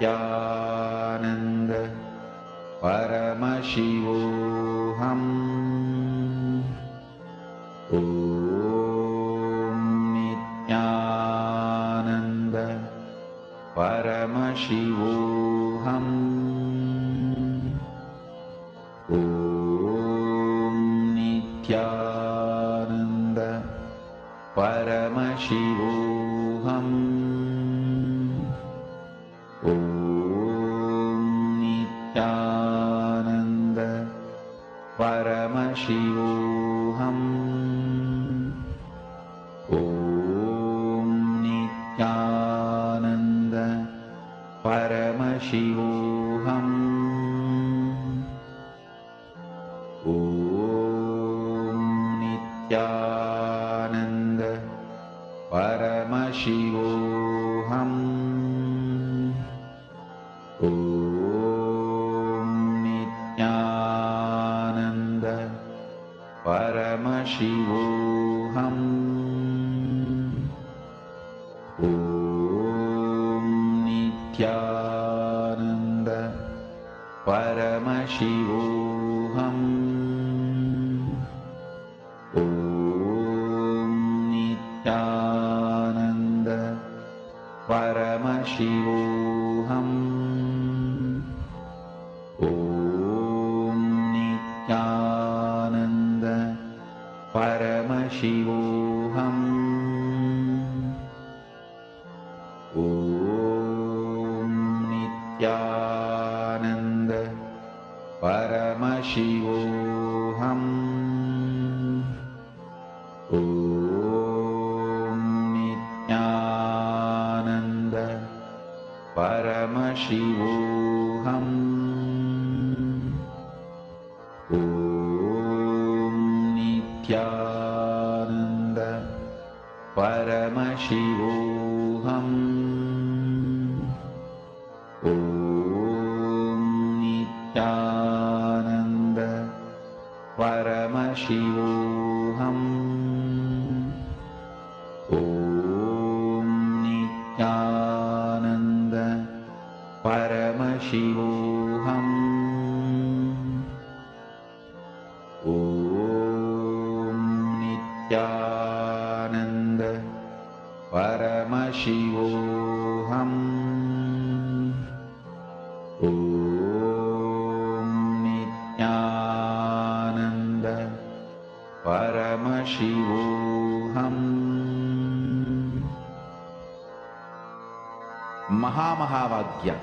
Nithyananda Paramashivoham. Om Nithyananda Paramashivoham. Om Nithyananda Paramashivoham. Om Nithyananda Paramashivoham. Om Nithyananda Paramashivoham. Om Nithyananda Paramashivoham. Om Nithyananda Paramashivoham. Om Nithyananda Paramashivoham. Om Nithyananda Paramashivoham. Om Nithyananda Paramashivoham. Om Nithyananda Paramashivoham. Om Nithyananda Paramashivoham. Om Nithyananda Paramashivoham. Om Nithyananda Paramashivoham. Om Nithyananda Paramashivoham. Om Nithyananda Paramashivoham. Om Nithyananda Paramashivoham. Maha Mahavagya,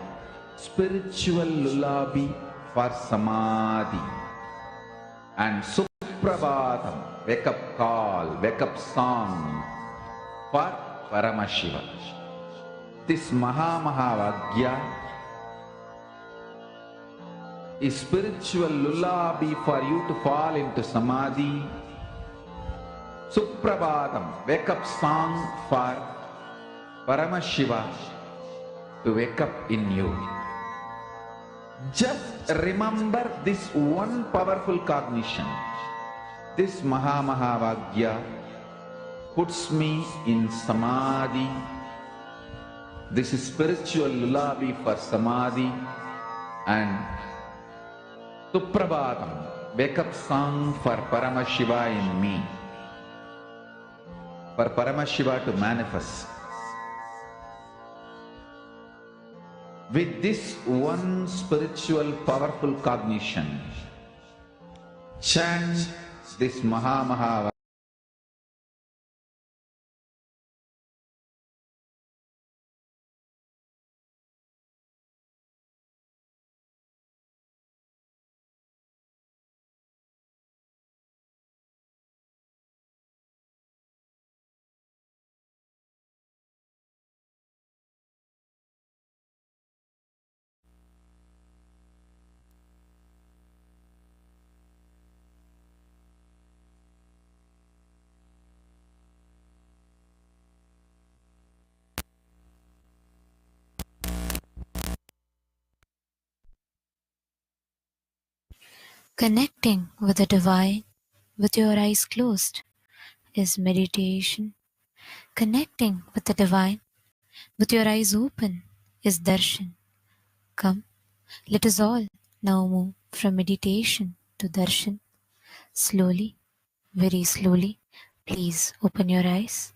spiritual lullaby for Samadhi, and Suprabhatam, wake up call, wake up song for Paramashiva. This Maha Mahavagya is spiritual lullaby for you to fall into Samadhi. Suprabhatam, wake up song for Paramashiva to wake up in you. Just remember this one powerful cognition. This Maha Mahavagya puts me in Samadhi. This is spiritual lullaby for Samadhi, and Suprabhatam, wake up song for Paramashiva in me. For Paramashiva to manifest. With this one spiritual powerful cognition, chant this Maha Mahavagya. Connecting with the divine with your eyes closed is meditation. Connecting with the divine with your eyes open is darshan. Come, let us all now move from meditation to darshan. Slowly, very slowly, please open your eyes.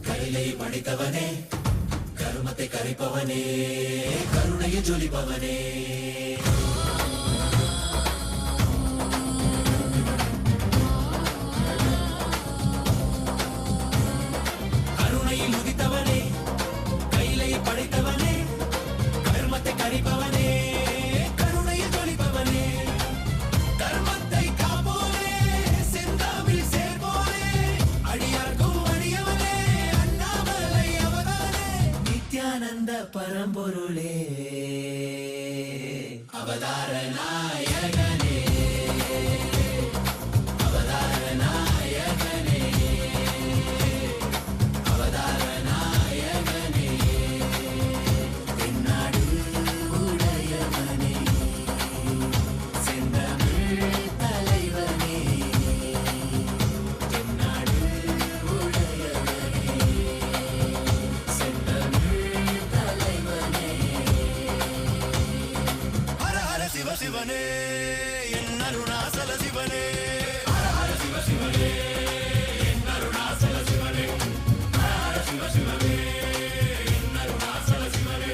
கைலை படைத்தவனே, கருமத்தை கரைப்பவனே, கருணையை ஜொலிப்பவனே, கருணையில் உதித்தவனே, கைலை படைத்தவனே, கருமத்தை கரைப்பவனே, கருணையை ஜொலிப்பவனே, தர்மத்தை காப்போனே, செந்தாவில் சேர்ப்போனே, அடியார்க்கும் அடியவனே, அண்ணாமலை அவதானே, நித்யானந்த பரம்பொருளே, அவதார நாயகனே, அவதார நாயகனே, அவதார நாயகனே, தென்னாடு உடையவனே, செந்தமிழ் தலைவனே, தென்னாடு உடையவனே, செந்தமிழ் தலைவனே, ஹர ஹர சிவ சிவனே, என் அருணாசல சிவனே, ஹர ஹர சிவ சிவனே, என் அருணாசல சிவனே, ஹர ஹர சிவ சிவனே, என் அருணாசல சிவனே,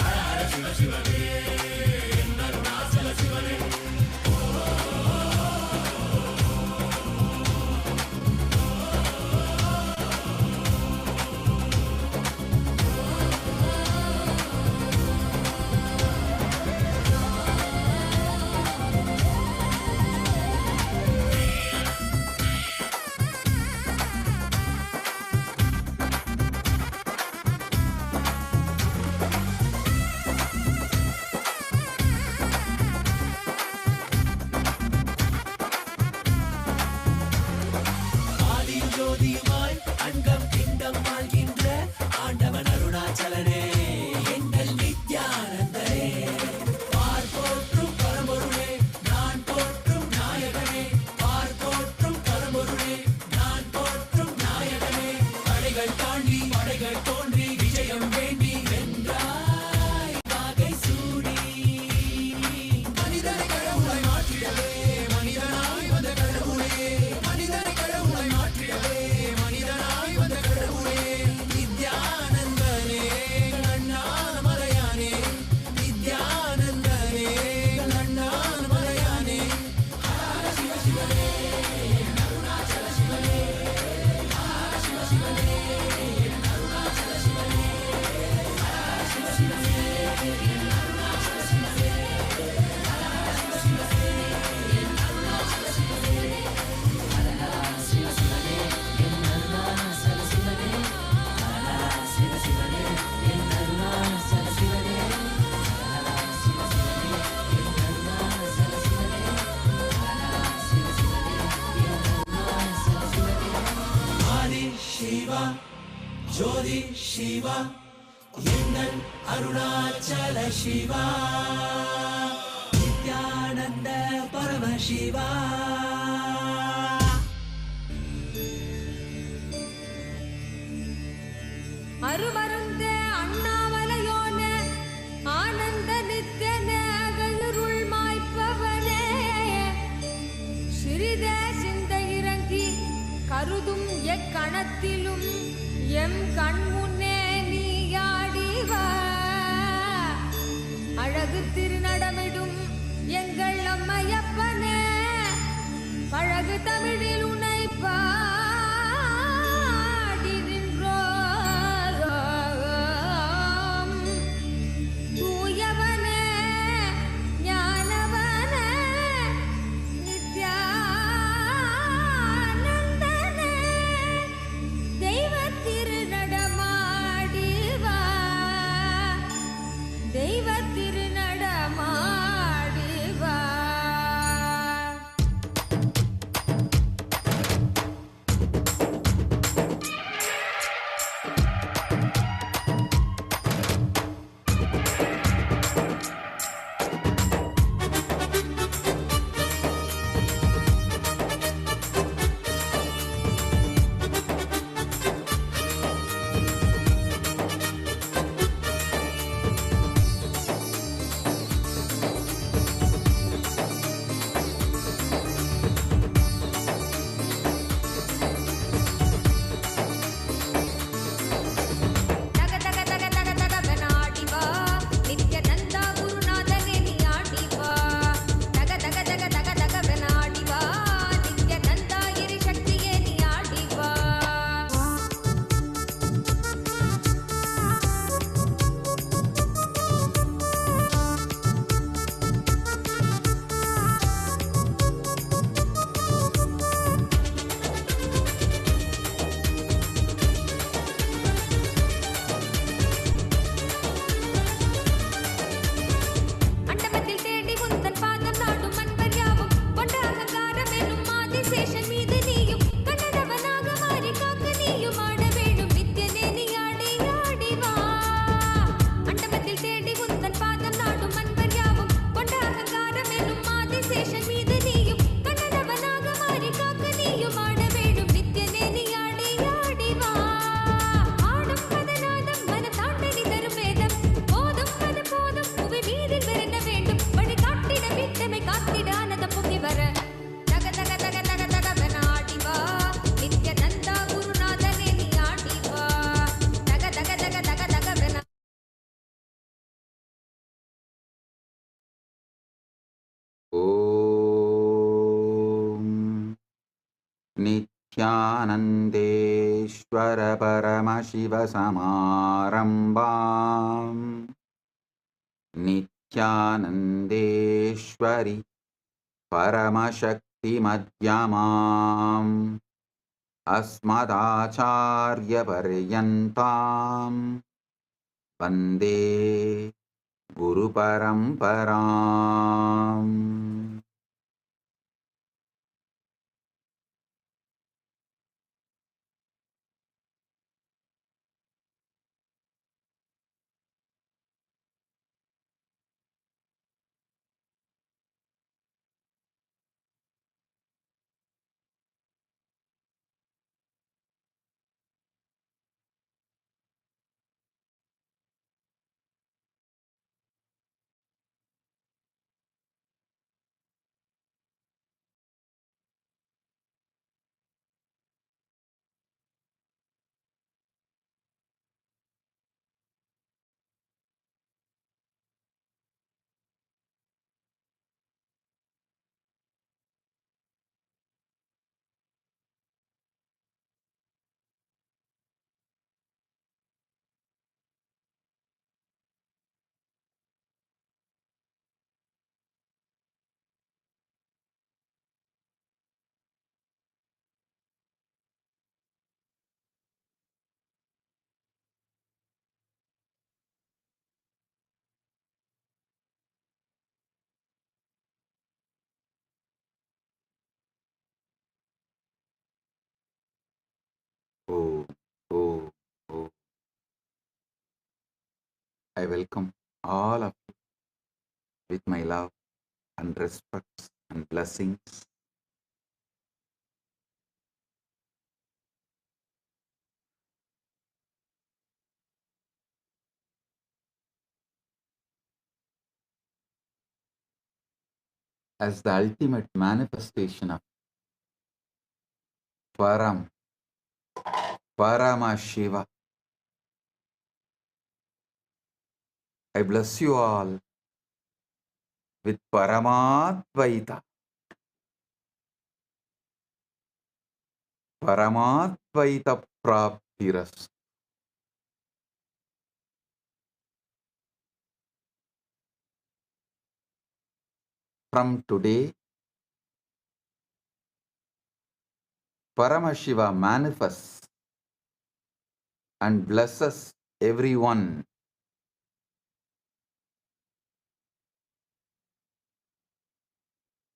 ஹர ஹர சிவ சிவனே, என் அருணாசல சிவனே. ஆதியும் ஜோதியுமாய் அண்டம் பிண்டம் ஆள்கின்ற ஆண்டவன் அருணாச்சலனே, எங்கள் நித்யானந்தனே, பார் போற்றும் பரம்பொருளே, நான் போற்றும் நாயகனே, பார் போற்றும் பரம்பொருளே, நான் போற்றும் நாயகனே, தடைகள் தாண்டி படைகள் தோன்றி விஜயம் வேண்டி வென்றாய் வாகை சூடி, மனிதனை கடவுளை மாற்றிடவே மனிதனாய் வந்த கடவுளே, மனிதனை கடவுளை மாற்றிடவே மனிதனாய் வந்த கடவுளே, நித்யானந்தனே, அண்ணாமலையானே, நித்யானந்தனே, அண்ணாமலையானே, ஹர சிவ சிவனே, அருணாச்சல சிவனே, ஹர சிவ சிவனே, அருணாச்சல சிவனே, ஹர சிவ சிவனே, அருணாச்சல சிவனே, ஹர சிவ சிவனே, அருணாச்சல சிவனே, ஹர சிவ சிவனே, அருணாச்சல சிவனே, ஹர சிவ சிவனே, அருணாச்சல சிவனே, ஹர சிவ சிவனே, அருணாச்சல சிவனே, ஹர சிவ சிவனே, அருணாச்சல சிவனே. ஆதி சிவா ஜோதி சிவா எங்கள் அருணாச்சல சிவா, நித்யானந்த பரமசிவா. அருமருந்தே அண்ணாமலையோனே, ஆனந்த நித்யனே, அகலுருள் மாய்ப்பவனே, சிறிதே சிந்தை இறங்கி கருதும் எக்கணத்திலும் எம் கண்முன்னே நீயாடிவா, அழகு திருநடமிடும் எங்கள் அம்மையப்பனே, பழகு தமிழில் உனைப்பாடிட Nithyanandeshwara Paramashiva Samarambam Nithyanandeshwari Paramashakti Madhyamam Asmadacharya Paryantam Vande Guru Paramparam. Oh, oh, oh. I welcome all of you with my love and respect and blessings. As the ultimate manifestation of Paramashiva, I bless you all with Paramadvaita. Paramadvaita Praptiras. From today, Paramashiva manifests and blesses everyone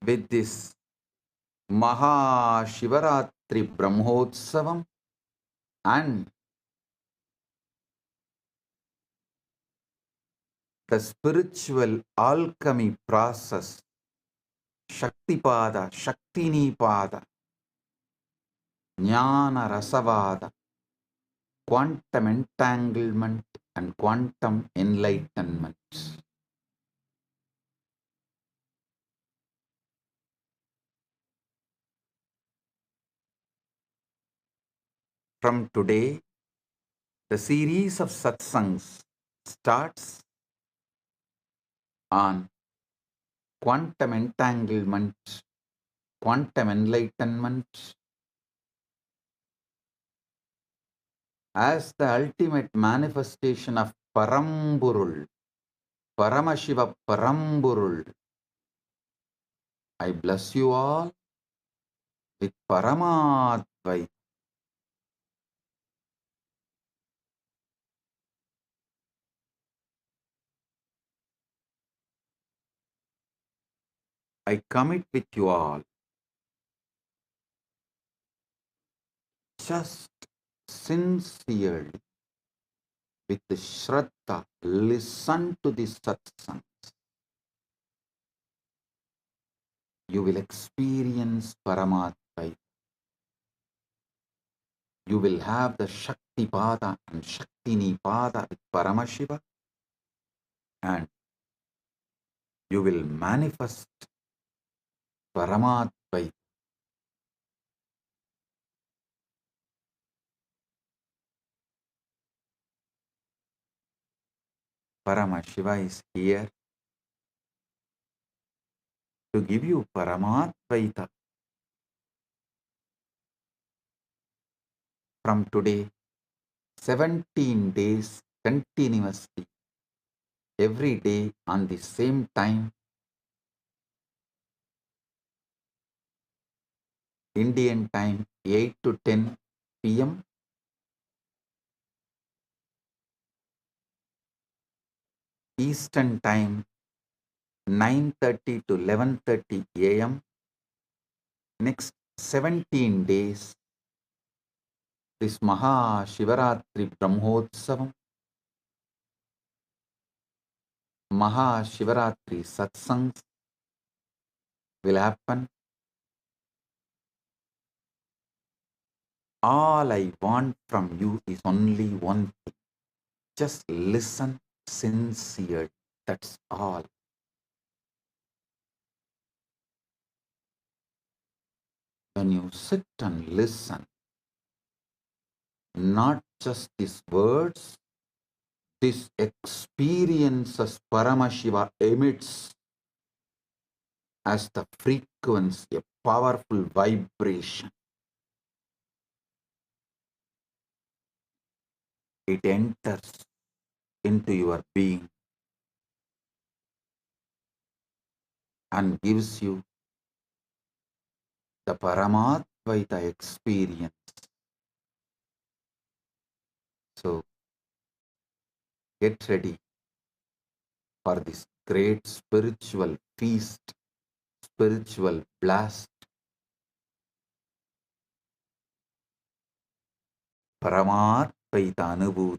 with this Maha Shivaratri Brahmotsavam and the spiritual alchemy process, Shaktipada, Shaktinipada, Jnana Rasavada, quantum entanglement and quantum enlightenment. From today, the series of satsangs starts on quantum entanglement, quantum enlightenment as the ultimate manifestation of Parampurul, Paramashiva Parampurul. I bless you all with Paramadvaita. I commit with you all. Just sincerely, with the Shraddha, listen to the Satsang. You will experience Paramadvaita. You will have the Shakti Pada and Shaktini Pada with Paramashiva, and you will manifest Paramadvaita. Paramashiva is here to give you Paramadvaita. from today, 17 days continuously, every day on the same time, Indian time 8 to 10 p.m., Eastern time 9:30 to 11:30 a.m. Next 17 days, this Maha Shivaratri Brahmotsavam, Maha Shivaratri Satsangs will happen. All I want from you is only one thing. Just listen sincerely. That's all. When you sit and listen, not just these words, this experiences Paramashiva emits as the frequency, a powerful vibration. It enters into your being and gives you the Paramatvaita experience. So get ready for this great spiritual feast, spiritual blast, Paramatvaita Anubhuti.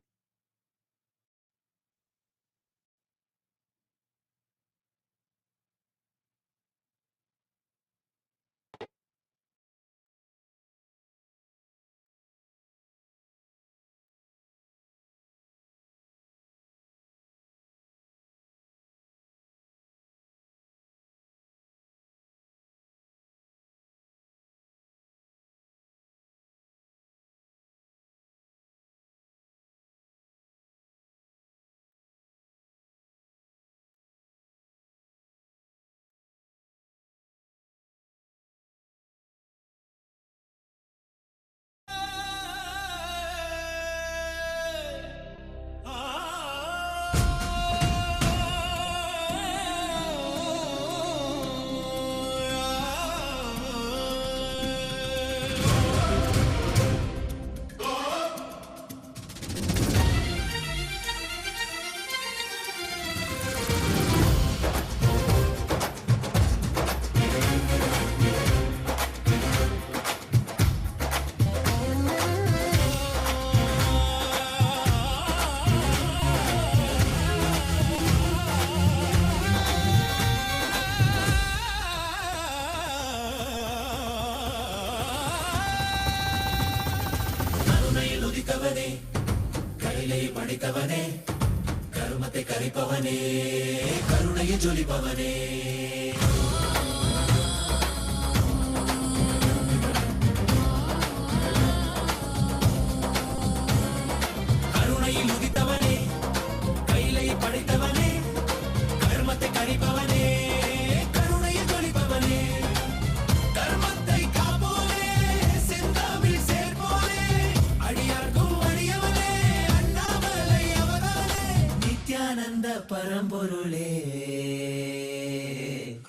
Nithyananda Parampurule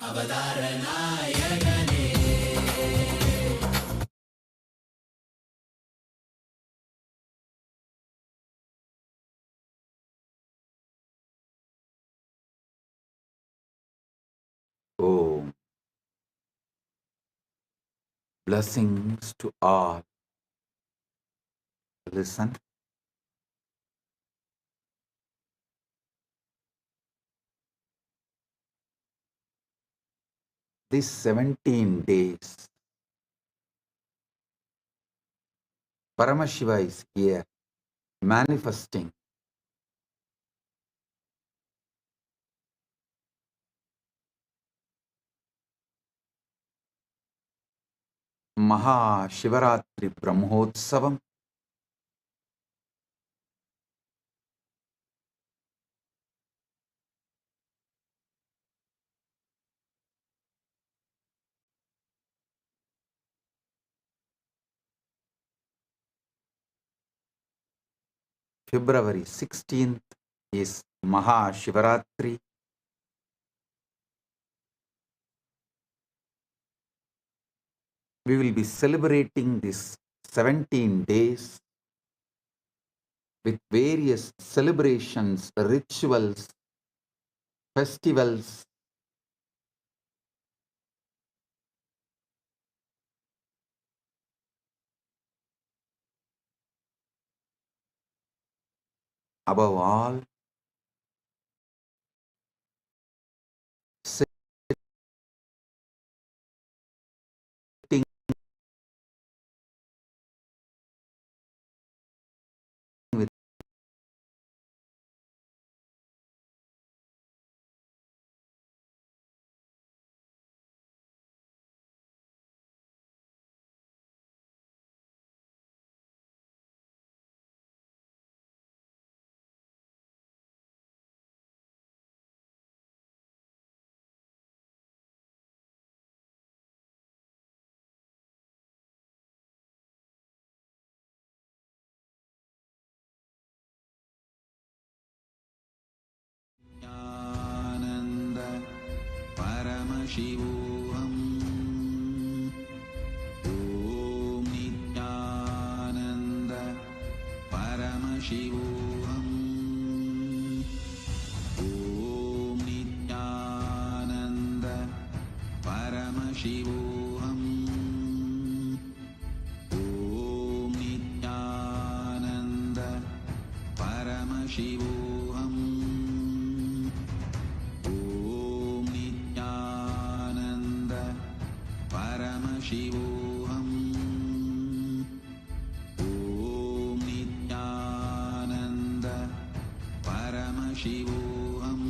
Avadara Nayagane. Oh, blessings to all. Listen, these 17 days, Paramashiva is here manifesting Maha Shivaratri Brahmotsavam. February 16th is Maha Shivaratri. We will be celebrating this 17 days with various celebrations, rituals, festivals. Above all, sitting with Nithyananda Paramashivoham. Om Nithyananda Paramashivoham. Om Nithyananda Paramashivoham. Om Nithyananda Paramashivoham. Om Nithyananda Paramashivoham. Om Nithyananda Paramashivoham.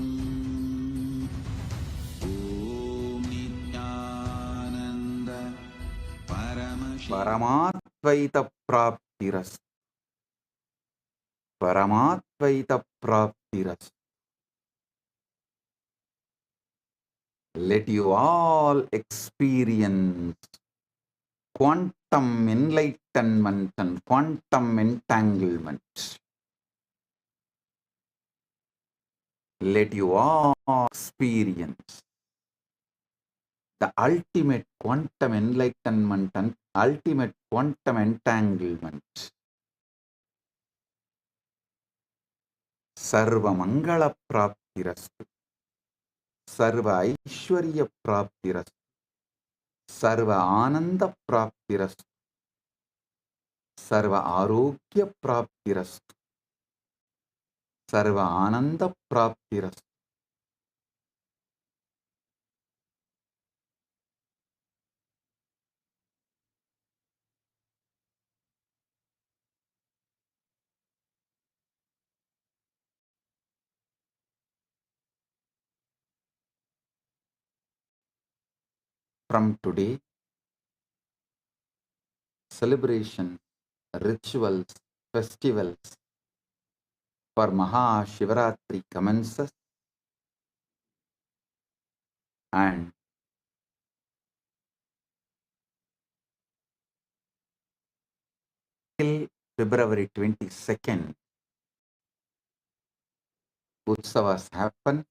Om Nithyananda Paramashivoham. Paramatvaita Praptiras. Paramatvaita Praptiras. Let you all experience quantum enlightenment and quantum entanglement. Let you all experience the ultimate quantum enlightenment and ultimate quantum entanglement. Sarva Mangala Praptirastu. Sarva Aishwarya Praptirastu. Sarva Ananda Praptirastu. Sarva Arogya Praptirastu. Sarva Ananda Praptirastu. From today, celebrations, rituals, festivals for Maha Shivaratri commences, and till February 22nd, Utsavas happen.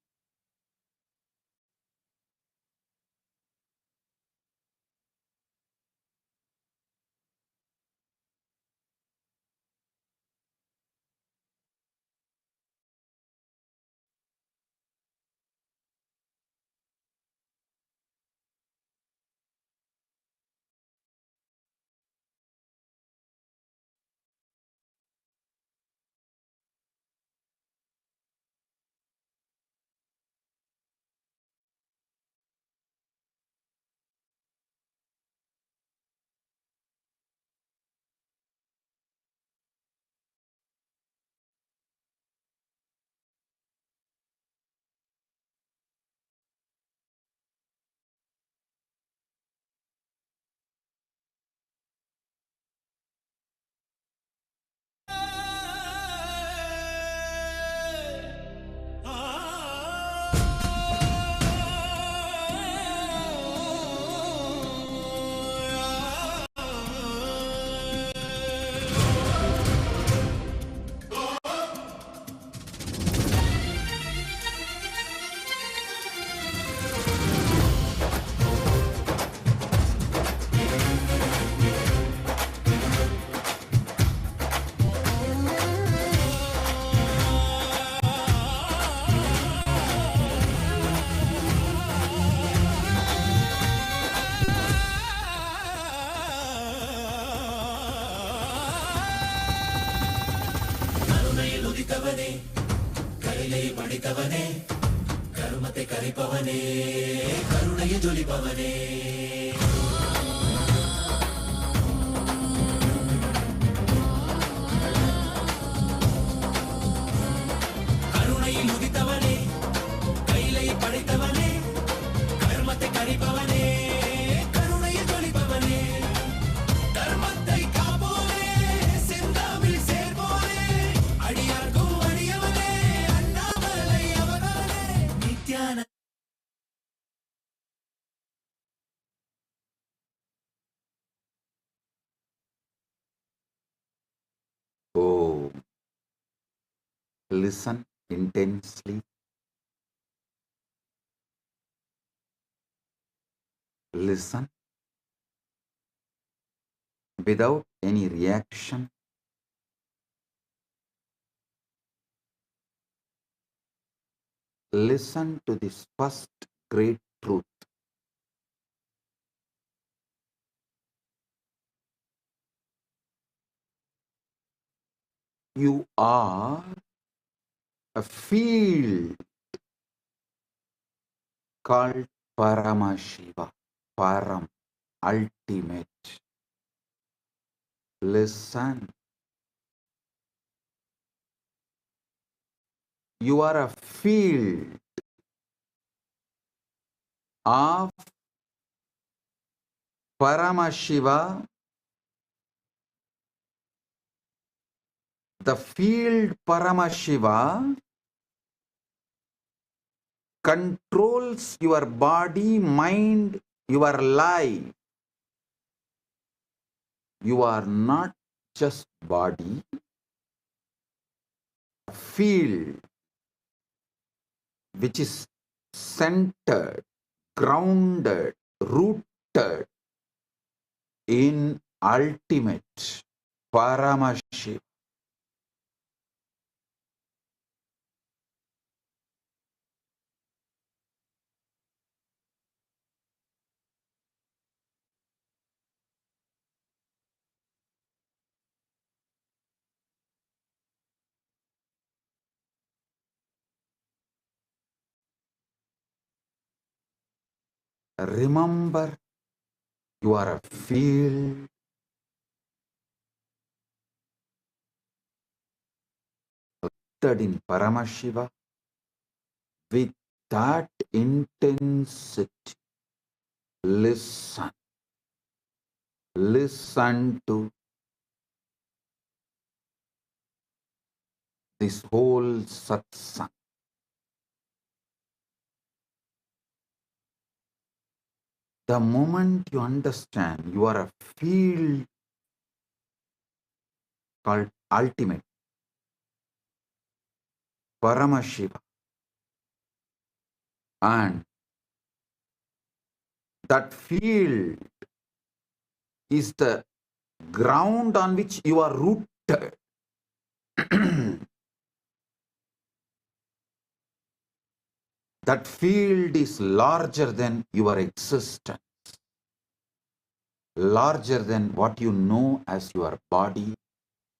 படித்தவனே கைலை படித்தவனே கருமத்தை கரைப்பவனே கருணையை ஜொலிப்பவனே கருணையில் உதித்தவனே கைலை படைத்தவனே கர்மத்தை கரைப்பவனே கருணையை ஜொலிப்பவனே தர்மத்தை காப்போனே செந்தாமில் சேர்ப்போனே அடியார்க்கும் அடியவனே Annamalai அவனவனே Nityananda Oh, listen intensely. Listen without any reaction. Listen to this first great truth. You are a field called Paramashiva, Param, ultimate. Listen. You are a field of Paramashiva. The field Paramashiva controls your body, mind, your life. You are not just body, a field which is centered, grounded, rooted in ultimate Paramashiva. Remember, you are a field rooted in Paramashiva with that intensity. Listen. Listen to this whole satsang. The moment you understand you are a field called ultimate Paramashiva, and that field is the ground on which you are rooted. That field is larger than your existence, larger than what you know as your body,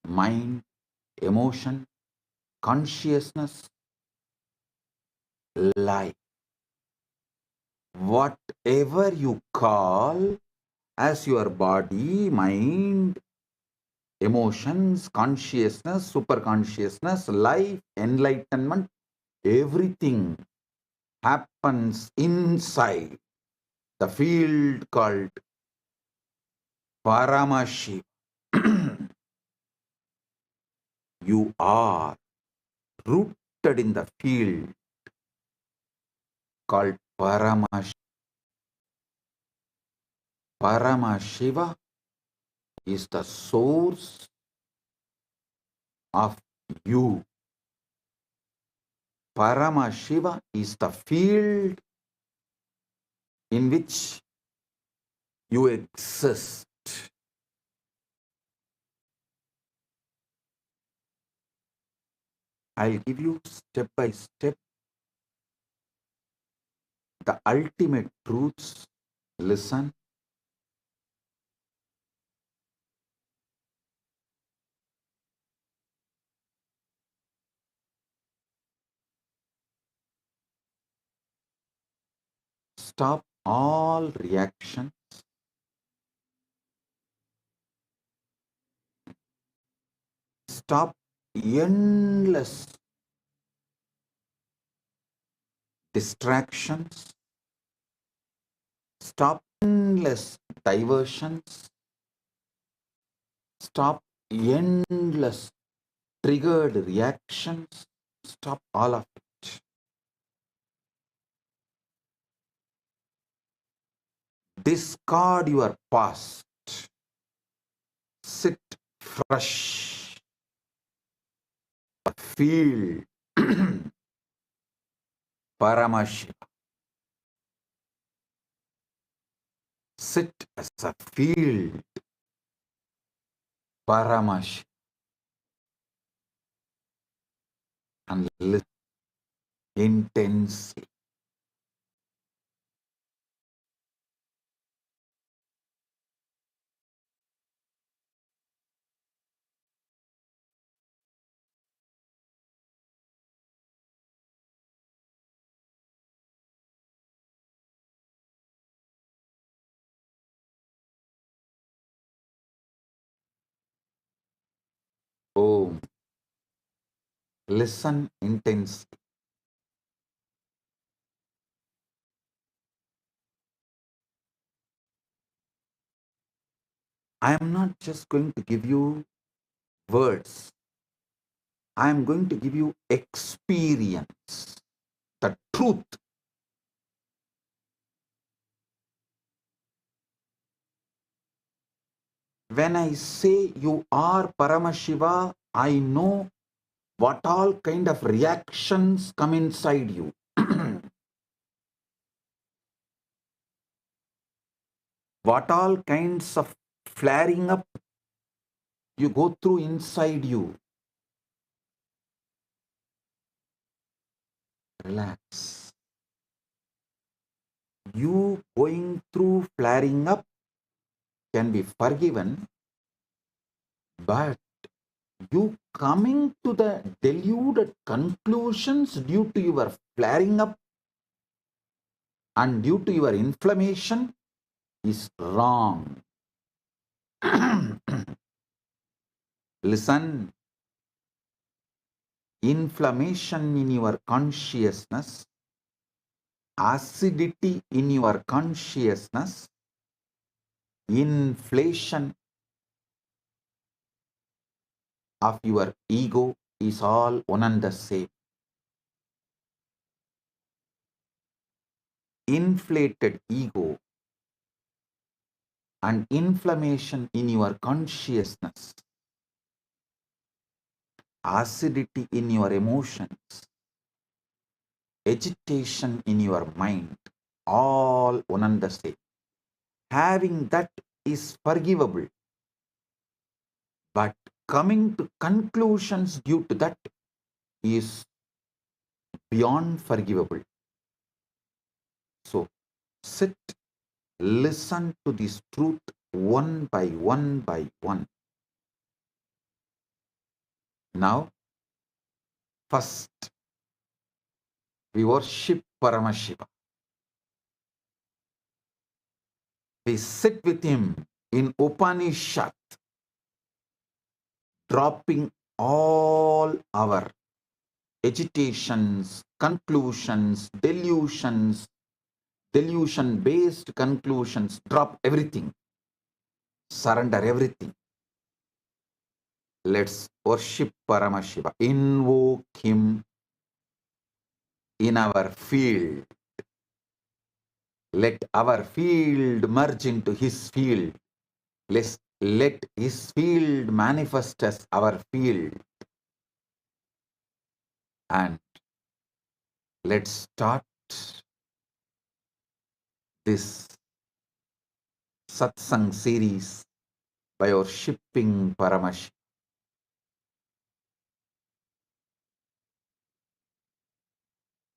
mind, emotion, consciousness, life. Whatever you call as your body, mind, emotions, consciousness, superconsciousness, life, enlightenment, everything happens inside the field called Paramashiva. You are rooted in the field called Paramashiva. Paramashiva is the source of you. Paramashiva is the field in which you exist. I'll give you step by step the ultimate truths. Listen. stop all reactions, stop endless distractions, stop endless diversions, stop endless triggered reactions, stop all of it. Discard your past, sit fresh, feel Paramashiva. Sit as a field, Paramashiva, and listen intensely. Oh, listen intensely. I am not just going to give you words. I am going to give you experience, the truth. When I say you are Paramashiva, I know what all kind of reactions come inside you. What all kinds of flaring up you go through inside you. Relax. You going through flaring up can be forgiven, but you coming to the deluded conclusions due to your flaring up and due to your inflammation is wrong. Listen, inflammation in your consciousness, acidity in your consciousness, inflation of your ego is all one and the same. Inflated ego and inflammation in your consciousness, acidity in your emotions, agitation in your mind, all one and the same. Having that is forgivable, but coming to conclusions due to that is beyond forgivable. So sit, listen to this truth one by one by one. Now, first, we worship Paramashiva. We sit with him in Upanishad, dropping all our agitations, conclusions, delusions, delusion-based conclusions, drop everything, surrender everything. Let's worship Paramashiva, invoke him in our field. Let our field merge into his field. Let his field manifest as our field. And let's start this Satsang series by worshipping Paramashiva.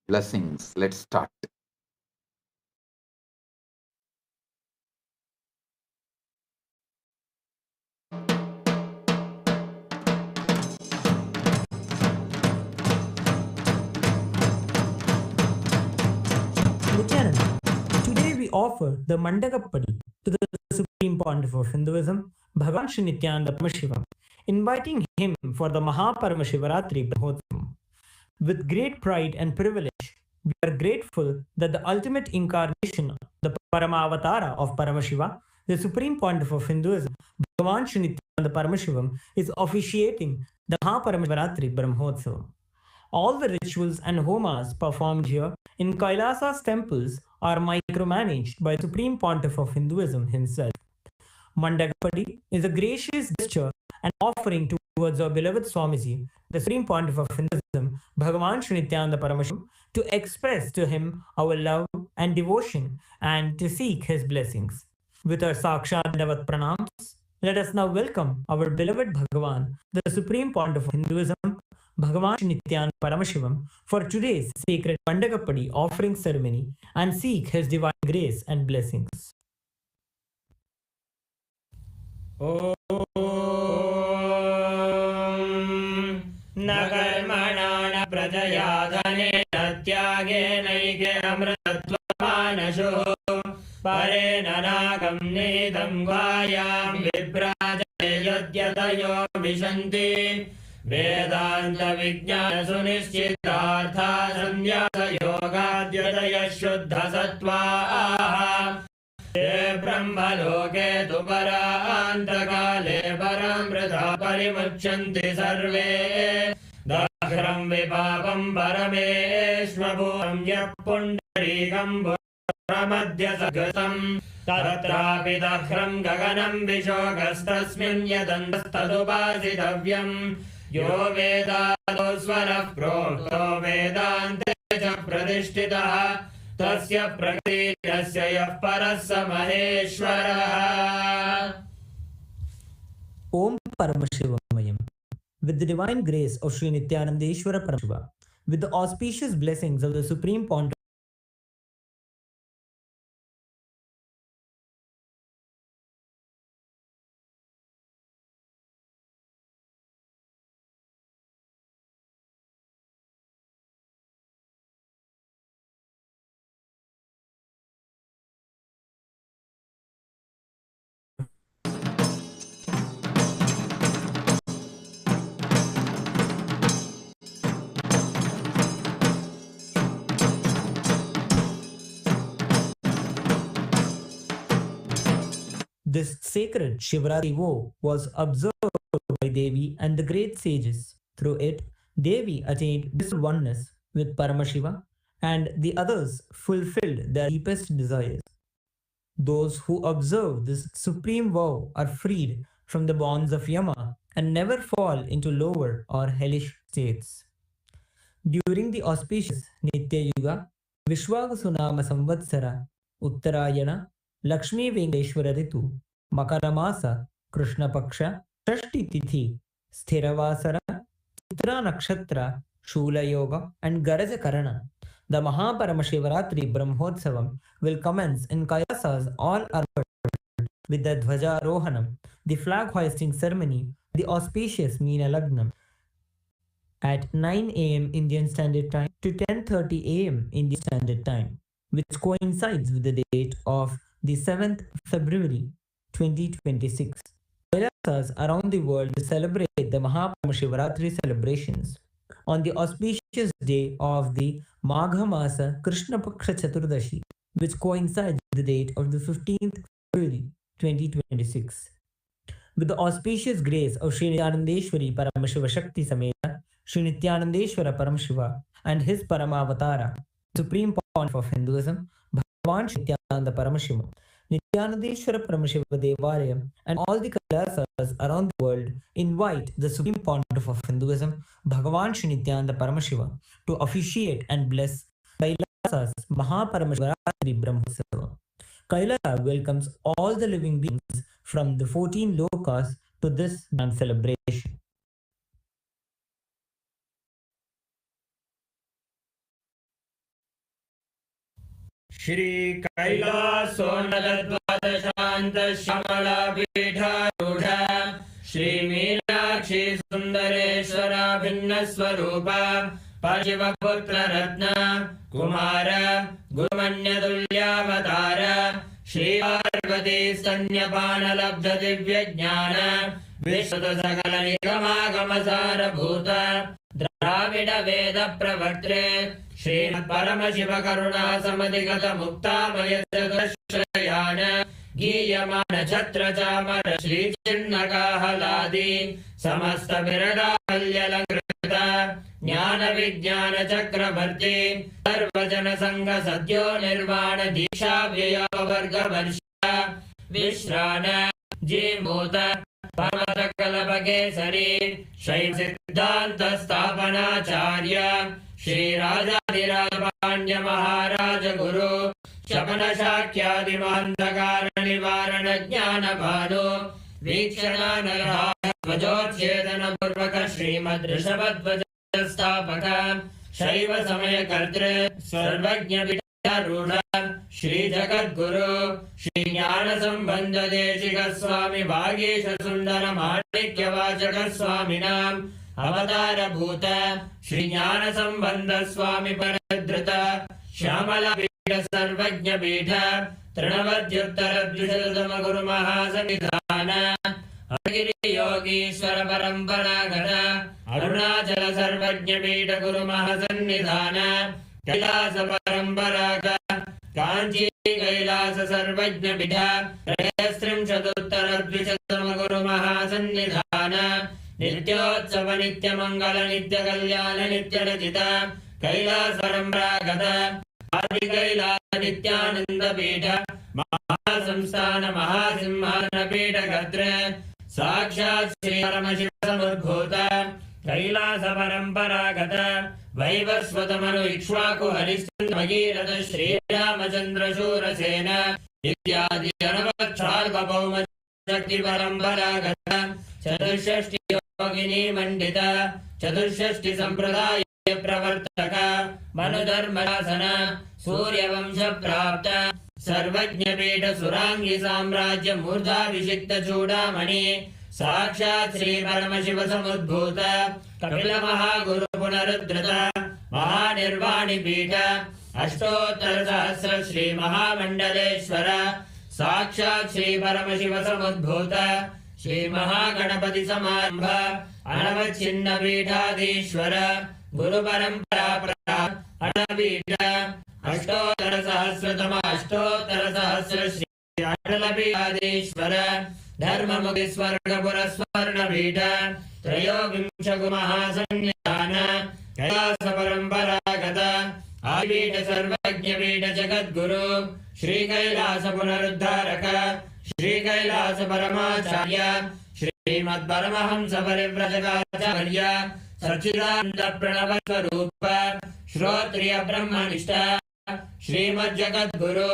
Blessings. Let's start. Nithyananda, today offer the Mandagappadi to the Supreme Pontiff of Hinduism, Bhagavan Shri Nithyananda Paramashivam, inviting him for the Maha Paramashivaratri Brahmotsavam. With great pride and privilege, we are grateful that the ultimate incarnation, the Paramavatara of Paramashiva, the Supreme Pontiff of Hinduism, Bhagavan Shri Nithyananda Paramashivam, is officiating the Maha Paramashivaratri Brahmotsavam. All the rituals and homas performed here in Kailasa's temples are micromanaged by the Supreme Pontiff of Hinduism himself. Mandagapadi is a gracious gesture and offering towards our beloved Swamiji, the Supreme Pontiff of Hinduism, Bhagavan Shri Nithyananda Paramashivam, to express to him our love and devotion and to seek his blessings. With our Sakshat Davat Pranams, let us now welcome our beloved Bhagavan, the Supreme Pontiff of Hinduism, Bhagavan Shri Nithyananda Paramashivam, for today's sacred Mandagapadi offering ceremony and seek his divine grace and blessings. Om Nakarmana Prajaya Dhane Natyage Naike Amratvamanasho Pare Nanagam Nidam Vayam Vibraja Yadyatayo Vishanti Vedanta Vijnana Sunishchitartha Samyasa Yogadyataya Shuddha Sattva Te Brahmaloke tu Parantagale Paramrita Parimachanti Sarve Dakhram Vipapam Parameshvabhuram Yapundarikam Paramadhya Sagatam Tatrapi Dakhram Gaganam Vishogastasmin Yadantastadupasitavyam Yo Vedado Swarah Prokto Vedante Cha Pradishtitaha Tasya Prakriti Yasya Yah Parasa Maheshwara. Om Paramashivamayam. With the divine grace of Sri Nithyanandeshwara Paramashiva, with the auspicious blessings of the Supreme Pontiff, this sacred Shivratri vow was observed by Devi and the great sages. Through it, Devi attained this oneness with Paramashiva, and the others fulfilled their deepest desires. Those who observe this supreme vow are freed from the bonds of Yama and never fall into lower or hellish states. During the auspicious Nitya Yuga, Vishwagasunama Samvatsara, Uttarayana, Lakshmi Venkateshwara Ritu, Makaramasa, Krishna Paksha, Shashti Tithi, Sthiravasara, Chitra Nakshatra, Shula Yoga, and Garaja Karana, the Maha Paramashivaratri Brahmotsavam will commence in Kailasa's all armored with the Dhvaja Rohanam, the flag hoisting ceremony, the auspicious Meena Lagnam, at 9 a.m. Indian Standard Time to 10:30 a.m. Indian Standard Time, which coincides with the date of the 7th February 2026. Kailasas around the world celebrate the Maha Paramashivaratri celebrations on the auspicious day of the Magha Masa Krishna Paksha Chaturdashi, which coincides with the date of the 15th February 2026. With the auspicious grace of Sri Nityanandeshwari Paramashiva Shakti Sameta, Sri Nithyanandeshwara Paramashiva and his Paramavatara, Supreme Pontiff of Hinduism, Bhagavan Shri Nithyananda Paramashiva, Nithyanandeshwara Paramashiva Devalayam, and all the Kailasas around the world invite the Supreme Pontiff of Hinduism, Bhagavan Shri Nithyananda Paramashiva, to officiate and bless Kailasa's Maha Paramashivaratri Brahmotsavam. Kailasa welcomes all the living beings from the 14 lokas to this grand celebration. Shri Kailasonadadvadashanta Shamala Pidharudha Shri Meenakshi Sundareshwara Bhinnaswarupa Parashiva Putra Ratna Kumara गुरुमन्यतुल्यावतार Shri Parvati स्तन्यपानलब्ध दिव्यज्ञान विश्रुत सकल निगमागमसारभूत द्राविड वेद प्रवर्त्रे श्रीमत्परमशिव करुणा समधिगत मुक्तामय जगश्रयान गीयमान छत्र चामर श्री चिन्नकाहलादि समस्त विरडाल्यलंकृत ज्ञान विज्ञान चक्रवर्ती सर्वजन संघ सद्यो निर्वाण दीक्षा व्यय वर्ग वर्ष विश्रान जीमूत पर्वत कल्प केसरी शैव सिद्धांत स्थापनाचार्य श्री राजाधिराज पांड्य महाराज गुरु शमन शाक्यादि मांधकार निवारण ज्ञान भानु वीक्षण ध्वजोच्छेदन पूर्वक श्रीमद् ऋषभध्वज स्थापक शैव समय कर्तृ सर्वज्ञ विद्यारूढ़ श्री जगद्गुरु श्री ज्ञान संबंध देशिक स्वामी भागीश सुंदर माणिक्य वाचक स्वामिनां अवतार भूत श्री ज्ञान संबंध स्वामी परद्रुत श्यामल पीठ सर्वज्ञ पीठ तृणवद्युत्तर द्विशतम गुरु महासन्निधान अगिरि योगीश्वर परंपरागत अरुणाचल सर्वज्ञ पीठ गुरु महासन्निधान कैलास परंपरागत कांची कैलास सर्वज्ञ पीठ त्रयस्त्रिंशदुत्तर द्विशतम गुरु महासन्निधान नित्योत्सव नित्य मंगल नित्य कल्याण नित्य रचित कैलास परंपरागत आदि कैलास नित्यानंद पीठ महासंस्थान महासिंहासन पीठ गत्र साक्षात् श्री परमशिव समुद्भूत कैलास परंपरागत वैवस्वत मनु इक्ष्वाकु हरिश्चंद्र भगीरथ श्री रामचंद्र शूरसेन इत्यादि अनवच्छार्वभौम शक्ति परंपरागत चतुष्षष्टि योगिनी मंडित चतुष्षष्टि संप्रदाय प्रवर्तक मनुधर्मशासन सूर्यवंश प्राप्त सर्वज्ञ पीठ सुरांगी साम्राज्य मूर्धाभिषिक्त चूड़ामणि साक्षात् श्री परमशिव समुद्भूत कपिल महागुरु पुनरुद्धृत महानिर्वाणि पीठ अष्टोत्तर सहस्र श्री महामंडलेश्वर साक्षात् श्री परमशिव समुद्भूत श्री महागणपति समारंभ अनवच्छिन्न पीठाधीश्वर गुरु परंपरा अनपीठ अष्टोत्तर सहस्र श्री अटल पीठाधीश्वर धर्ममुखि स्वर्गपुर स्वर्ण पीठ त्रयोविंश महासन्निधान कैलास परंपरागत आदिपीठ सर्वज्ञ पीठ जगद्गुरु श्री कैलास पुनरुद्धारक श्री कैलास परमाचार्य श्रीमद् परमहंस परिव्रजकाचार्य सच्चिदानंद प्रणव स्वरूप श्रोत्रिय ब्रह्मनिष्ठ श्रीमद् जगद्गुरु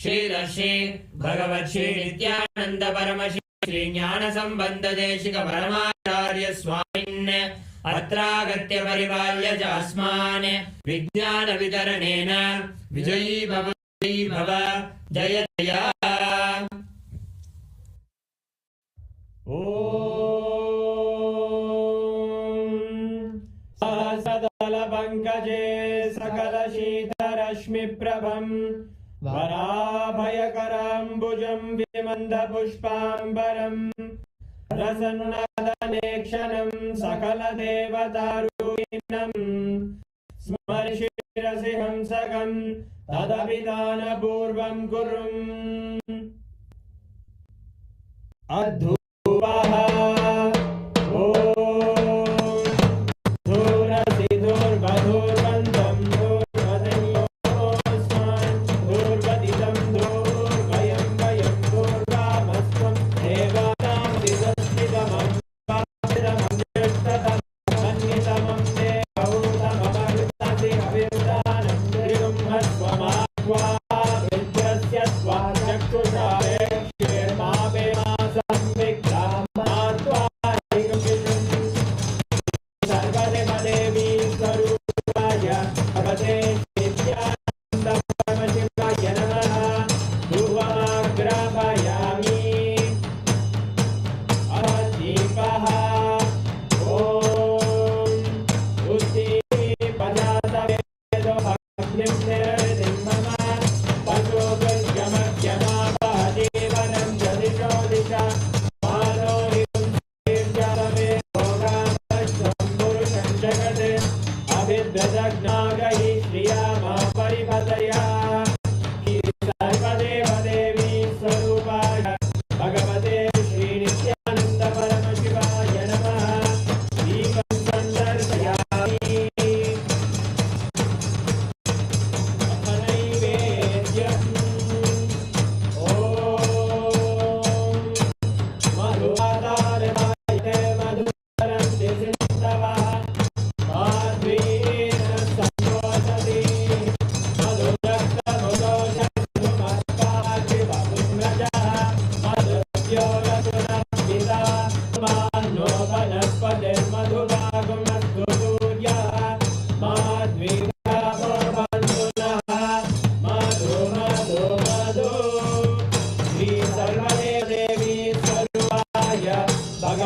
श्री ऋषि भगवत श्री नित्यानंद परमशिव श्री ज्ञान संबंध देशिक परमाचार्य स्वामिन् अत्रागत्य परिपाल्य चास्मान् विज्ञान वितरणेन विजयी भव जय जय सदल पंकजे सकल शीतरश्मि प्रभं वराभयकराम्बुजं विमन्द पुष्पाम्बरं रसन्नदनेक्षणं सकल देवतारूपिणं स्मर्षिरसि हंसकं तदभिधानपूर्वं कुरुम् अद्धूपः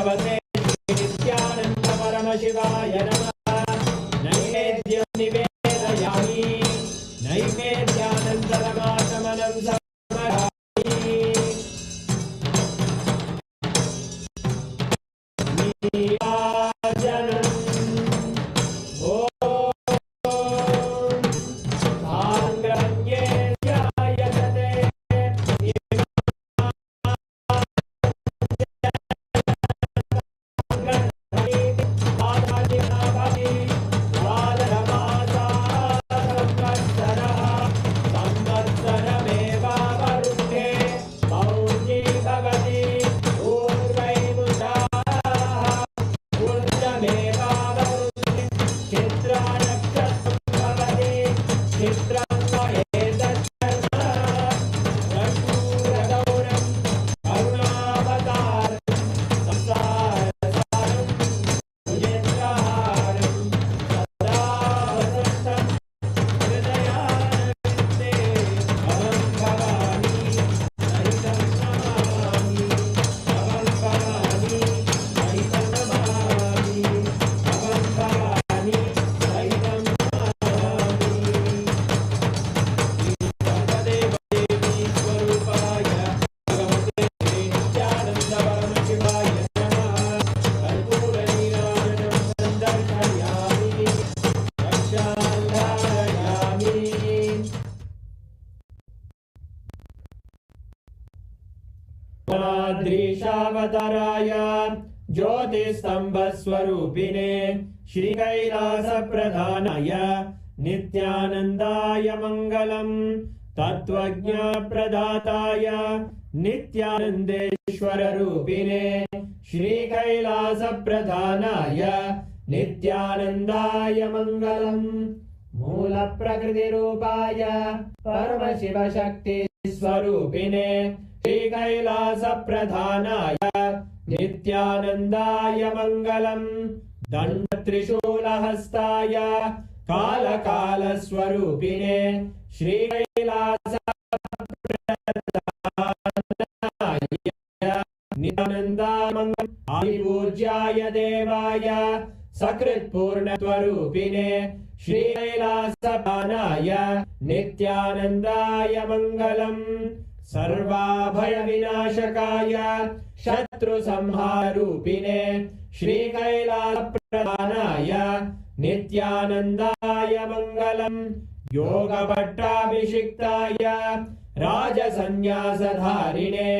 भगवते नित्यानन्द परमशिवाय नमः। नैवेद्यं निवेदयामि नैवेद्यानन्तरमाचमनं समरामि। नीराजनम् ॐ भाङ्ग्रह्ये ध्यायते दृशावताराय ज्योतिस्तंभस्वरूपिणे श्रीकैलासप्रधानाय नित्यानन्दाय मङ्गलम्। तत्त्वज्ञप्रदाताय नित्यानन्देश्वररूपिणे श्रीकैलासप्रधानाय नित्यानन्दाय मङ्गलम्। मूलप्रकृतिरूपाय परमशिवशक्तिस्वरूपिणे श्रीकैलासप्रधानाय नित्यानन्दाय मङ्गलम्। दण्डत्रिशूलहस्ताय कालकालस्वरूपिणे श्रीकैलासप्रधानाय नित्यानन्दाय मङ्गलम्। आदिपूज्याय देवाय सकृत्पूर्णत्वरूपिणे श्रीकैलासप्रधानाय नित्यानन्दाय मङ्गलम्। सर्वाभयविनाशकाय शत्रुसंहारूपिणे श्रीकैलासप्रधानाय नित्यानन्दाय मङ्गलम्। योगपट्टाभिषिक्ताय राजसन्न्यासधारिणे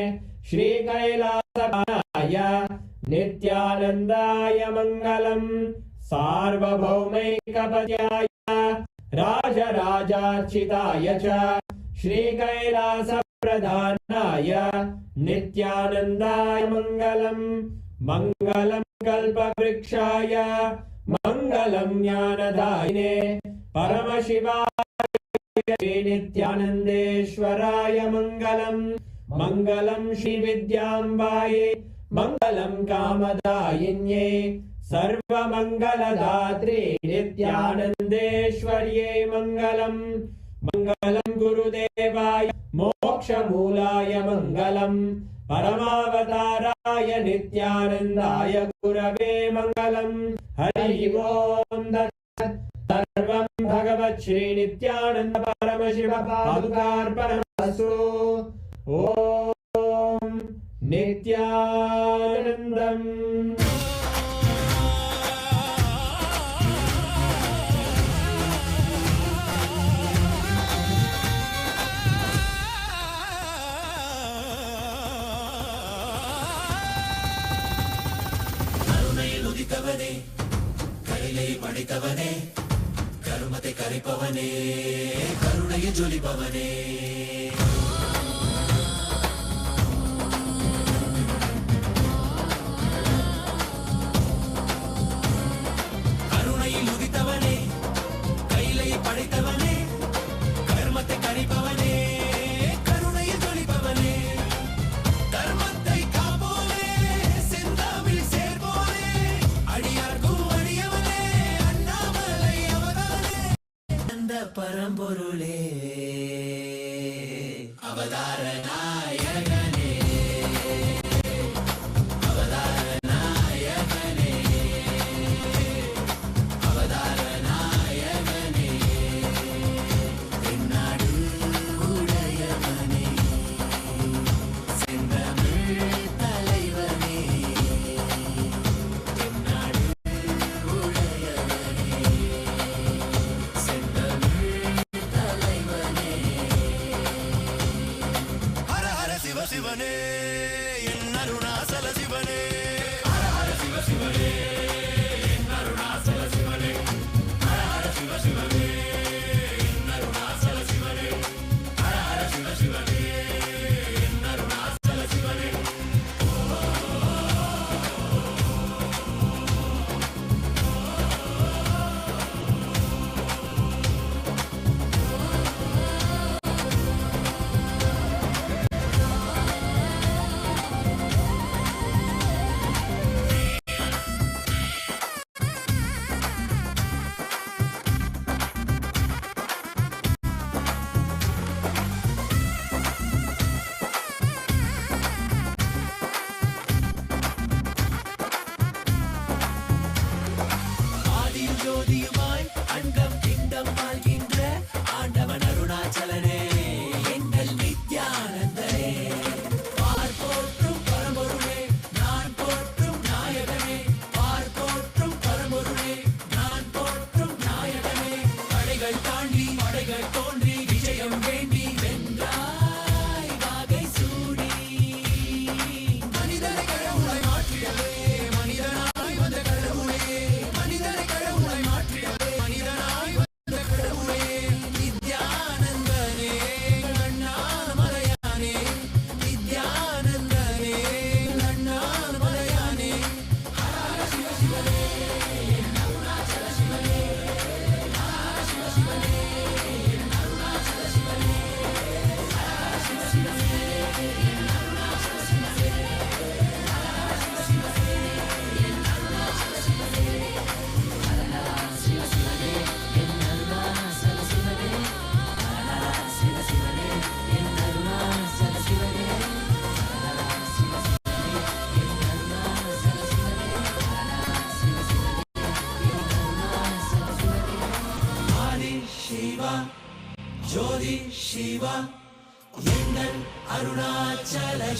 श्रीकैलासप्रधानाय नित्यानन्दाय मङ्गलम्। सार्वभौमैकपत्याय राजराजार्चिताय च श्रीकैलासप्रधानाय नित्यानन्दाय मङ्गलम्। मङ्गलं कल्पवृक्षाय मङ्गलं ज्ञानदायिने परमशिवाय नित्यानन्देश्वराय मङ्गलम्। मङ्गलं श्रीविद्याम्बायै मङ्गलं कामदायिन्यै सर्वमङ्गलदात्रे नित्यानन्देश्वर्यै मङ्गलम्। मङ्गलं गुरुदेवाय मोक्षमूलाय मङ्गलम्। परमावताराय नित्यानन्दाय गुरवे मङ्गलम्। हरि ओम् तत्सत्। सर्वं भगवत् श्री नित्यानन्द परमशिव पादुकार्पणमस्तु। ॐ नित्यानन्दम्। உதித்தவனே கைலை படைத்தவனே கருமத்தை கரைப்பவனே கருணையை ஜொலிப்பவனே கருணையில் உதித்தவனே கைலை படைத்தவனே கர்மத்தை கரைப்பவனே கருணையை ஜொலிப்பவனே தர்மத்தை காப்போனே செந்தாவில் சேர்ப்போனே அடியார்க்கும் அடியவனே அண்ணாமலை அவதாரே அந்த பரம்பொருளே அவதார நாயகனே அவதார நாயகனே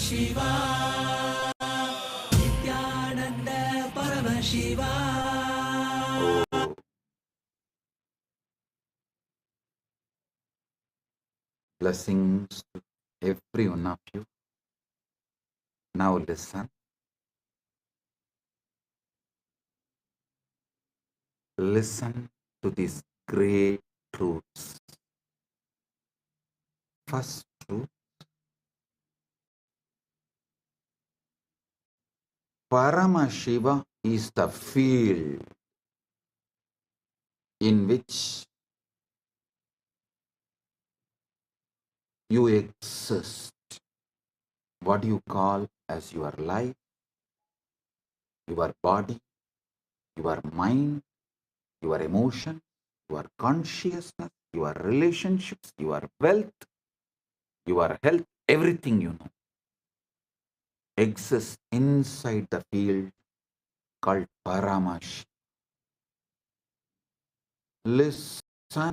Paramashiva, Nithyananda Paramashiva. Oh, blessings to every one of you. Now listen. Listen to these great truths. First truth, Paramashiva is the field in which you exist. What you call as your life, your body, your mind, your emotion, your consciousness, your relationships, your wealth, your health, everything you know exists inside the field called Paramash. Listen,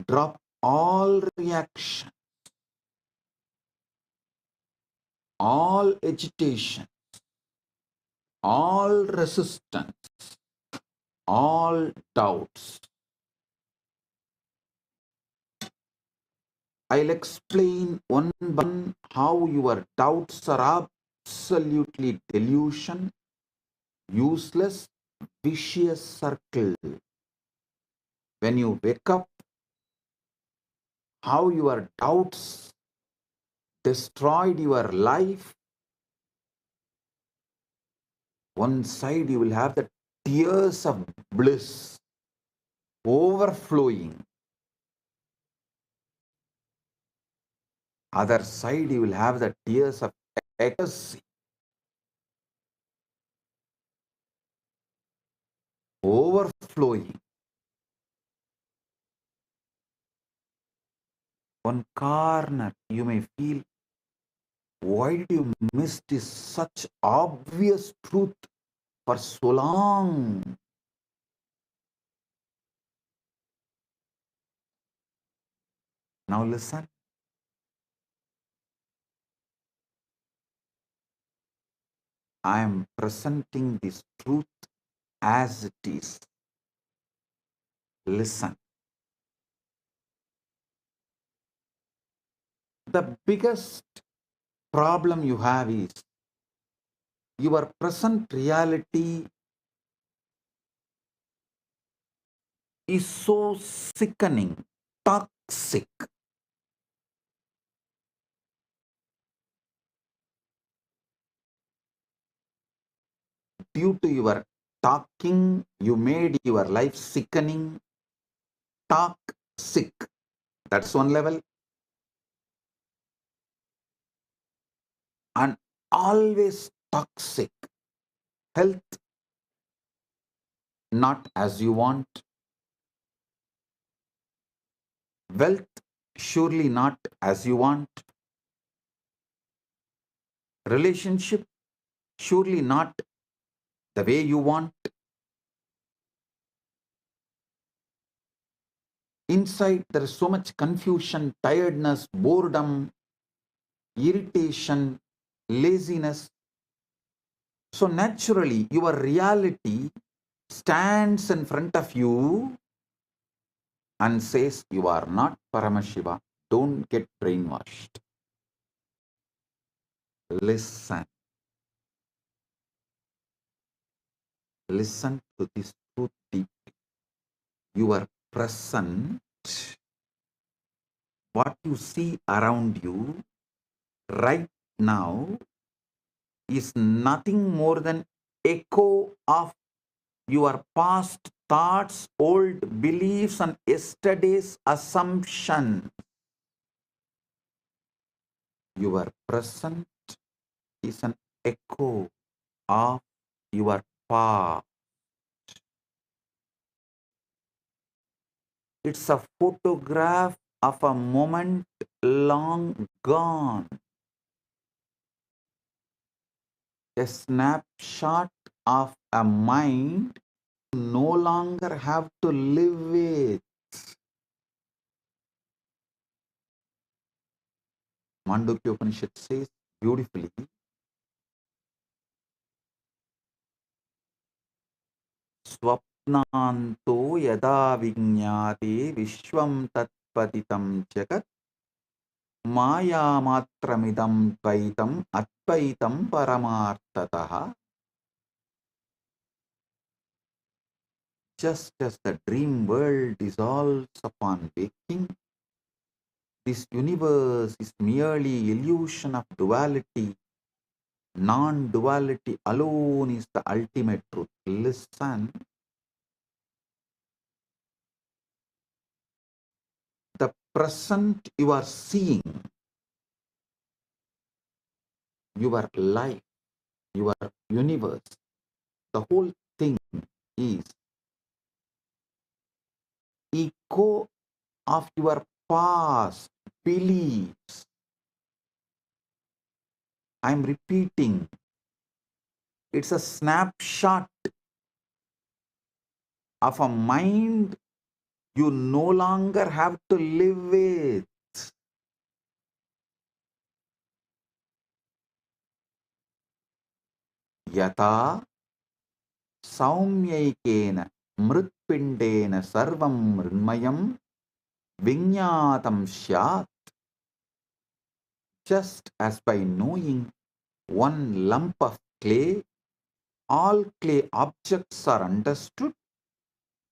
drop all reaction, all agitation, all resistance, all doubts. I'll explain one by one how your doubts are absolutely delusion, useless, vicious circle. When you wake up, how your doubts destroyed your life. One side you will have the tears of bliss overflowing. Other side you will have the tears of ecstasy overflowing. One corner you may feel, why did you miss this such obvious truth for so long? Now listen. I am presenting this truth as it is. Listen. The biggest problem you have is your present reality is so sickening, toxic. Due to your talking, you made your life sickening, toxic. That's one level. And always toxic. Health, not as you want. Wealth, surely not as you want. Relationship, surely not the way you want. Inside, there is so much confusion, tiredness, boredom, irritation, laziness. So naturally, your reality stands in front of you and says, you are not Paramashiva. Don't get brainwashed. Listen. Listen to this truth deeply. You are present. What you see around you right now is nothing more than echo of your past thoughts, old beliefs, and yesterday's assumption. Your present is an echo of your past. It's a photograph of a moment long gone, a snapshot of a mind you no longer have to live with. Mandukya Upanishad says beautifully, Swapnanto yada vinyate vishwam tatpatitam jagat maya matramidam dvaitam advaitam paramartataha. Just as the dream world dissolves upon waking, this universe is merely illusion of duality. Non-duality alone is the ultimate truth. Listen, the present you are seeing, your life, your universe, the whole thing is echo of your past beliefs. I'm repeating, it's a snapshot of a mind you no longer have to live with. Yata saumyaikena mritpindena sarvam mridmayam vinyatam syat. Just as by knowing one lump of clay, all clay objects are understood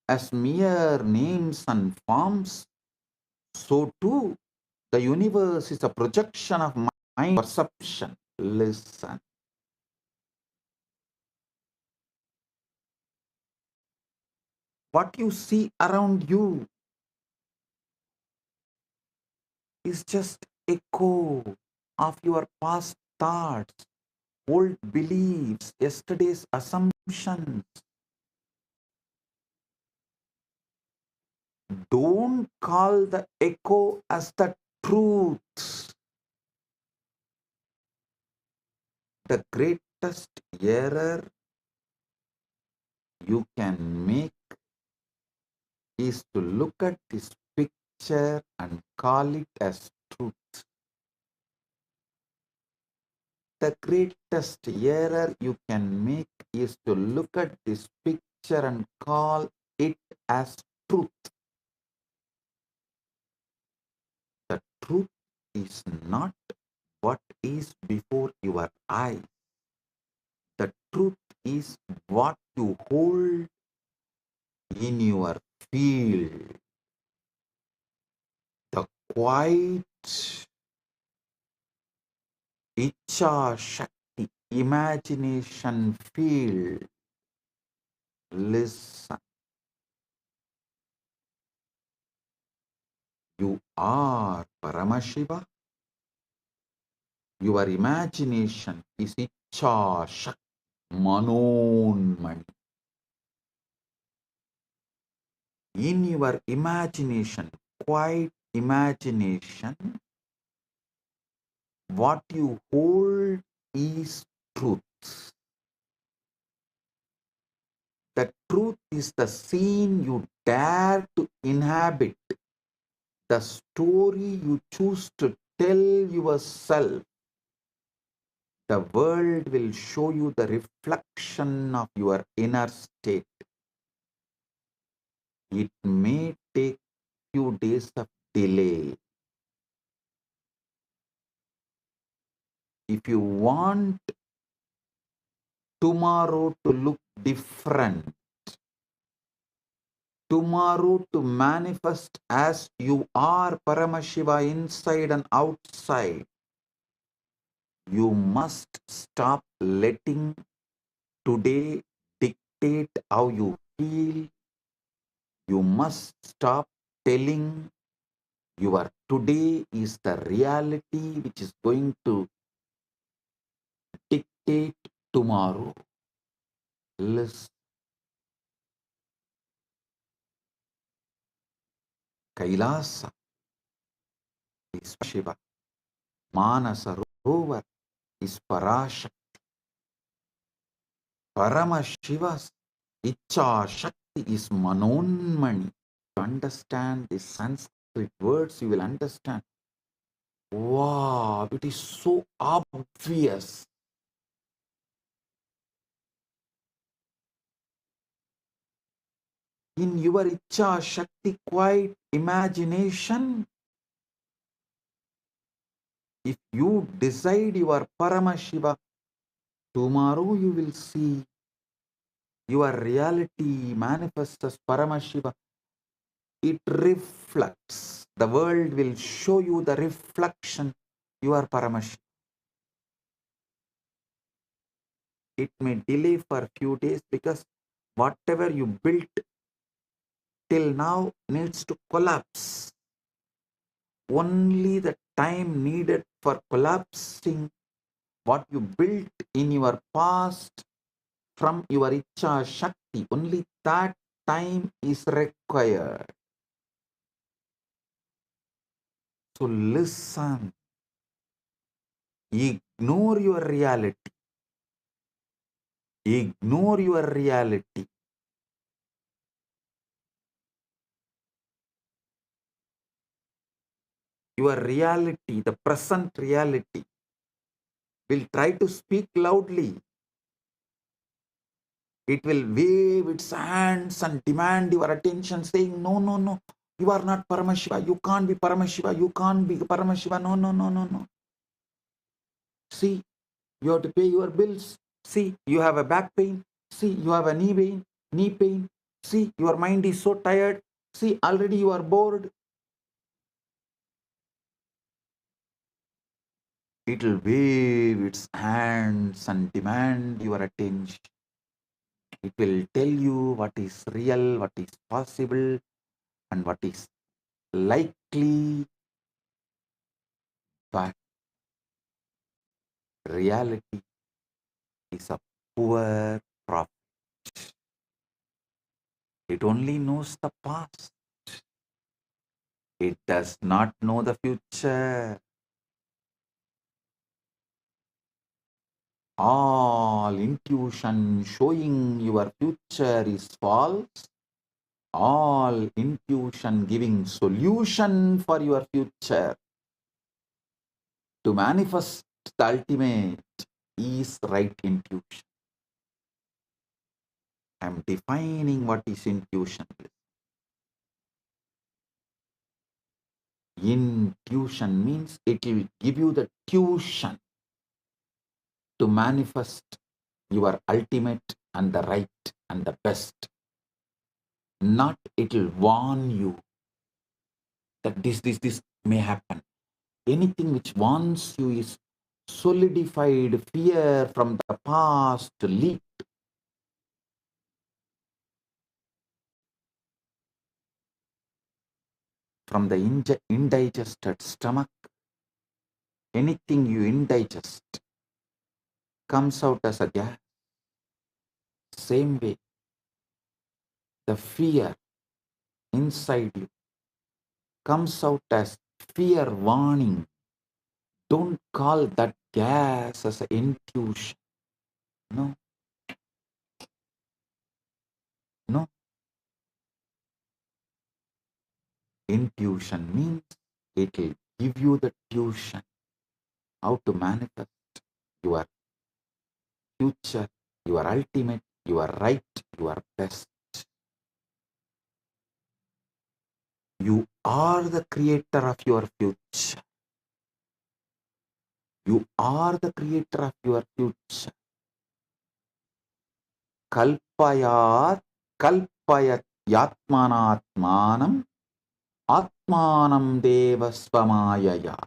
as mere names and forms, so too the universe is a projection of mind perception. Listen. What you see around you is just echo of your past thoughts, old beliefs, yesterday's assumptions. Don't call the echo as the truth. The greatest error you can make is to look at this picture and call it as truth. The greatest error you can make is to look at this picture and call it as truth. The truth is not what is before your eyes. The truth is what you hold in your field. The quiet Icha Shakti imagination field. Listen. You are Paramashiva. Your imagination is Icha Shakti Manonmani. In your imagination, quiet imagination, what you hold is truth. The truth is the scene you dare to inhabit, the story you choose to tell yourself. The world will show you the reflection of your inner state. It may take few days of delay. If you want tomorrow to look different, tomorrow to manifest as you are Paramashiva inside and outside, you must stop letting today dictate how you feel. You must stop telling your today is the reality which is going to dictate tomorrow. Listen. Kailasa is Shiva. Manasa Rovar is Parashakti. Paramashiva's Icha Shakti is Manonmani. To understand the Sanskrit words, you will understand. Wow, it is so obvious. In your Icha Shakti quiet imagination, if you decide your Paramashiva, tomorrow you will see your reality manifest as Paramashiva. It reflects. The world will show you the reflection. You are Paramashiva. It may delay for a few days because whatever you built till now needs to collapse. Only the time needed for collapsing what you built in your past from your Icha Shakti, only that time is required. So listen, ignore your reality. Ignore your reality. Your reality, the present reality, will try to speak loudly. It will wave its hands and demand your attention, saying, no, no, no, you are not Paramashiva. You can't be Paramashiva. You can't be Paramashiva. No, no, no, no, no. See, you have to pay your bills. See, you have a back pain. See, you have a knee pain. See, your mind is so tired. See, already you are bored. It will wave its hands and demand your attention. It will tell you what is real, what is possible, and what is likely. But reality is a poor prophet. It only knows the past. It does not know the future. All intuition showing your future is false. All intuition giving solution for your future to manifest the ultimate is right intuition. I am defining what is intuition. Intuition means it will give you the tuition to manifest your ultimate and the right and the best. Not it will warn you that this may happen. Anything which warns you is solidified fear from the past leaked. From the indigested stomach. Anything you indigest comes out as a gas. Same way, the fear inside you comes out as fear warning. Don't call that gas as an intuition. No. No. Intuition means it will give you the tuition how to manifest your future, your ultimate, your right, your best. You are the creator of your future. You are the creator of your future. Kalpayat yatmanatmanam atmanam devasvamayaya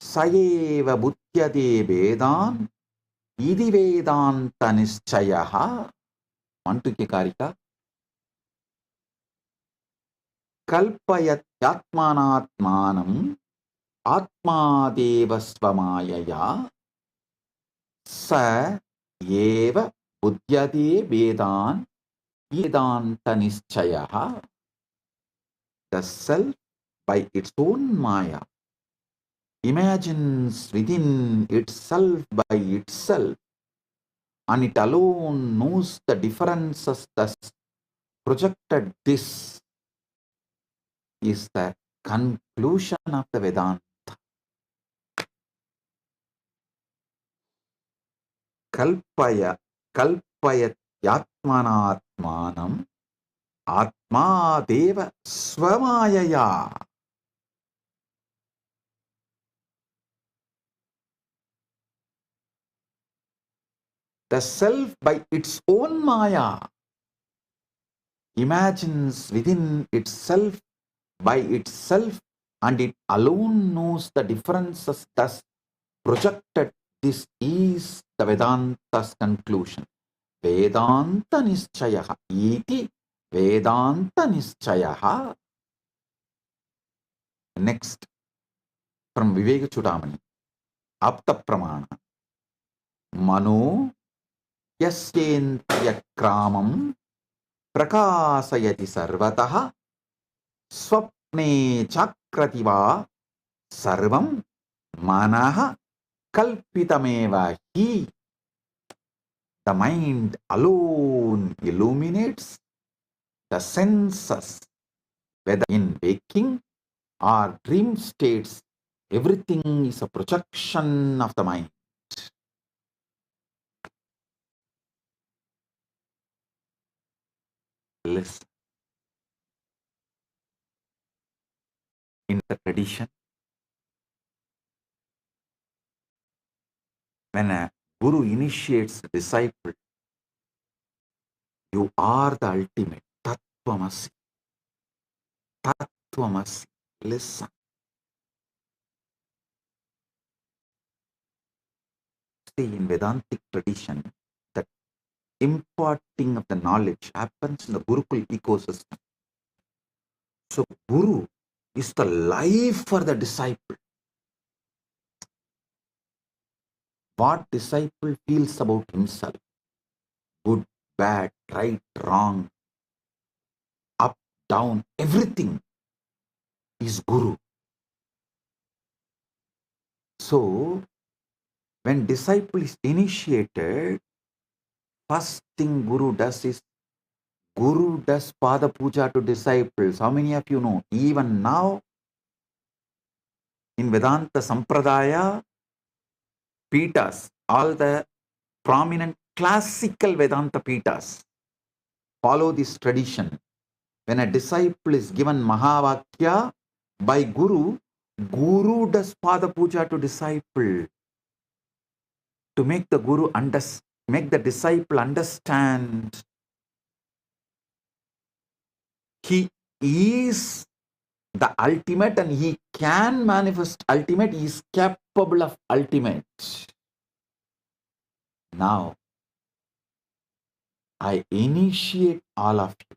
sayeva buddhyade vedan idi vedanta nischayaha. Mantuke karika. Kalpayat yatmanatmanam atma devasvamayaya sa eva buddhyade vedan vedanta nischayaha. The self by its own maya imagines within itself by itself, and it alone knows the differences thus projected. This is the conclusion of the Vedanta. kalpaya kalpayatyatmanatmanam atma deva swamayaya. The self by its own maya imagines within itself by itself, and it alone knows the differences thus projected. This is the Vedanta's conclusion. Vedanta nischayaha iti Vedanta nischayaha. Next, from Viveka Chudamani, Apta Pramana. Mano yasyendriya kramam prakasayati sarvataha swapne chakrativa sarvam manaha kalpitameva hi. The mind alone illuminates the senses, whether in waking or dream states. Everything is a projection of the mind. Listen. In the tradition, when a guru initiates a disciple, you are the ultimate. Tattvamasi. Tattvamasi. Listen. See, in Vedantic tradition, the imparting of the knowledge happens in the Gurukul ecosystem. So, Guru is the life for the disciple. What disciple feels about himself, good, bad, right, wrong, up, down, everything is Guru. So, when disciple is initiated, first thing Guru does is, Guru does Pada Puja to disciples. How many of you know? Even now, in Vedanta Sampradaya, Pitas, all the prominent classical Vedanta Pitas follow this tradition. When a disciple is given Mahavakya by Guru, Guru does Pada Puja to disciple to make the Guru make the disciple understand he is the ultimate and he can manifest ultimate, he is capable of ultimate. Now, I initiate all of you.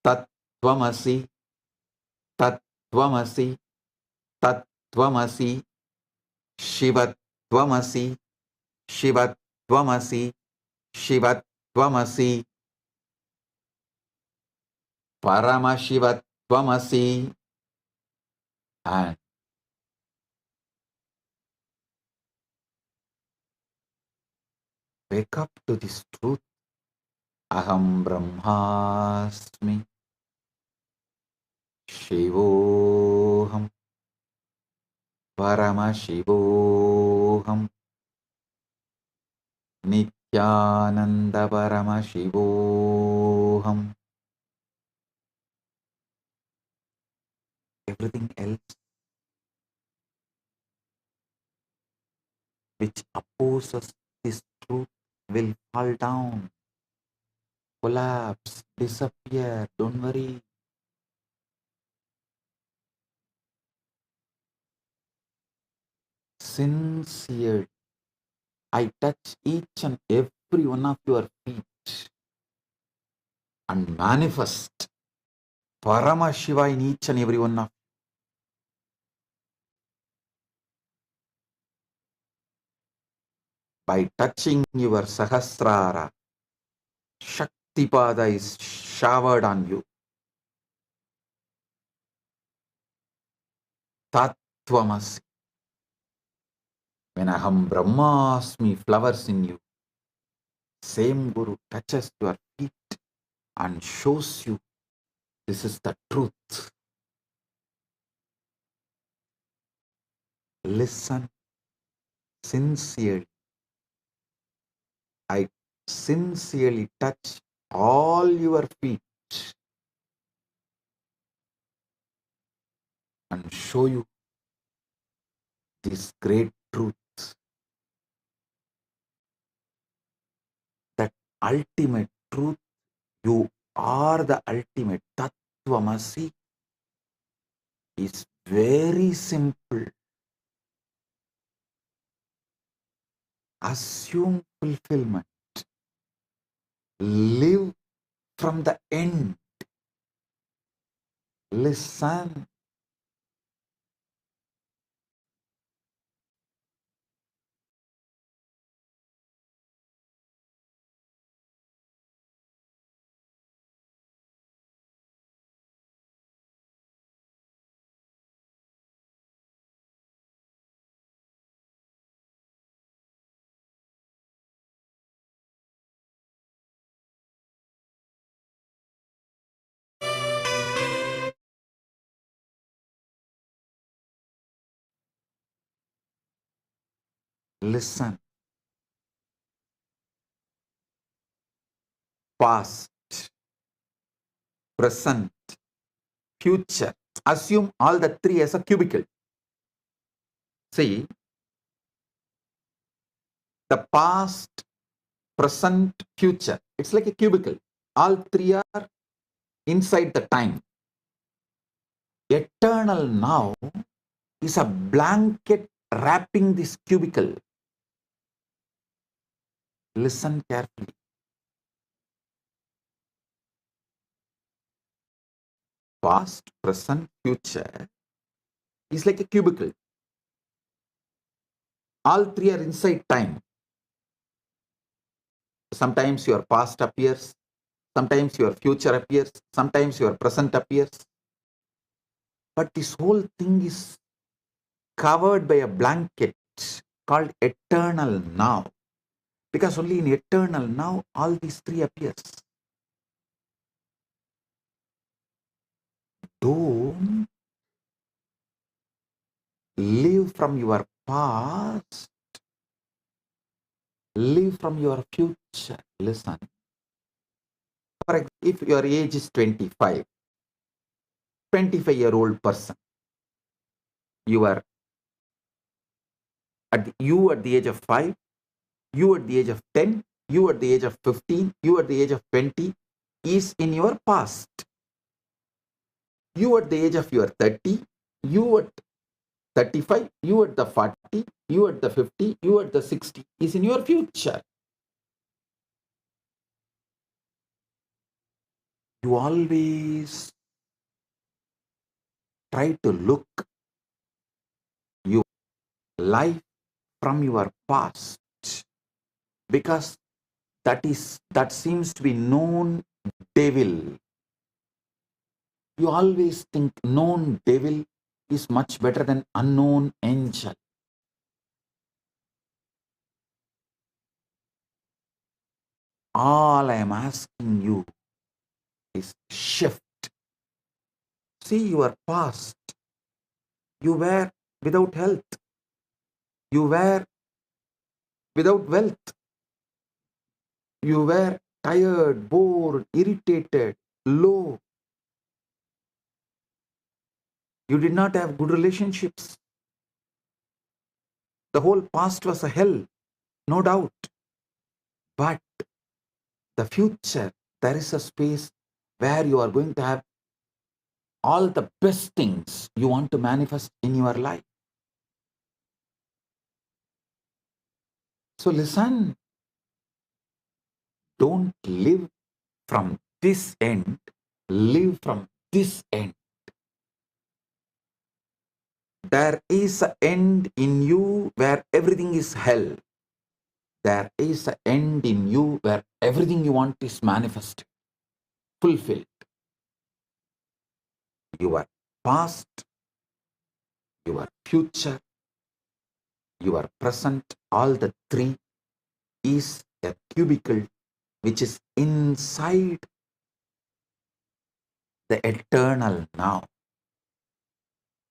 Tattvamasi, Tattvamasi, Tattvamasi, Shivatvamasi, Shivatvamasi, Shivatvamasi, Paramashivatvamasi, and wake up to this truth. Aham Brahmasmi, Shivoham, Paramashivoham, Nithyananda Paramashivoham. Everything else which opposes this truth will fall down, collapse, disappear. Don't worry. Sincere, I touch each and every one of your feet and manifest Paramashiva in each and every one of you. By touching your Sahasrara, Shaktipada is showered on you. Tattvamasi. When Aham Brahmasmi flowers in you, same Guru touches your feet and shows you this is the truth. Listen, sincerely, I sincerely touch all your feet and show you this great truth, that ultimate truth. You are the ultimate. Tattvamasi is very simple. Assume fulfillment. Live from the end. Listen. Listen. Past, present, future. Assume all the three as a cubicle. See, the past, present, future. It's like a cubicle. All three are inside the time. Eternal now is a blanket wrapping this cubicle. Listen carefully. Past, present, future is like a cubicle. All three are inside time. Sometimes your past appears, sometimes your future appears, sometimes your present appears. But this whole thing is covered by a blanket called eternal now. Because only in eternal now all these three appears. Don't live from your past, live from your future. Listen. For example, if your age is 25, 25-year-old person, you are at the age of 5, you at the age of 10, you at the age of 15, you at the age of 20 is in your past. You at the age of your 30, you at 35, you at the 40, you at the 50, you at the 60 is in your future. You always try to look your life from your past, because that seems to be known devil. You always think known devil is much better than unknown angel. All I am asking you is shift. See your past. You were without health. You were without wealth. You were tired, bored, irritated, low. You did not have good relationships. The whole past was a hell, no doubt. But the future, there is a space where you are going to have all the best things you want to manifest in your life. So listen, don't live from this end, live from this end. There is an end in you where everything is hell. There is an end in you where everything you want is manifested, fulfilled. Your past, your future, your present, all the three is a cubicle which is inside the eternal now.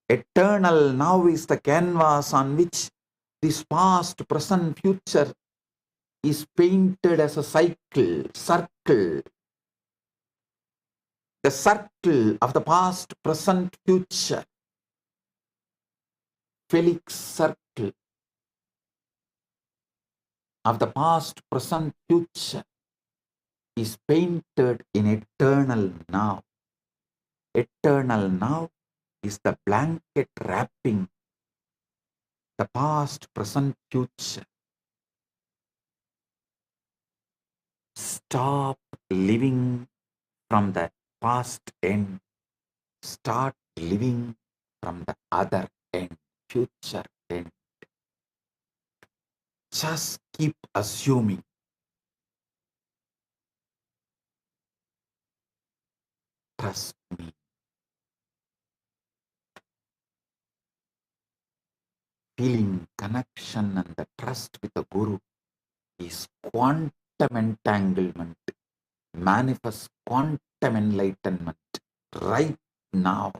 Eternal now is the canvas on which This past, present, future is painted as a circle. The circle of the past, present, future. Felix circle of the past, present, future is painted in eternal now. Eternal now is the blanket wrapping the past, present, future. Stop living from the past end. Start living from the other end, future end. Just keep assuming. Trust me. Feeling connection and the trust with the Guru is quantum entanglement. Manifest quantum enlightenment right now.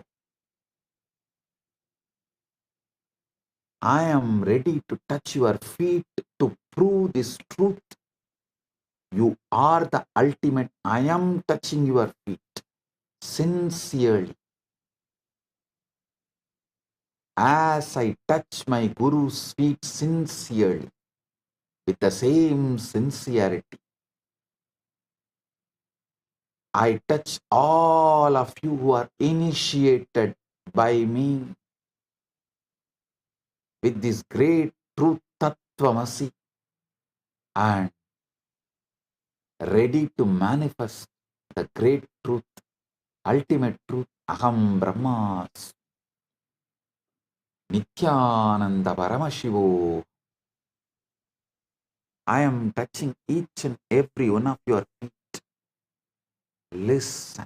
I am ready to touch your feet to prove this truth. You are the ultimate. I am touching your feet sincerely. As I touch my Guru's feet sincerely, with the same sincerity, I touch all of you who are initiated by me with this great truth, Tattvamasi, and ready to manifest the great truth, ultimate truth, Aham Brahmas, Nithyananda Paramashivo. I am touching each and every one of your feet. Listen.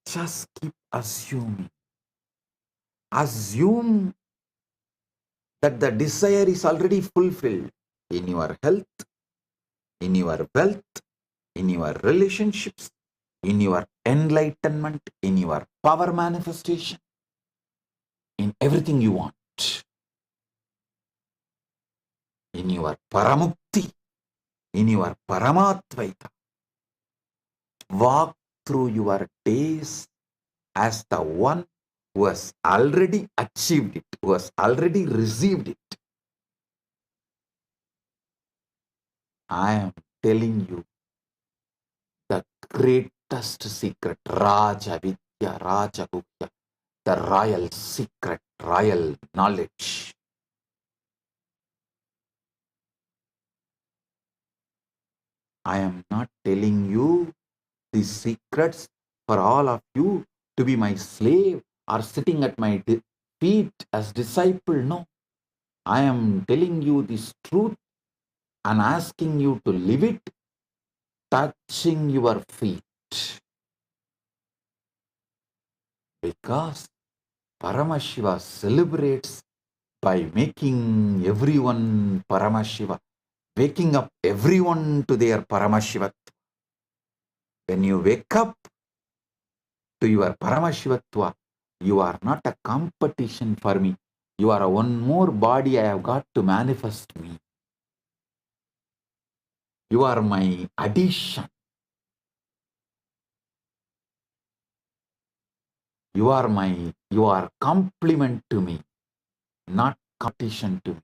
Just keep assuming. Assume that the desire is already fulfilled in your health, in your wealth, in your relationships, in your enlightenment, in your power manifestation, in everything you want, in your paramukti, in your paramatvaita. Walk through your days as the one who has already achieved it, who has already received it. I am telling you the greatest secret, Raja Vidya, Raja Gupta, the royal secret, royal knowledge. I am not telling you these secrets for all of you to be my slave or sitting at my feet as disciple. No. I am telling you this truth and asking you to live it, touching your feet. Because Paramashiva celebrates by making everyone Paramashiva, waking up everyone to their Paramashivatva. When you wake up to your Paramashivatva, you are not a competition for me. You are one more body I have got to manifest me. You are my addition. You are complement to me, not competition to me.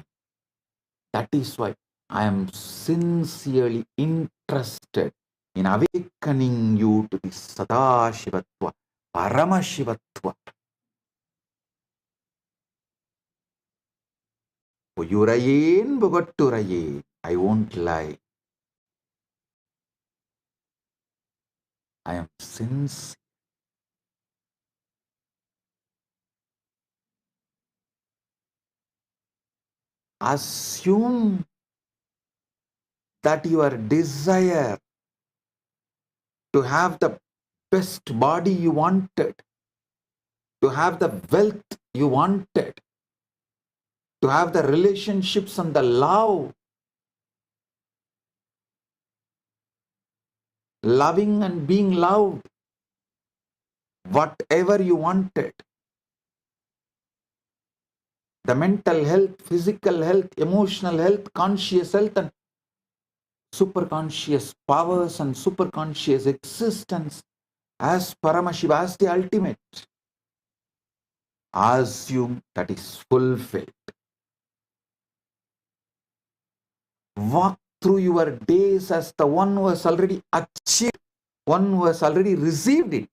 That is why I am sincerely interested in awakening you to this Sadashivatva, Paramashivatva. Puyurayen Bogatturaye. I won't lie. I am sincere. Assume that your desire to have the best body you wanted, to have the wealth you wanted, to have the relationships and the love, loving and being loved, whatever you wanted, The mental health, physical health, emotional health, conscious health, and superconscious powers and superconscious existence as Paramashiva, as the ultimate. Assume that is fulfilled. Walk through your days as the one who has already achieved, one who has already received it.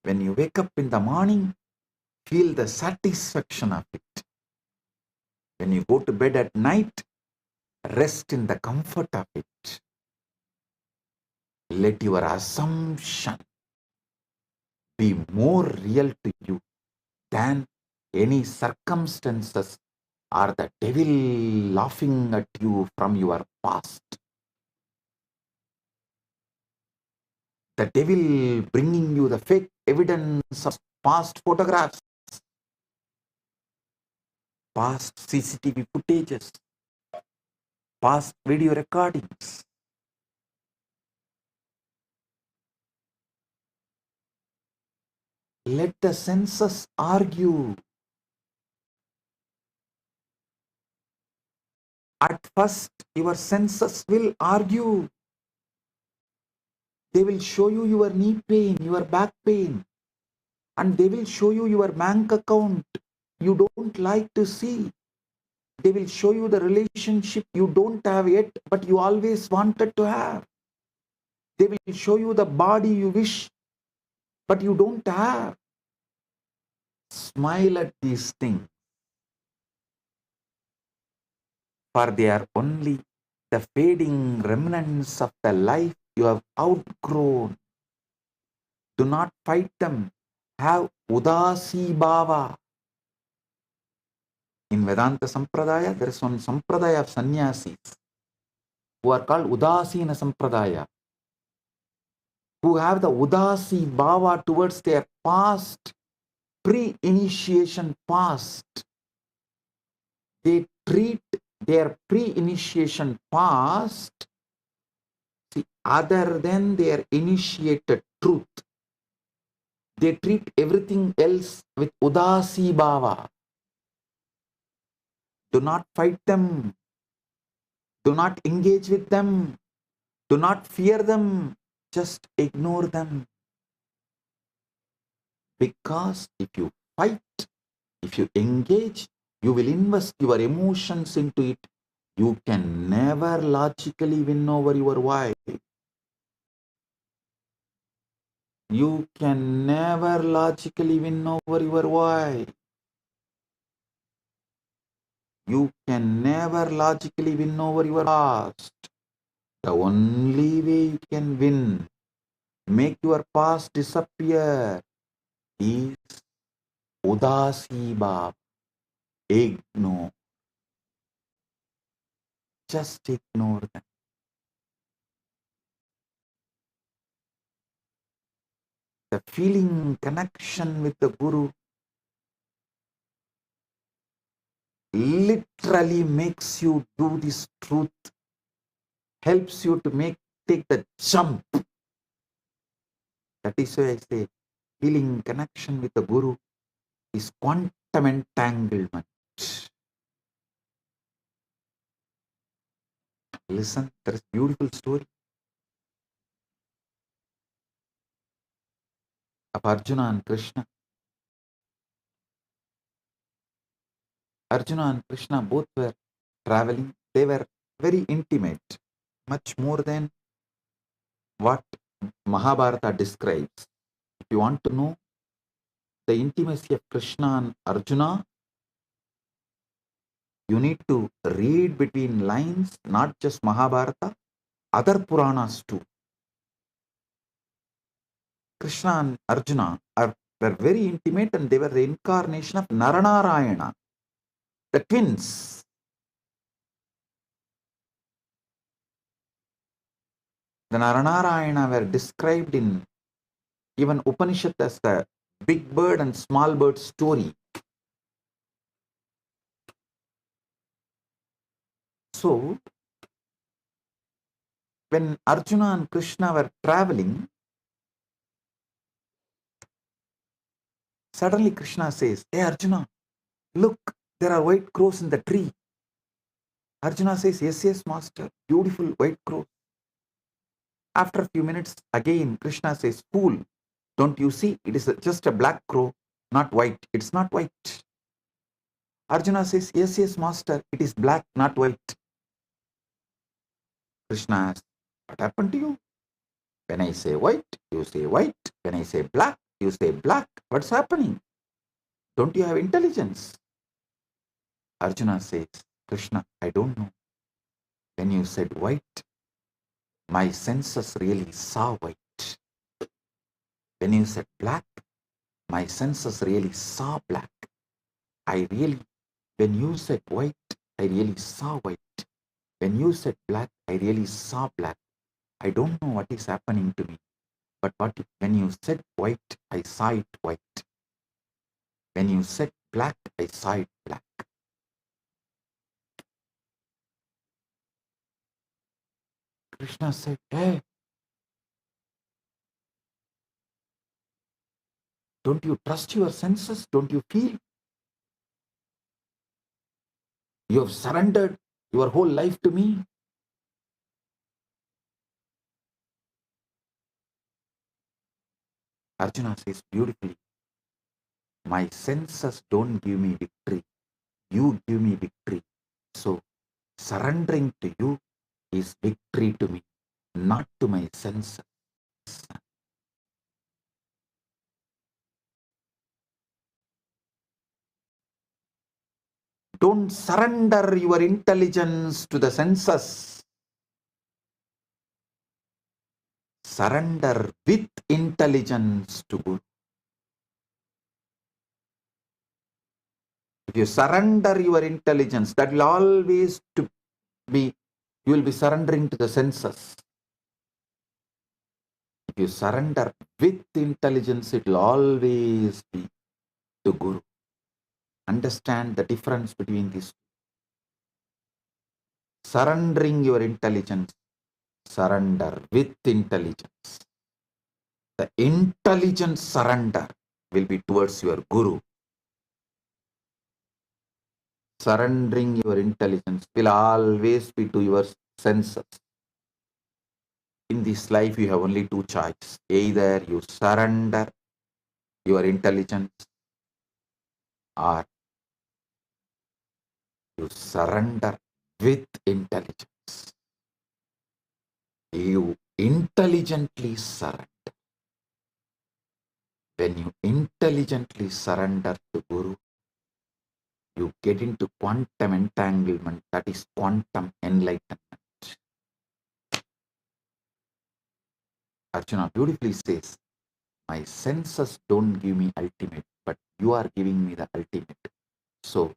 When you wake up in the morning, feel the satisfaction of it. When you go to bed at night, rest in the comfort of it. Let your assumption be more real to you than any circumstances or the devil laughing at you from your past. The devil bringing you the fake evidence of past photographs, past CCTV footages, past video recordings. Let the senses argue. At first, your senses will argue. They will show you your knee pain, your back pain, and they will show you your bank account you don't like to see. They will show you the relationship you don't have yet, but you always wanted to have. They will show you the body you wish, but you don't have. Smile at these things, for they are only the fading remnants of the life you have outgrown. Do not fight them. Have udasi bhava. In Vedanta Sampradaya, there is one Sampradaya of sannyasis who are called Udasina Sampradaya, who have the Udasi Bhava towards their past, pre-initiation past. They treat their pre-initiation past other than their initiated truth. They treat everything else with Udasi Bhava. Do not fight them. Do not engage with them. Do not fear them. Just ignore them. Because if you fight, if you engage, you will invest your emotions into it. You can never logically win over your wife. You can never logically win over your wife. You can never logically win over your past. The only way you can win, make your past disappear, is Udasi Bhava. Ignore. Just ignore them. The feeling connection with the Guru literally makes you do this truth, helps you to take the jump. That is why I say feeling connection with the Guru is quantum entanglement. Listen, there is a beautiful story of Arjuna and Krishna. Arjuna and Krishna both were traveling. They were very intimate, much more than what Mahabharata describes. If you want to know the intimacy of Krishna and Arjuna, you need to read between lines, not just Mahabharata, other Puranas too. Krishna and Arjuna were very intimate, and they were the incarnation of Naranarayana, the twins. The Naranarayana were described in even Upanishad as the big bird and small bird story. So, when Arjuna and Krishna were traveling, suddenly Krishna says, "Hey Arjuna, Look, there are white crows in the tree. Arjuna says, yes, yes, master, beautiful white crow. After a few minutes, again, Krishna says, fool, don't you see? It is just a black crow, not white. It's not white. Arjuna says, yes, yes, master, it is black, not white. Krishna asks, what happened to you? When I say white, you say white. When I say black, you say black. What's happening? Don't you have intelligence? Arjuna says, Krishna, I don't know. When you said white, my senses really saw white. When you said black, my senses really saw black. When you said white, I really saw white. When you said black, I really saw black. I don't know what is happening to me. But when you said white, I saw it white. When you said black, I saw it black. Krishna said, hey, don't you trust your senses? Don't you feel? You have surrendered your whole life to me. Arjuna says beautifully, my senses don't give me victory. You give me victory. So surrendering to you is victory to me, not to my senses. Don't surrender your intelligence to the senses. Surrender with intelligence to Guru. If you surrender your intelligence, that will always be, you will be surrendering to the senses. If you surrender with intelligence, it will always be to Guru. Understand the difference between these. Surrendering your intelligence, surrender with intelligence. The intelligent surrender will be towards your Guru. Surrendering your intelligence will always be to your senses. In this life, you have only two choices. Either you surrender your intelligence or you surrender with intelligence. You intelligently surrender. When you intelligently surrender to Guru, you get into quantum entanglement, that is quantum enlightenment. Arjuna beautifully says, my senses don't give me ultimate, but you are giving me the ultimate. So,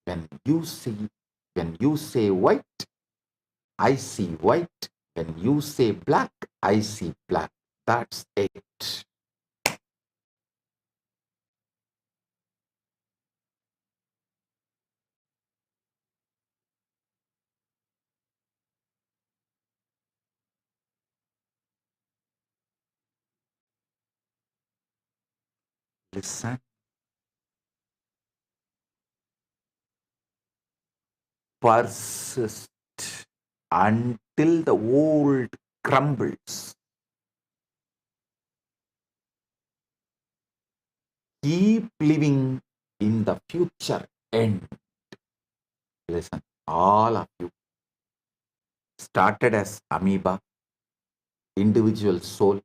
when you say white, I see white. When you say black, I see black. That's it. Listen. Persist until the old crumbles. Keep living in the future end. Listen, all of you started as amoeba, individual soul,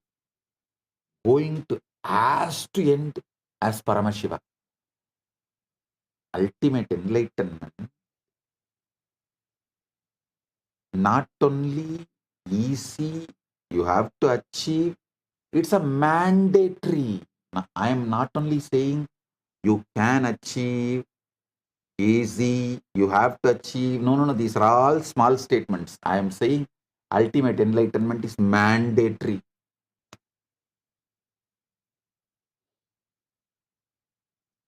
going to end as Paramashiva. Ultimate enlightenment, not only easy, you have to achieve, it's a mandatory. I am not only saying you can achieve, easy, you have to achieve. No. These are all small statements. I am saying ultimate enlightenment is mandatory.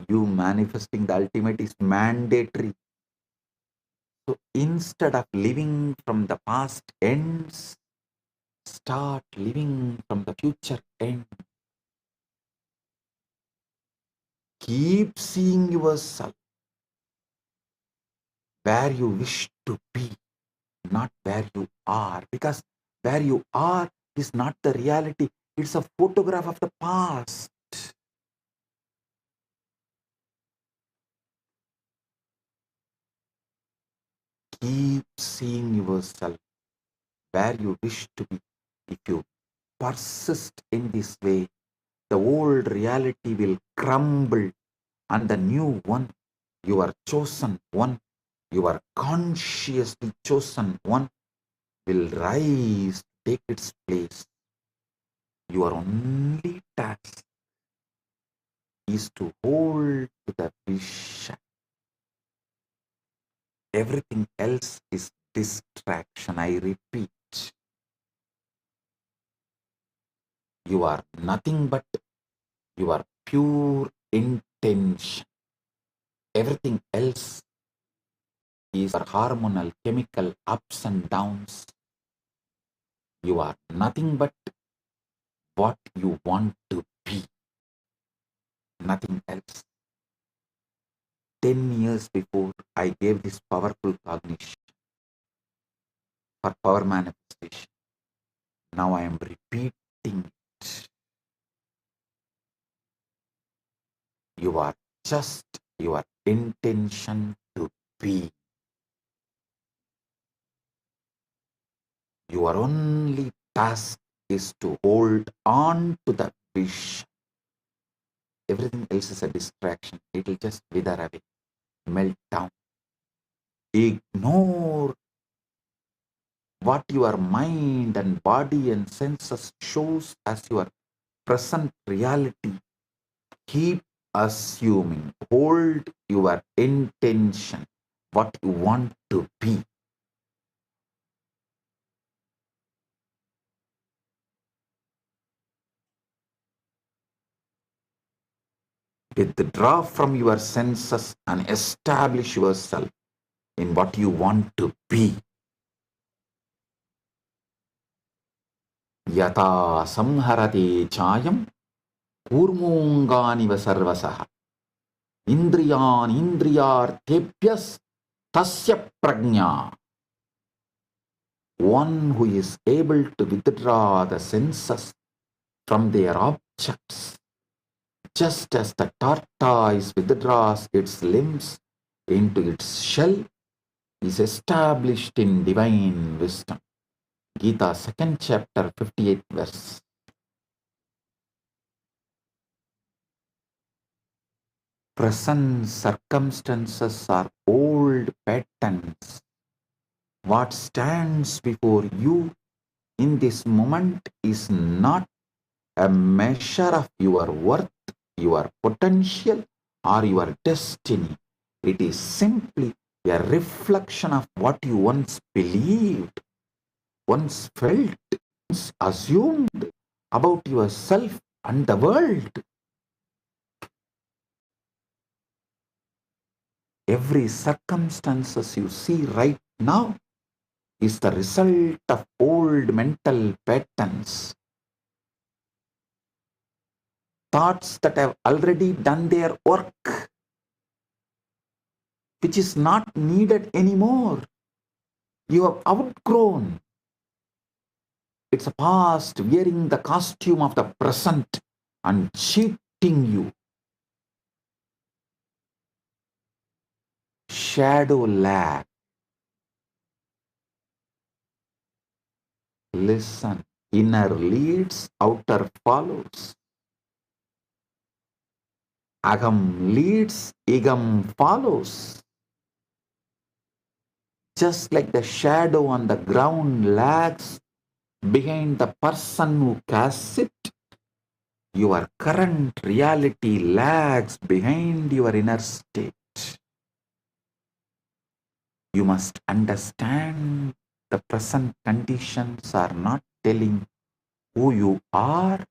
You manifesting the ultimate is mandatory. So instead of living from the past ends, start living from the future end. Keep seeing yourself where you wish to be, not where you are, because where you are is not the reality. It's a photograph of the past. Keep seeing yourself where you wish to be. If you persist in this way, the old reality will crumble and the new one, your chosen one, your consciously chosen one, will rise, take its place. Your only task is to hold to the vision. Everything else is distraction. I repeat, you are nothing but your pure intention. Everything else is hormonal, chemical ups and downs. You are nothing but what you want to be. Nothing else. 10 years before, I gave this powerful cognition for power manifestation. Now I am repeating it. You are just your intention to be. Your only task is to hold on to the vision. Everything else is a distraction. It will just wither away, melt down. Ignore what your mind and body and senses shows as your present reality. Keep assuming, hold your intention, what you want to be. Withdraw from your senses and establish yourself in what you want to be. Yata samharate chayam kurmunganiva sarvasaha indriyan indriyartebhyas tasya prajna. One who is able to withdraw the senses from their objects, just as the tortoise withdraws its limbs into its shell, is established in divine wisdom. Gita, 2nd chapter, 58th verse. Present circumstances are old patterns. What stands before you in this moment is not a measure of your worth, your potential, or your destiny. It is simply a reflection of what you once believed, once felt, once assumed about yourself and the world. Every circumstances you see right now is the result of old mental patterns. Thoughts that have already done their work, which is not needed anymore. You have outgrown. It's a past wearing the costume of the present and cheating you. Shadow lag. Listen, inner leads, outer follows. Agam leads, igam follows. Just like the shadow on the ground lags behind the person who casts it, your current reality lags behind your inner state. You must understand the present conditions are not telling who you are,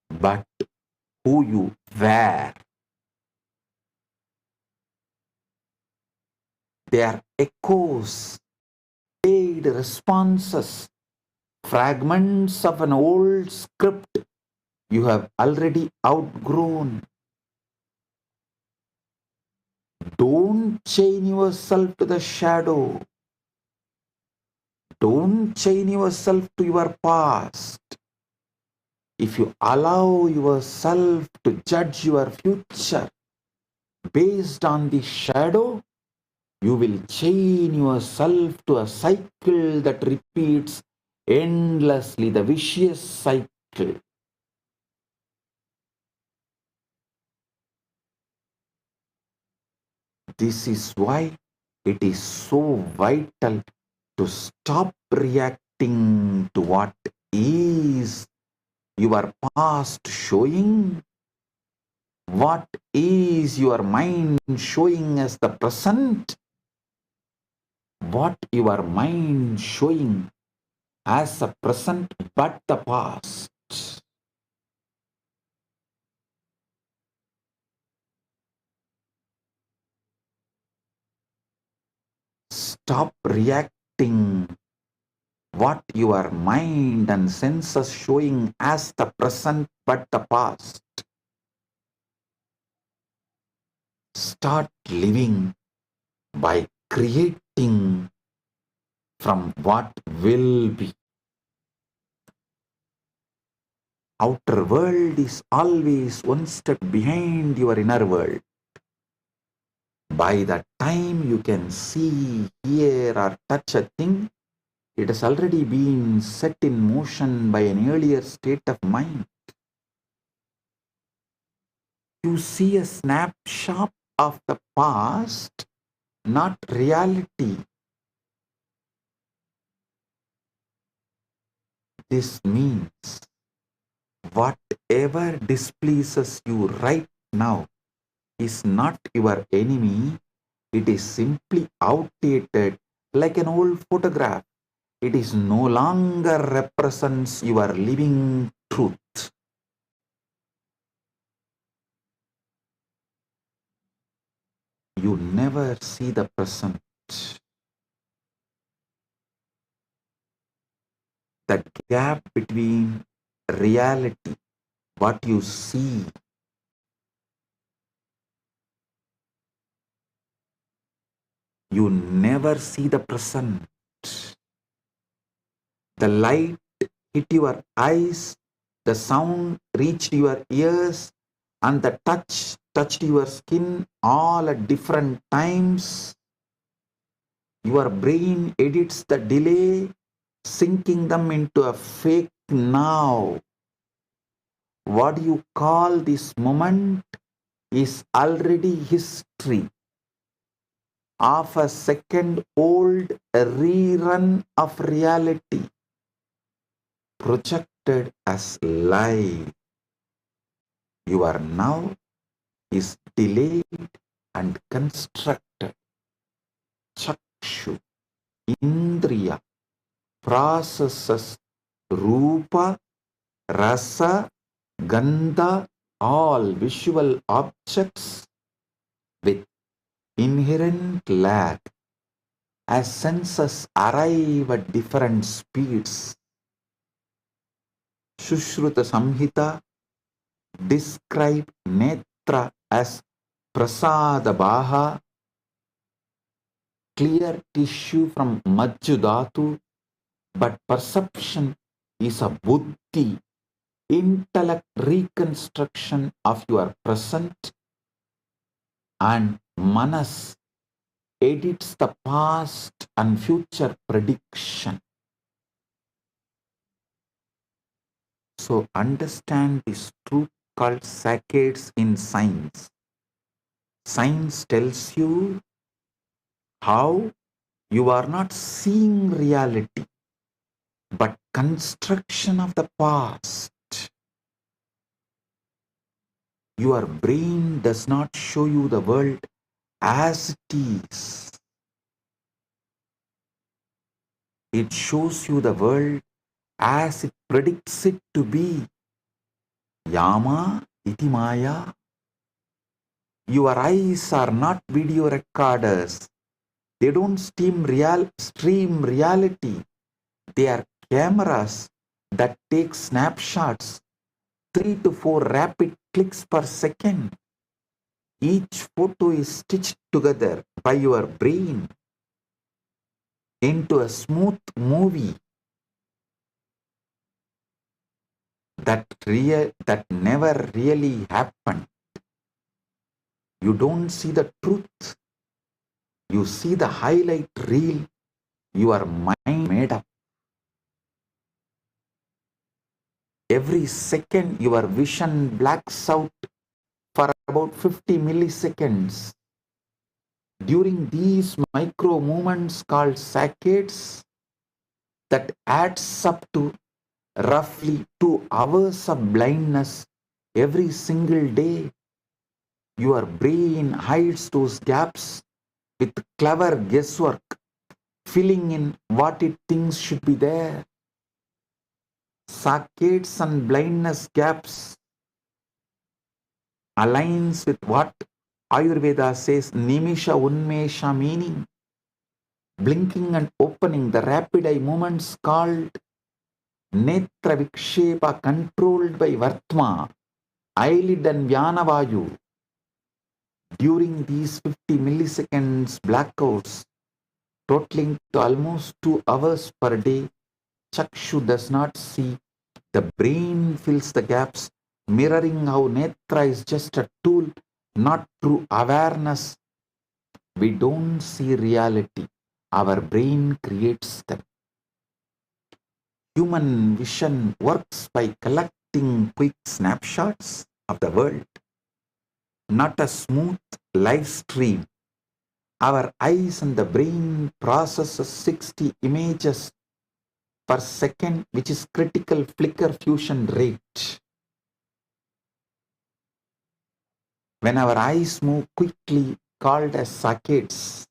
but who you were. They are echoes, paid responses, fragments of an old script you have already outgrown. Don't chain yourself to the shadow. Don't chain yourself to your past. If you allow yourself to judge your future based on the shadow, you will chain yourself to a cycle that repeats endlessly, the vicious cycle. This is why it is so vital to stop reacting to what is your past showing, what is your mind showing as the present, what your mind showing as a present but the past. Stop reacting what your mind and senses showing as the present but the past. Start living by creating from what will be. Outer world is always one step behind your inner world. By the time you can see, hear or touch a thing, it has already been set in motion by an earlier state of mind. You see a snapshot of the past, not reality. This means whatever displeases you right now is not your enemy. It is simply outdated, like an old photograph. It is no longer represents your living truth. You never see the present. The gap between reality, what you see, you never see the present. The light hit your eyes, the sound reached your ears, and the touch touched your skin all at different times. Your brain edits the delay, sinking them into a fake now. What you call this moment is already history of a second-old rerun of reality, projected as live. Your now is delayed and constructed. Chakshu, Indriya, processes Rupa, Rasa, Gandha, all visual objects with inherent lag as senses arrive at different speeds. Sushruta Samhita describe netra as prasada baha, clear tissue from Majjudhatu, but perception is a buddhi, intellect reconstruction of your present, and manas edits the past and future prediction. So understand this truth called saccades in science. Science tells you how you are not seeing reality, but construction of the past. Your brain does not show you the world as it is. It shows you the world as it predicts it to be. Yama iti maya. Your eyes are not video recorders. They don't stream reality. They are cameras that take snapshots, 3 to 4 rapid clicks per second. Each photo is stitched together by your brain into a smooth movie that never really happened. You don't see the truth. You see the highlight reel your mind made up. Every second your vision blacks out for about 50 milliseconds. During these micro movements called saccades, that adds up to roughly 2 hours of blindness every single day. Your brain hides those gaps with clever guesswork, filling in what it thinks should be there. Saccades and blindness gaps aligns with what Ayurveda says Nimisha Unmesha, meaning blinking and opening, the rapid eye movements called Netra Vikshepa, controlled by Vartma, eyelid and Vyanavayu. During these 50 milliseconds blackouts, totaling to almost 2 hours per day, Chakshu does not see. The brain fills the gaps, mirroring how Netra is just a tool, not true awareness. We don't see reality. Our brain creates them. Human vision works by collecting quick snapshots of the world, not a smooth live stream. Our eyes and the brain processes 60 images per second, which is critical flicker fusion rate. When our eyes move quickly, called as saccades,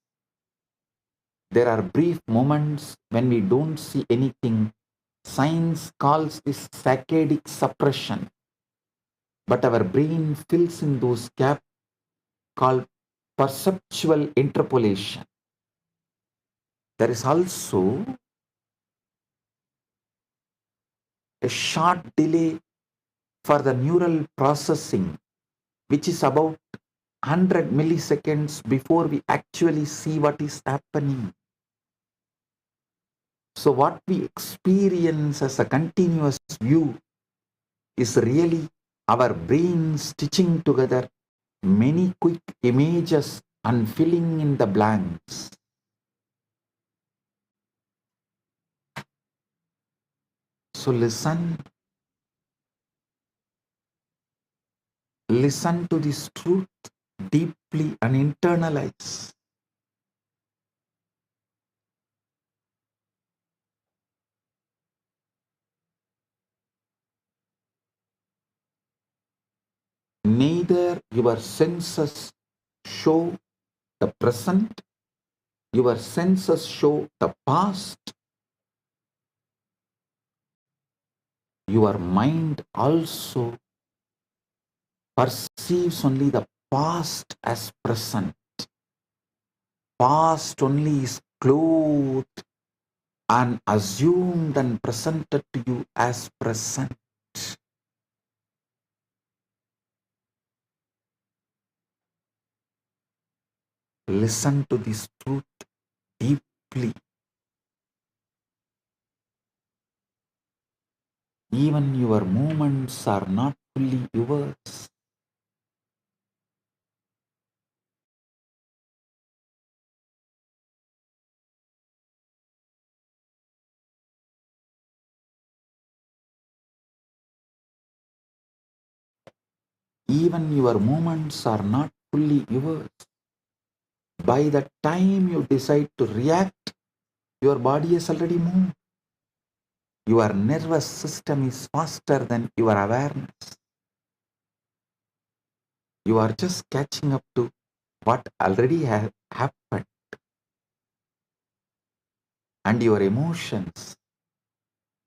there are brief moments when we don't see anything. Science calls this saccadic suppression, but our brain fills in those gaps called perceptual interpolation. There is also a short delay for the neural processing, which is about 100 milliseconds before we actually see what is happening. So what we experience as a continuous view is really our brain stitching together many quick images and filling in the blanks. So listen to this truth deeply and internalize. Neither your senses show the present, your senses show the past. Your mind also perceives only the past as present. Past only is clothed and assumed and presented to you as present. Listen to this truth deeply. Even your movements are not fully yours. Even your movements are not fully yours. By the time you decide to react, your body has already moved. Your nervous system is faster than your awareness. You are just catching up to what already happened. And your emotions,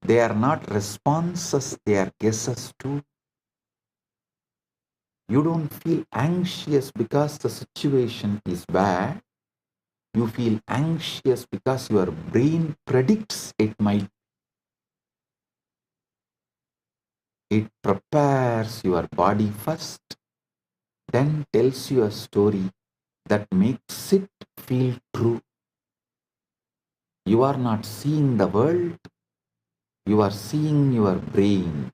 they are not responses, they are guesses too. You don't feel anxious because the situation is bad. You feel anxious because your brain predicts it might. It prepares your body first. then tells you a story that makes it feel true. You are not seeing the world, you are seeing your brain.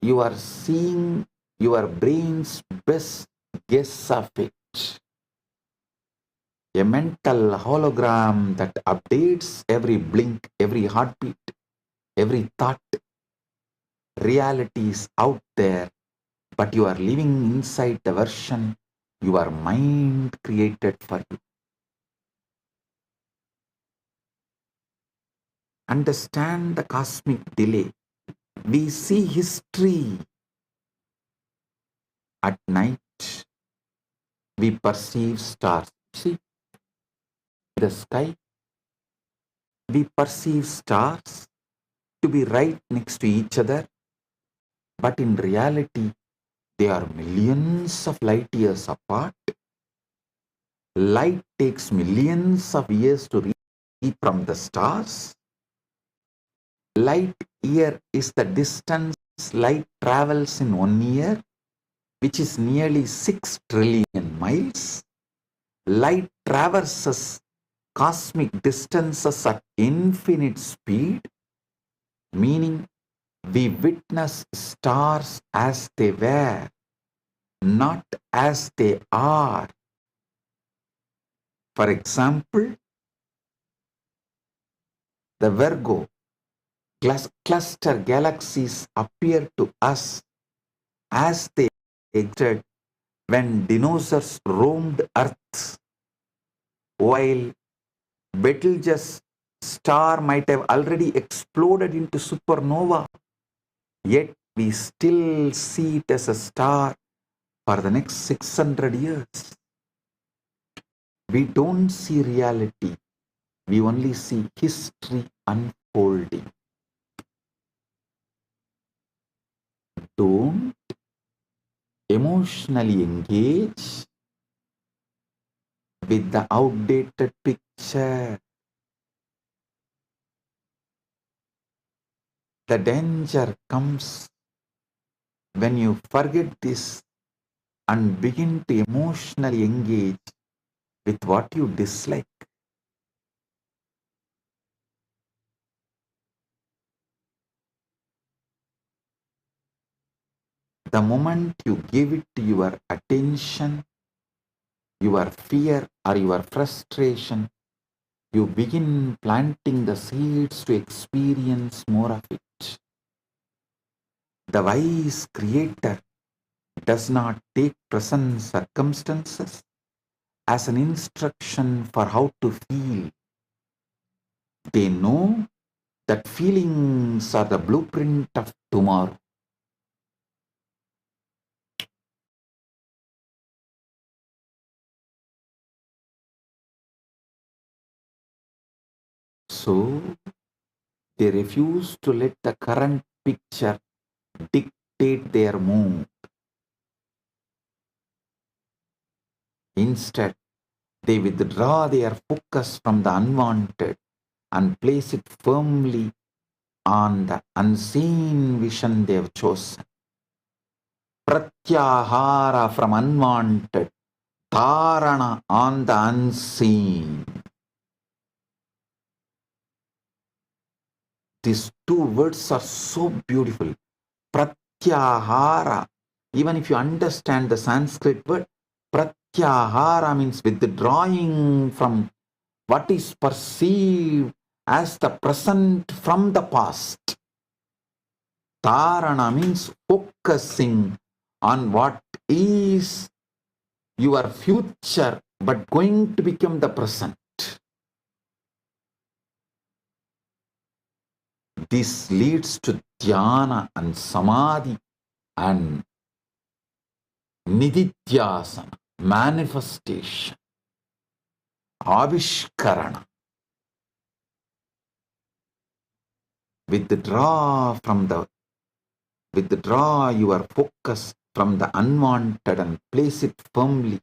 You are seeing your brain's best guess of it. A mental hologram that updates every blink, every heartbeat, every thought. Reality is out there, but you are living inside the version your mind created for you. Understand the cosmic delay. We see history. At night, we perceive stars. See, the sky, we perceive stars to be right next to each other, but in reality, they are millions of light years apart. Light takes millions of years to reach from the stars. Light year is the distance light travels in 1 year, which is nearly 6 trillion miles. Light traverses cosmic distances at infinite speed, meaning we witness stars as they were, not as they are. For example, the Virgo cluster galaxies appear to us as they existed when dinosaurs roamed Earth, while Betelgeuse star might have already exploded into supernova, yet we still see it as a star for the next 600 years. We don't see reality, we only see history unfolding. Don't emotionally engage with the outdated picture. The danger comes when you forget this and begin to emotionally engage with what you dislike. The moment you give it your attention, your fear or your frustration, you begin planting the seeds to experience more of it. The wise creator does not take present circumstances as an instruction for how to feel. They know that feelings are the blueprint of tomorrow. So, they refuse to let the current picture dictate their mood. Instead, they withdraw their focus from the unwanted and place it firmly on the unseen vision they have chosen. Pratyahara from unwanted, dharana on the unseen. These two words are so beautiful. Pratyahara. Even if you understand the Sanskrit word, pratyahara means withdrawing from what is perceived as the present from the past. Dharana means focusing on what is your future but going to become the present. This leads to dhyana and samadhi and nididhyasana, manifestation, avishkarana. Withdraw your focus from the unwanted and place it firmly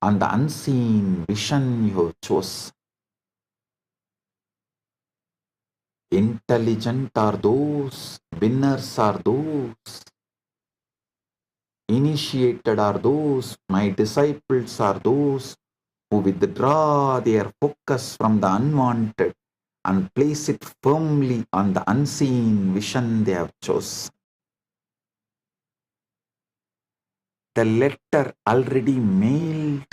on the unseen vision you have chosen. Intelligent are those, winners are those initiated are those, my disciples are those who withdraw their focus from the unwanted and place it firmly on the unseen vision they have chosen. The letter already mailed.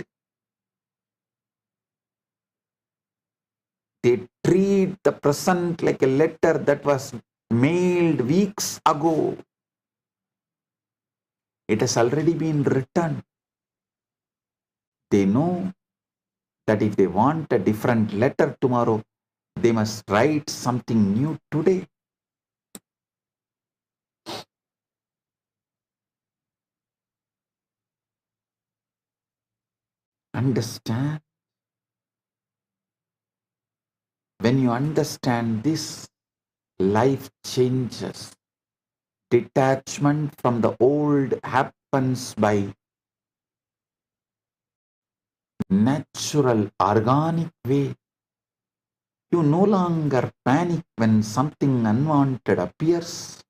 They treat the present like a letter that was mailed weeks ago. It has already been written. They know that if they want a different letter tomorrow, they must write something new today. Understand? When you understand this, life changes. Detachment from the old happens by natural, organic way. You no longer panic when something unwanted appears.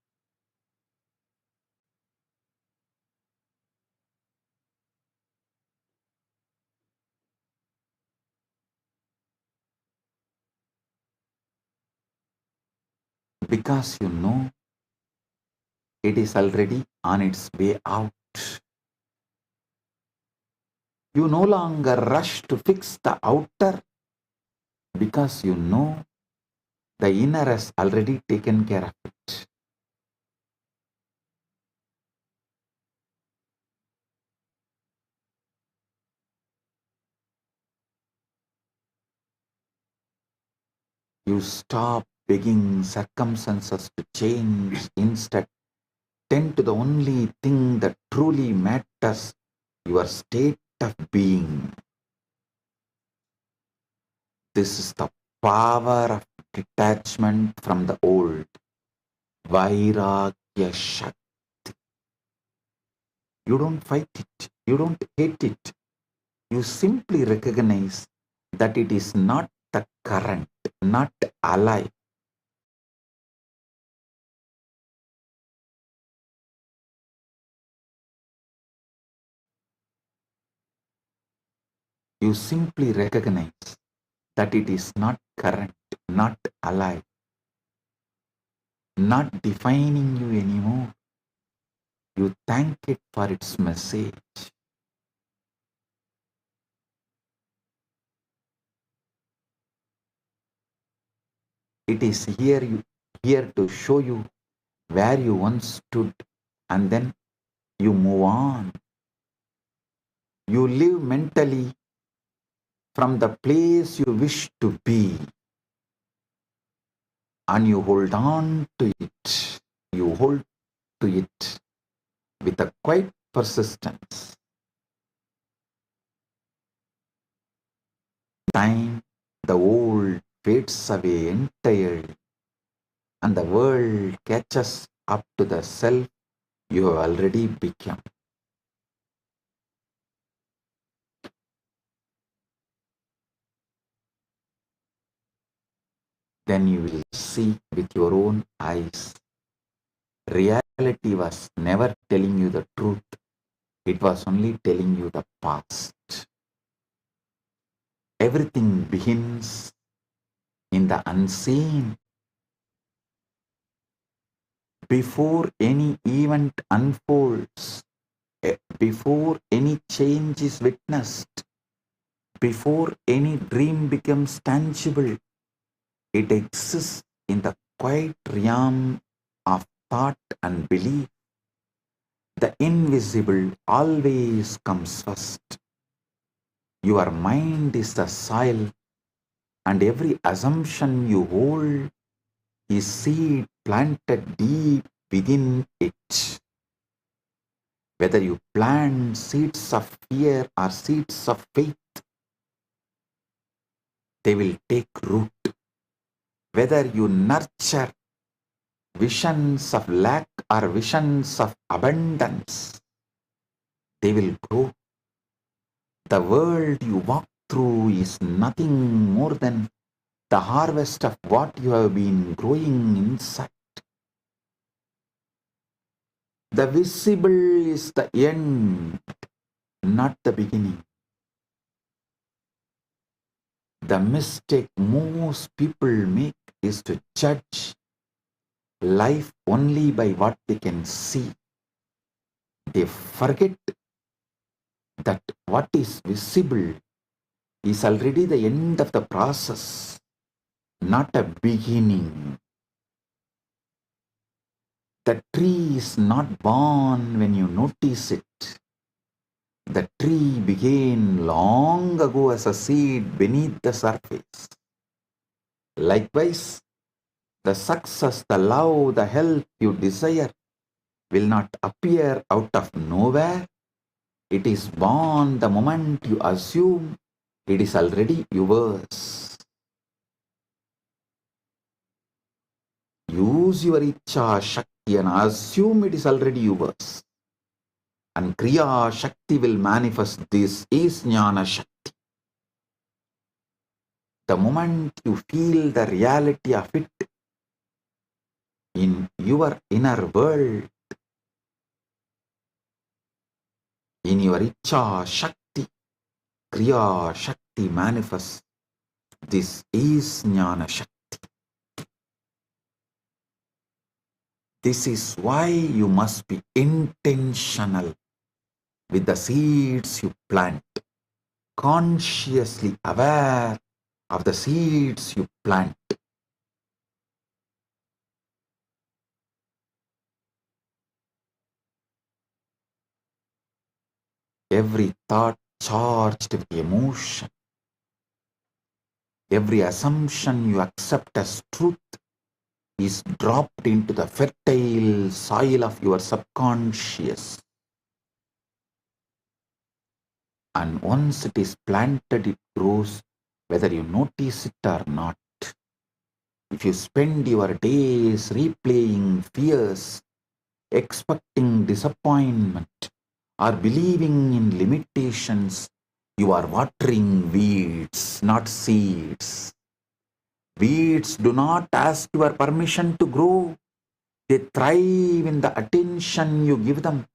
Because you know it is already on its way out. You no longer rush to fix the outer because you know the inner has already taken care of it. You stop begging circumstances to change. Instead, tend to the only thing that truly matters, your state of being. This is the power of detachment from the old. Vairagya Shakti. You don't fight it. You don't hate it. You simply recognize that it is not the current, not alive. You simply recognize that it is not current, not alive, not defining you anymore. You thank it for its message. It is here to show you where you once stood, and then you move on. You live mentally from the place you wish to be, and you hold on to it. You hold to it with a quiet persistence. Time, the old fades away entirely, and the world catches up to the self you have already become. Then you will see with your own eyes. Reality was never telling you the truth. It was only telling you the past. Everything begins in the unseen. Before any event unfolds, before any change is witnessed, before any dream becomes tangible, it exists in the quiet realm of thought and belief. The invisible always comes first. Your mind is the soil, and every assumption you hold is seed planted deep within it. Whether you plant seeds of fear or seeds of faith, they will take root. Whether you nurture visions of lack or visions of abundance, they will grow. The world you walk through is nothing more than the harvest of what you have been growing inside. The visible is the end, not the beginning. The mistake most people make is to judge life only by what they can see. They forget that what is visible is already the end of the process, not a beginning. The tree is not born when you notice it. The tree began long ago as a seed beneath the surface. Likewise, the success, the love, the health you desire will not appear out of nowhere. It is born the moment you assume it is already yours. Use your Icha Shakti and assume it is already yours. And Kriya Shakti will manifest. This is Jnana Shakti. The moment you feel the reality of it in your inner world, in your Icha Shakti, Kriya Shakti manifests. This is Jnana Shakti. This is why you must be intentional with the seeds you plant, consciously aware of the seeds you plant. Every thought charged with emotion, every assumption you accept as truth is dropped into the fertile soil of your subconscious. And once it is planted, it grows whether you notice it or not. If you spend your days replaying fears, expecting disappointment, or believing in limitations, you are watering weeds, not seeds. Weeds do not ask your permission to grow. They thrive in the attention you give them.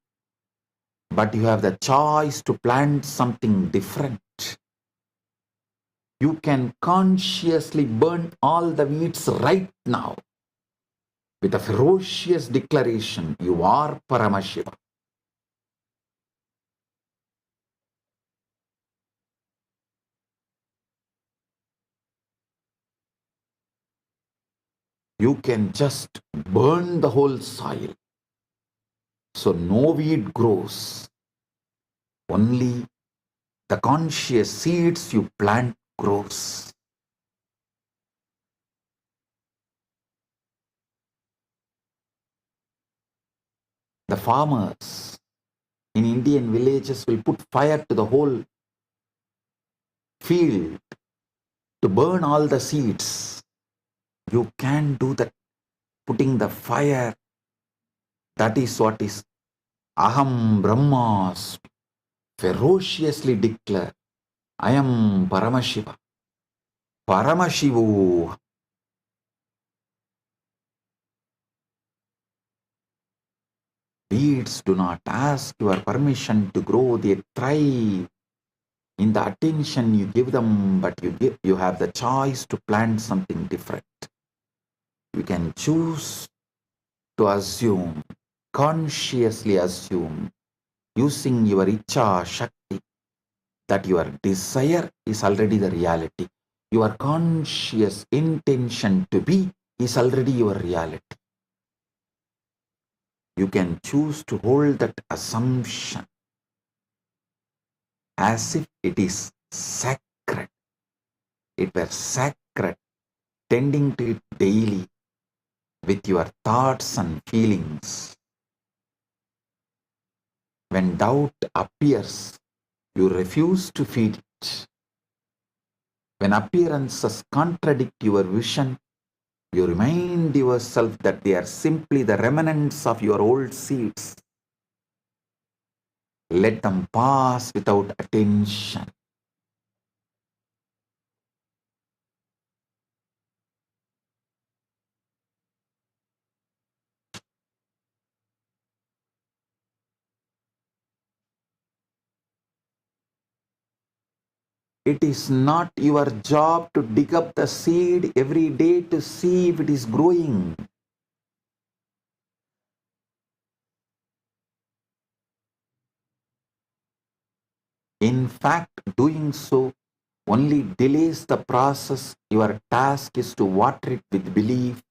But you have the choice to plant something different. You can consciously burn all the weeds right now with a ferocious declaration, you are Paramashiva. You can just burn the whole soil. So no weed grows. Only the conscious seeds you plant grows. The farmers in Indian villages will put fire to the whole field to burn all the seeds. You can do that. Putting the fire, that is what is Aham Brahmas. Ferociously declare, I am Paramashiva. Paramashivoham. Weeds do not ask your permission to grow. They thrive in the attention you give them, but you have the choice to plant something different. You can choose to assume, consciously assume, using your Icha Shakti, that your desire is already the reality. Your conscious intention to be is already your reality. You can choose to hold that assumption as if it is sacred. It were sacred, tending to it daily with your thoughts and feelings. When doubt appears, you refuse to feed it. When appearances contradict your vision, you remind yourself that they are simply the remnants of your old seeds. Let them pass without attention. It is not your job to dig up the seed every day to see if it is growing. In fact, doing so only delays the process. Your task is to water it with belief,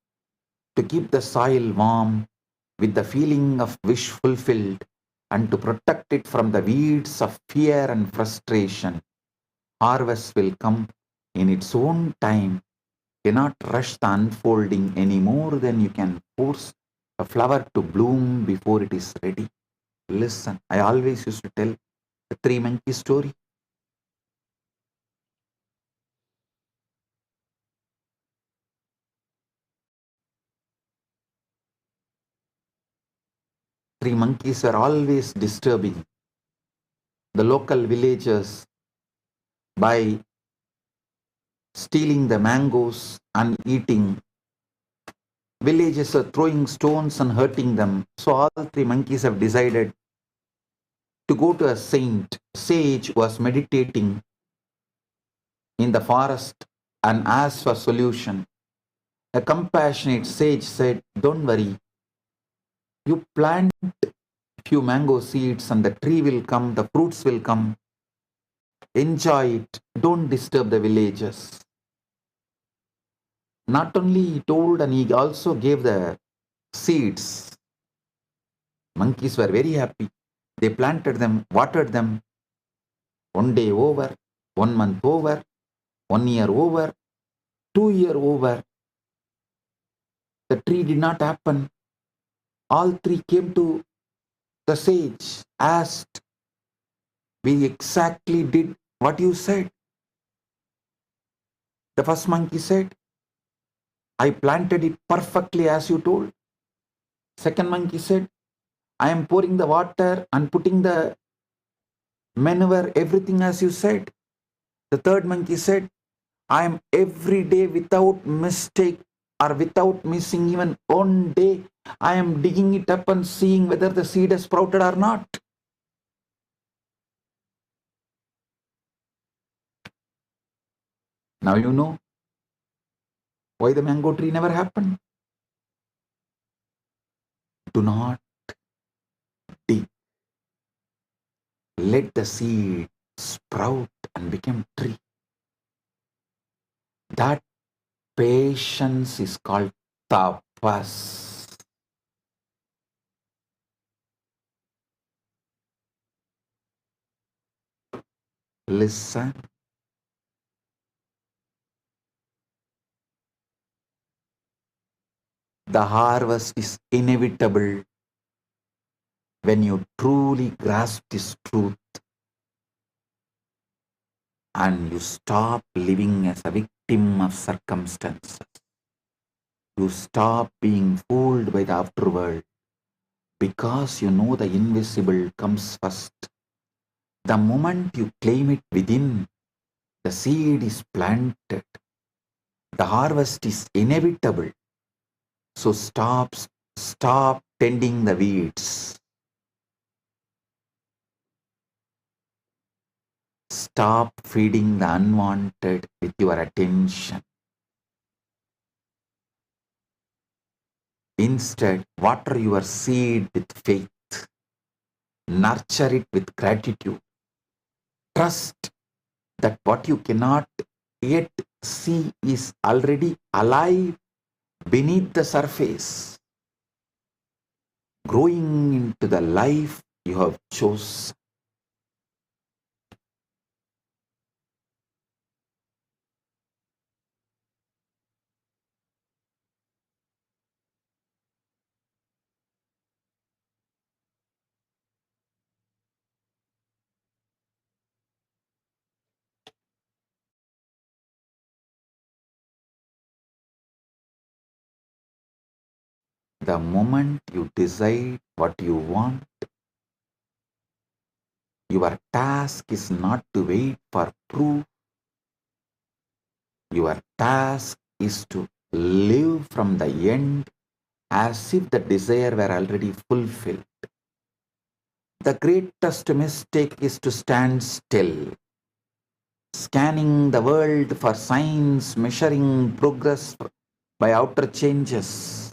to keep the soil warm with the feeling of wish fulfilled, and to protect it from the weeds of fear and frustration. Harvest will come in its own time. Cannot rush the unfolding any more than you can force a flower to bloom before it is ready. Listen, I always used to tell the three monkey story. Three monkeys were always disturbing the local villagers by stealing the mangoes and eating. Villagers are throwing stones and hurting them. So all three monkeys have decided to go to a saint. Sage was meditating in the forest and asked for solution. A compassionate sage said, "Don't worry. You plant few mango seeds and the tree will come, the fruits will come. Enjoy it. Don't disturb the villagers." Not only he told, and he also gave the seeds. Monkeys were very happy. They planted them, watered them. 1 day over, 1 month over, 1 year over, 2 year over. The tree did not happen. All three came to the sage, asked, "We exactly did what you said." The first monkey said, "I planted it perfectly as you told." Second monkey said, "I am pouring the water and putting the manure, everything as you said." The third monkey said, "I am every day without mistake or without missing even 1 day, I am digging it up and seeing whether the seed has sprouted or not." Now you know why the mango tree never happened. Do not dig. Let the seed sprout and become tree. That patience is called tapas. Listen. The harvest is inevitable when you truly grasp this truth and you stop living as a victim of circumstances. You stop being fooled by the afterworld because you know the invisible comes first. The moment you claim it within, the seed is planted. The harvest is inevitable. So stop tending the weeds. Stop feeding the unwanted with your attention. Instead, water your seed with faith. Nurture it with gratitude. Trust that what you cannot yet see is already alive beneath the surface, growing into the life you have chosen. The moment you decide what you want, your task is not to wait for proof. Your task is to live from the end as if the desire were already fulfilled. The greatest mistake is to stand still. scanning the world for signs, measuring progress by outer changes.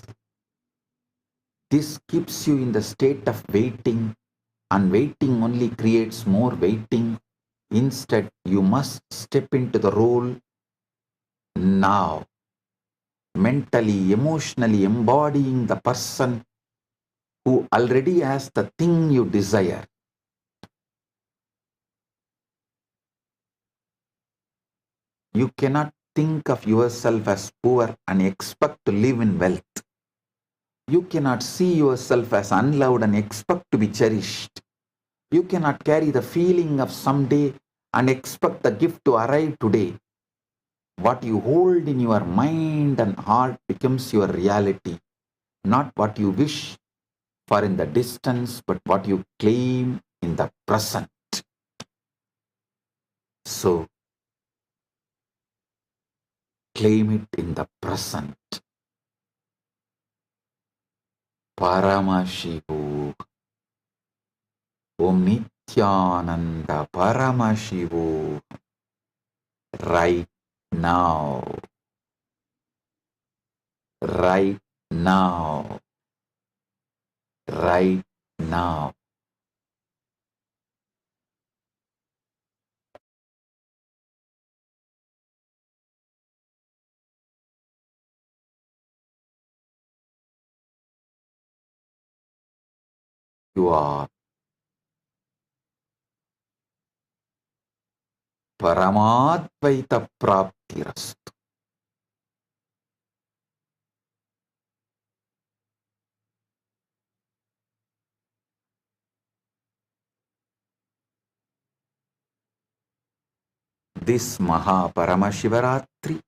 This keeps you in the state of waiting, and waiting only creates more waiting. Instead, you must step into the role now, mentally, emotionally embodying the person who already has the thing you desire. You cannot think of yourself as poor and expect to live in wealth. You cannot see yourself as unloved and expect to be cherished. You cannot carry the feeling of someday and expect the gift to arrive today. What you hold in your mind and heart becomes your reality, not what you wish for in the distance, but what you claim in the present. So, claim it in the present. Paramashivo. Om Nithyananda Paramashivo. Right now. Right now. Right now. You are Paramadvaita Praptirastu. This Maha Paramashivaratri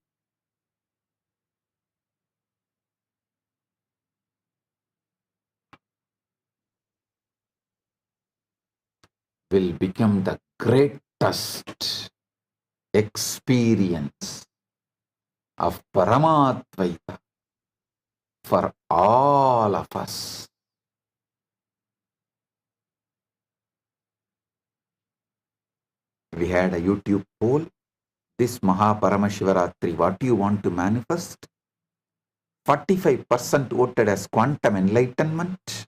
will become the greatest experience of Paramadvaita for all of us. We had a YouTube poll. This Maha Paramashivaratri, what do you want to manifest? 45% voted as quantum enlightenment.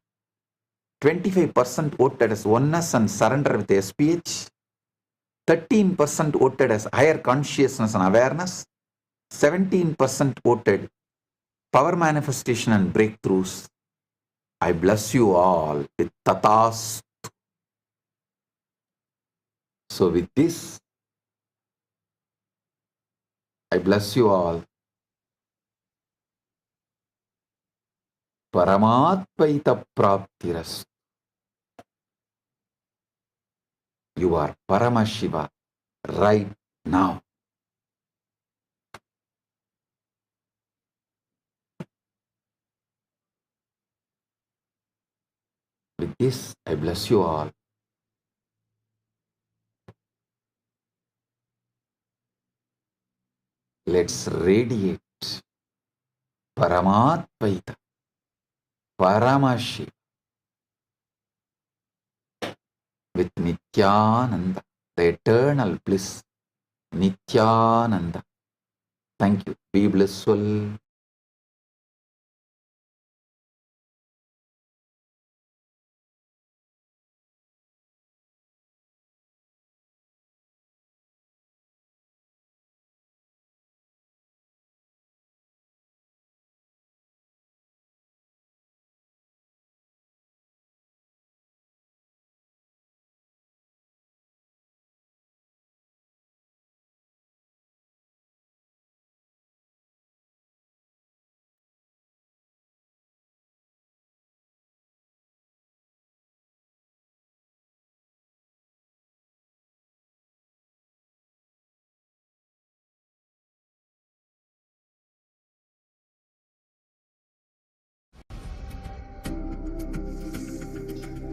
25% voted as oneness and surrender with SPH. 13% voted as higher consciousness and awareness. 17% voted power manifestation and breakthroughs. I bless you all with tathas. So with this, I bless you all. Paramadvaita Praptiras. You are Paramashiva right now. With this, I bless you all. Let's radiate Paramadvaita, Paramashiva with Nithyananda, the eternal bliss, Nithyananda. Thank you. Be blissful.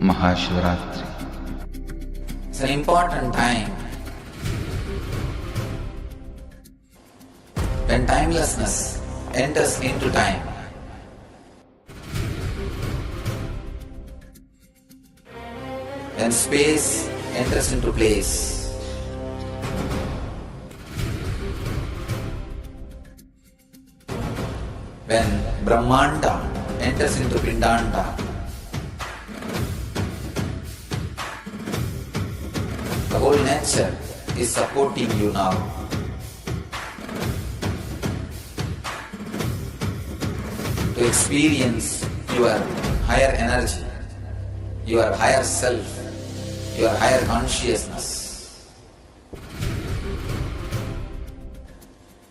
Maha Shivaratri. It's an important time when timelessness enters into time. When space enters into place. When Brahmanda enters into Pindanda, the whole nature is supporting you now. To experience your higher energy, your higher self, your higher consciousness.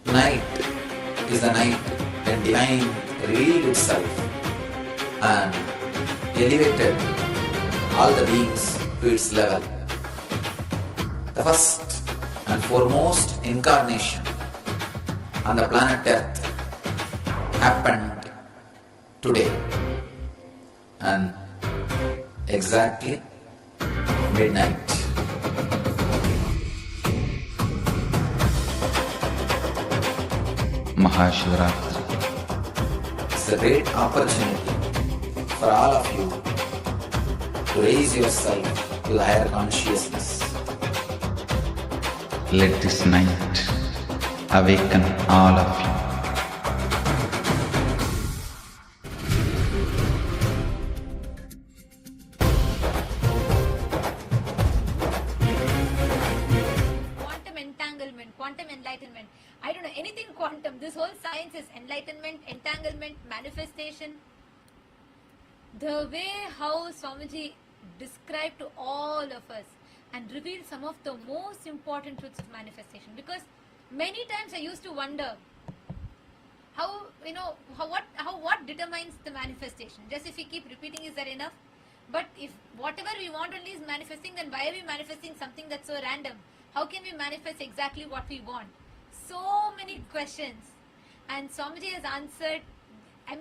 Night is the night when divine revealed itself and elevated all the beings to its level. The first and foremost incarnation on the planet Earth happened today, and exactly midnight. Maha Shivaratri. It's a great opportunity for all of you to raise yourself to the higher consciousness. Let this night awaken all of you. Quantum entanglement, quantum enlightenment. I don't know anything quantum. This whole science is enlightenment, entanglement, manifestation. The way how Swamiji described to all of us and revealed some of the most important truths of manifestation. Because many times I used to wonder how, what determines the manifestation. Just if we keep repeating, is that enough? But if whatever we want only is manifesting, then why are we manifesting something that's so random? How can we manifest exactly what we want? So many questions. And Swamiji has answered,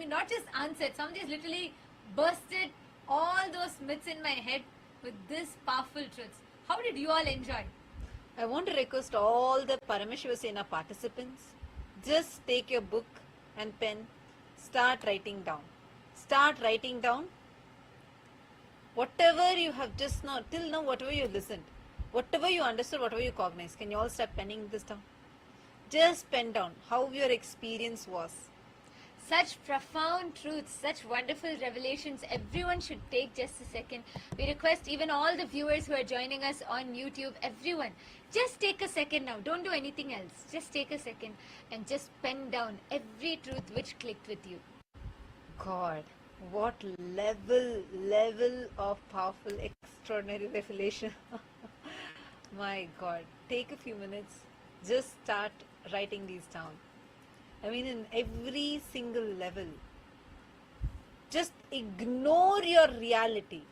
not just answered, Swamiji has literally bursted all those myths in my head with this powerful truths. How did you all enjoy? I want to request all the Paramashiva Sena participants, just take your book and pen, start writing down. Start writing down whatever you have just now, till now, whatever you listened, whatever you understood, whatever you cognized. Can you all start penning this down? Just pen down how your experience was. Such profound truths, such wonderful revelations. Everyone should take just a second. We request even all the viewers who are joining us on YouTube, everyone, just take a second now. Don't do anything else. Just take a second and just pen down every truth which clicked with you. God, what level of powerful, extraordinary revelation. My God, take a few minutes, just start writing these down. In every single level, just ignore your reality.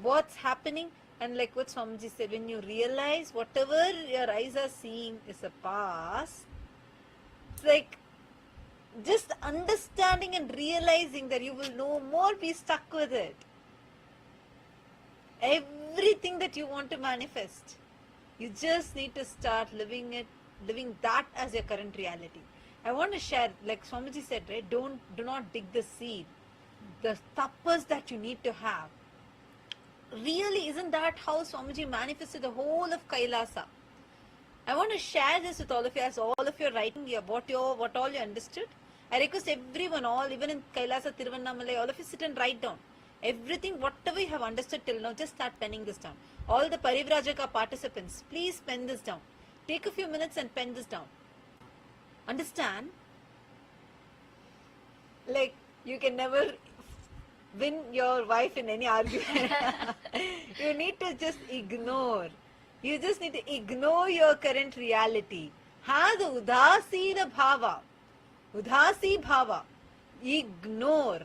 What's happening? And like what Swamiji said, when you realize whatever your eyes are seeing is a past, it's like just understanding and realizing that you will no more be stuck with it. Everything that you want to manifest, you just need to start living that as your current reality. I want to share, like Swamiji said, right? Do not dig the seed. The tapas that you need to have. Really, isn't that how Swamiji manifested the whole of Kailasa? I want to share this with all of you, as all of you are writing what all you understood. I request everyone, all, even in Kailasa, Tiruvannamalai, all of you sit and write down. Everything, whatever you have understood till now, just start penning this down. All the Parivrajaka participants, please pen this down. Take a few minutes and pen this down. Understand? Like, you can never win your wife in any argument. You need to just ignore. You just need to ignore your current reality. Have the udasina bhava. Udasi bhava. Ignore.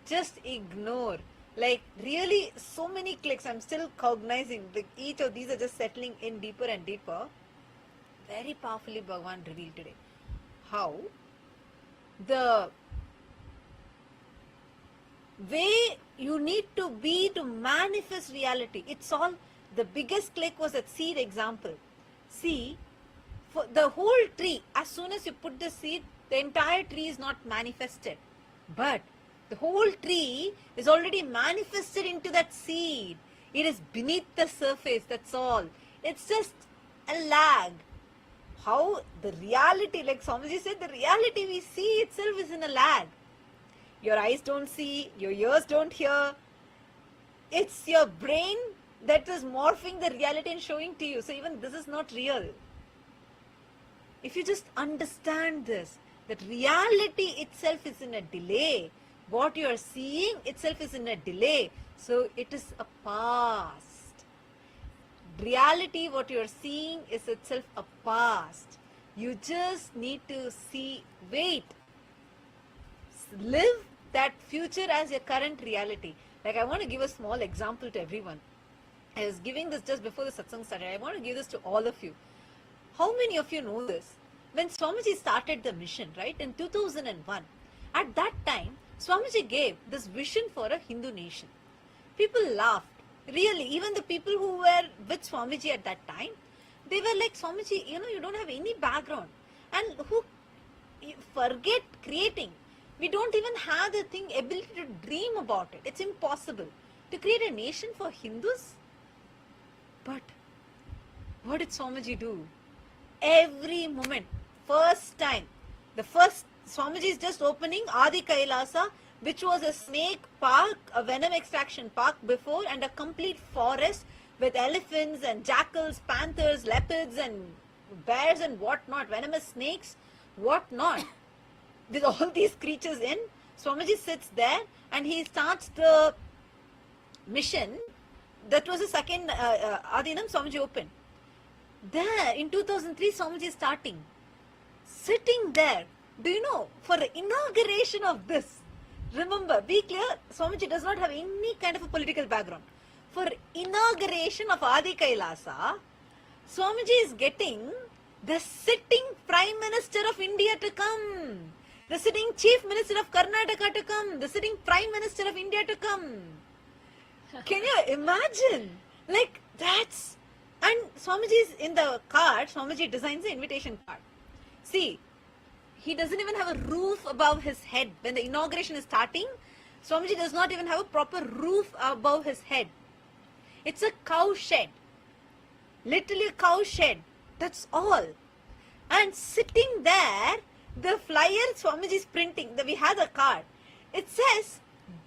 Just ignore. Like, really, so many clicks. I'm still cognizing. Like, each of these are just settling in deeper and deeper. Very powerfully Bhagavan revealed today. How the way you need to be to manifest reality. It's all, the biggest click was that seed example. See, for the whole tree, as soon as you put the seed, the entire tree is not manifested. But the whole tree is already manifested into that seed. It is beneath the surface, that's all. It's just a lag. how the reality, like Swamiji said, the reality we see itself is in a lag. Your eyes don't see, your ears don't hear. It's your brain that is morphing the reality and showing to you. So even this is not real. If you just understand this, that reality itself is in a delay. What you are seeing itself is in a delay. So it is a past. Reality, what you are seeing is itself a past. You just need to see, wait. Live that future as your current reality. Like I want to give a small example to everyone. I was giving this just before the satsang started. I want to give this to all of you. How many of you know this? When Swamiji started the mission, right, in 2001, at that time, Swamiji gave this vision for a Hindu nation. People laughed. Really, even the people who were with Swamiji at that time, they were like, Swamiji, you don't have any background. And forget creating. We don't even have the ability to dream about it. It's impossible to create a nation for Hindus. But what did Swamiji do? Every moment, first time, the first Swamiji is just opening Adi Kailasa, which was a snake park, a venom extraction park before, and a complete forest with elephants and jackals, panthers, leopards and bears and whatnot, venomous snakes, whatnot. With all these creatures in, Swamiji sits there and he starts the mission. That was the second Adinam Swamiji opened. There in 2003, Swamiji is starting. Sitting there, do you know, for the inauguration of this, remember, be clear, Swamiji does not have any kind of a political background. For inauguration of Adi Kailasa, Swamiji is getting the sitting Prime Minister of India to come, the sitting Chief Minister of Karnataka to come, the sitting Prime Minister of India to come. Can you imagine? Like, that's... And Swamiji is in the card, Swamiji designs the invitation card. See, he doesn't even have a roof above his head. When the inauguration is starting, Swamiji does not even have a proper roof above his head. It's a cow shed. Literally a cow shed. That's all. And sitting there, the flyer Swamiji is printing, we have the card. It says,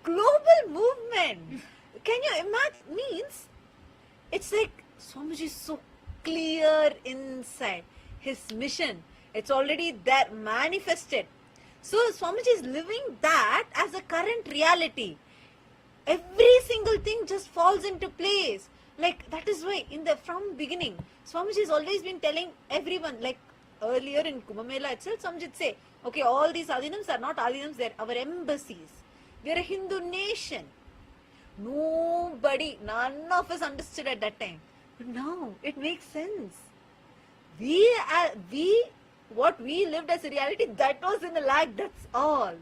global movement. Can you imagine? Means, it's like Swamiji is so clear inside. His mission, it's already there, manifested. So Swamiji is living that as a current reality. Every single thing just falls into place. Like, that is why from beginning, Swamiji has always been telling everyone, like earlier in Kumbh Mela itself, Swamiji would say, okay, all these Adinams are not Adinams, they're our embassies. We are a Hindu nation. Nobody, none of us understood at that time. But now, it makes sense. What we lived as a reality, that was in a lag, that's all.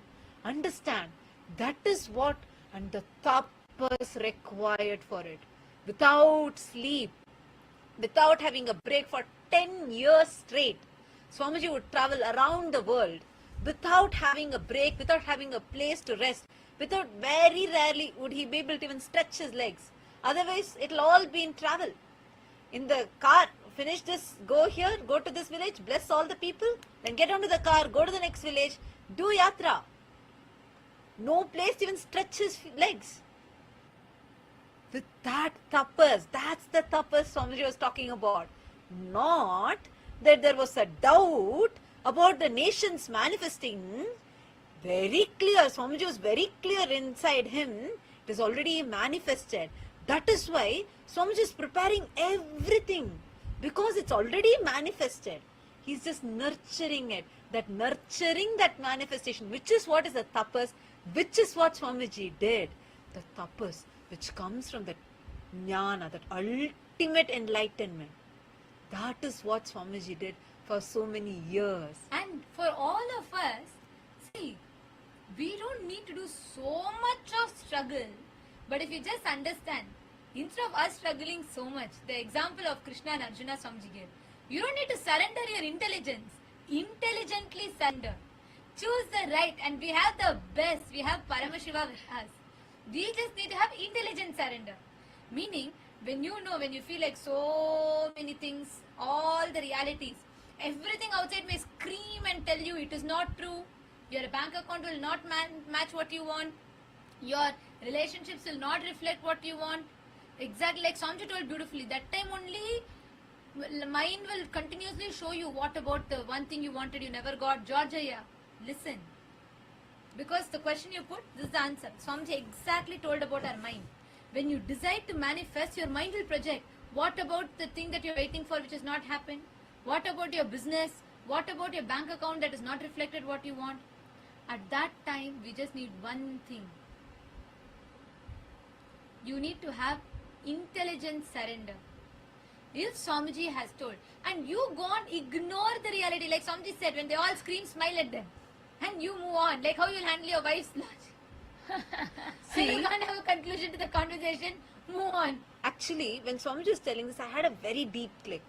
Understand, that is what, and the tapas required for it. Without sleep, without having a break for 10 years straight, Swamiji would travel around the world without having a break, without having a place to rest, without, very rarely would he be able to even stretch his legs. Otherwise, it'll all be in travel. In the car, finish this, go here, go to this village, bless all the people, then get onto the car, go to the next village, do yatra. No place to even stretch his legs. With that tapas, that's the tapas Swamiji was talking about. Not that there was a doubt about the nations manifesting. Very clear, Swamiji was very clear inside him. It is already manifested. That is why Swamiji is preparing everything. Because it's already manifested. He's just nurturing it. That nurturing that manifestation, which is what is the tapas, which is what Swamiji did. The tapas, which comes from that jnana, that ultimate enlightenment. That is what Swamiji did for so many years. And for all of us, see, we don't need to do so much of struggle. But if you just understand, instead of us struggling so much, the example of Krishna and Arjuna Swamiji gave, you don't need to surrender your intelligence. Intelligently surrender. Choose the right, and we have the best. We have Paramashiva with us. We just need to have intelligent surrender. Meaning, when you feel like so many things, all the realities, Everything outside may scream and tell you it is not true. Your bank account will not match what you want. Your relationships will not reflect what you want. Exactly like Swamiji told beautifully. That time only mind will continuously show you what about the one thing you wanted you never got. Georgia, listen. Because the question you put, this is the answer. Swamiji exactly told about our mind. When you decide to manifest, your mind will project. What about the thing that you're waiting for which has not happened? What about your business? What about your bank account that has not reflected what you want? At that time, we just need one thing. You need to have intelligent surrender. If Swamiji has told, and you go on, ignore the reality, like Swamiji said, when they all scream, smile at them. And you move on, like how you'll handle your wife's lunch. See, you can't have a conclusion to the conversation, move on. Actually, when Swamiji was telling this, I had a very deep click.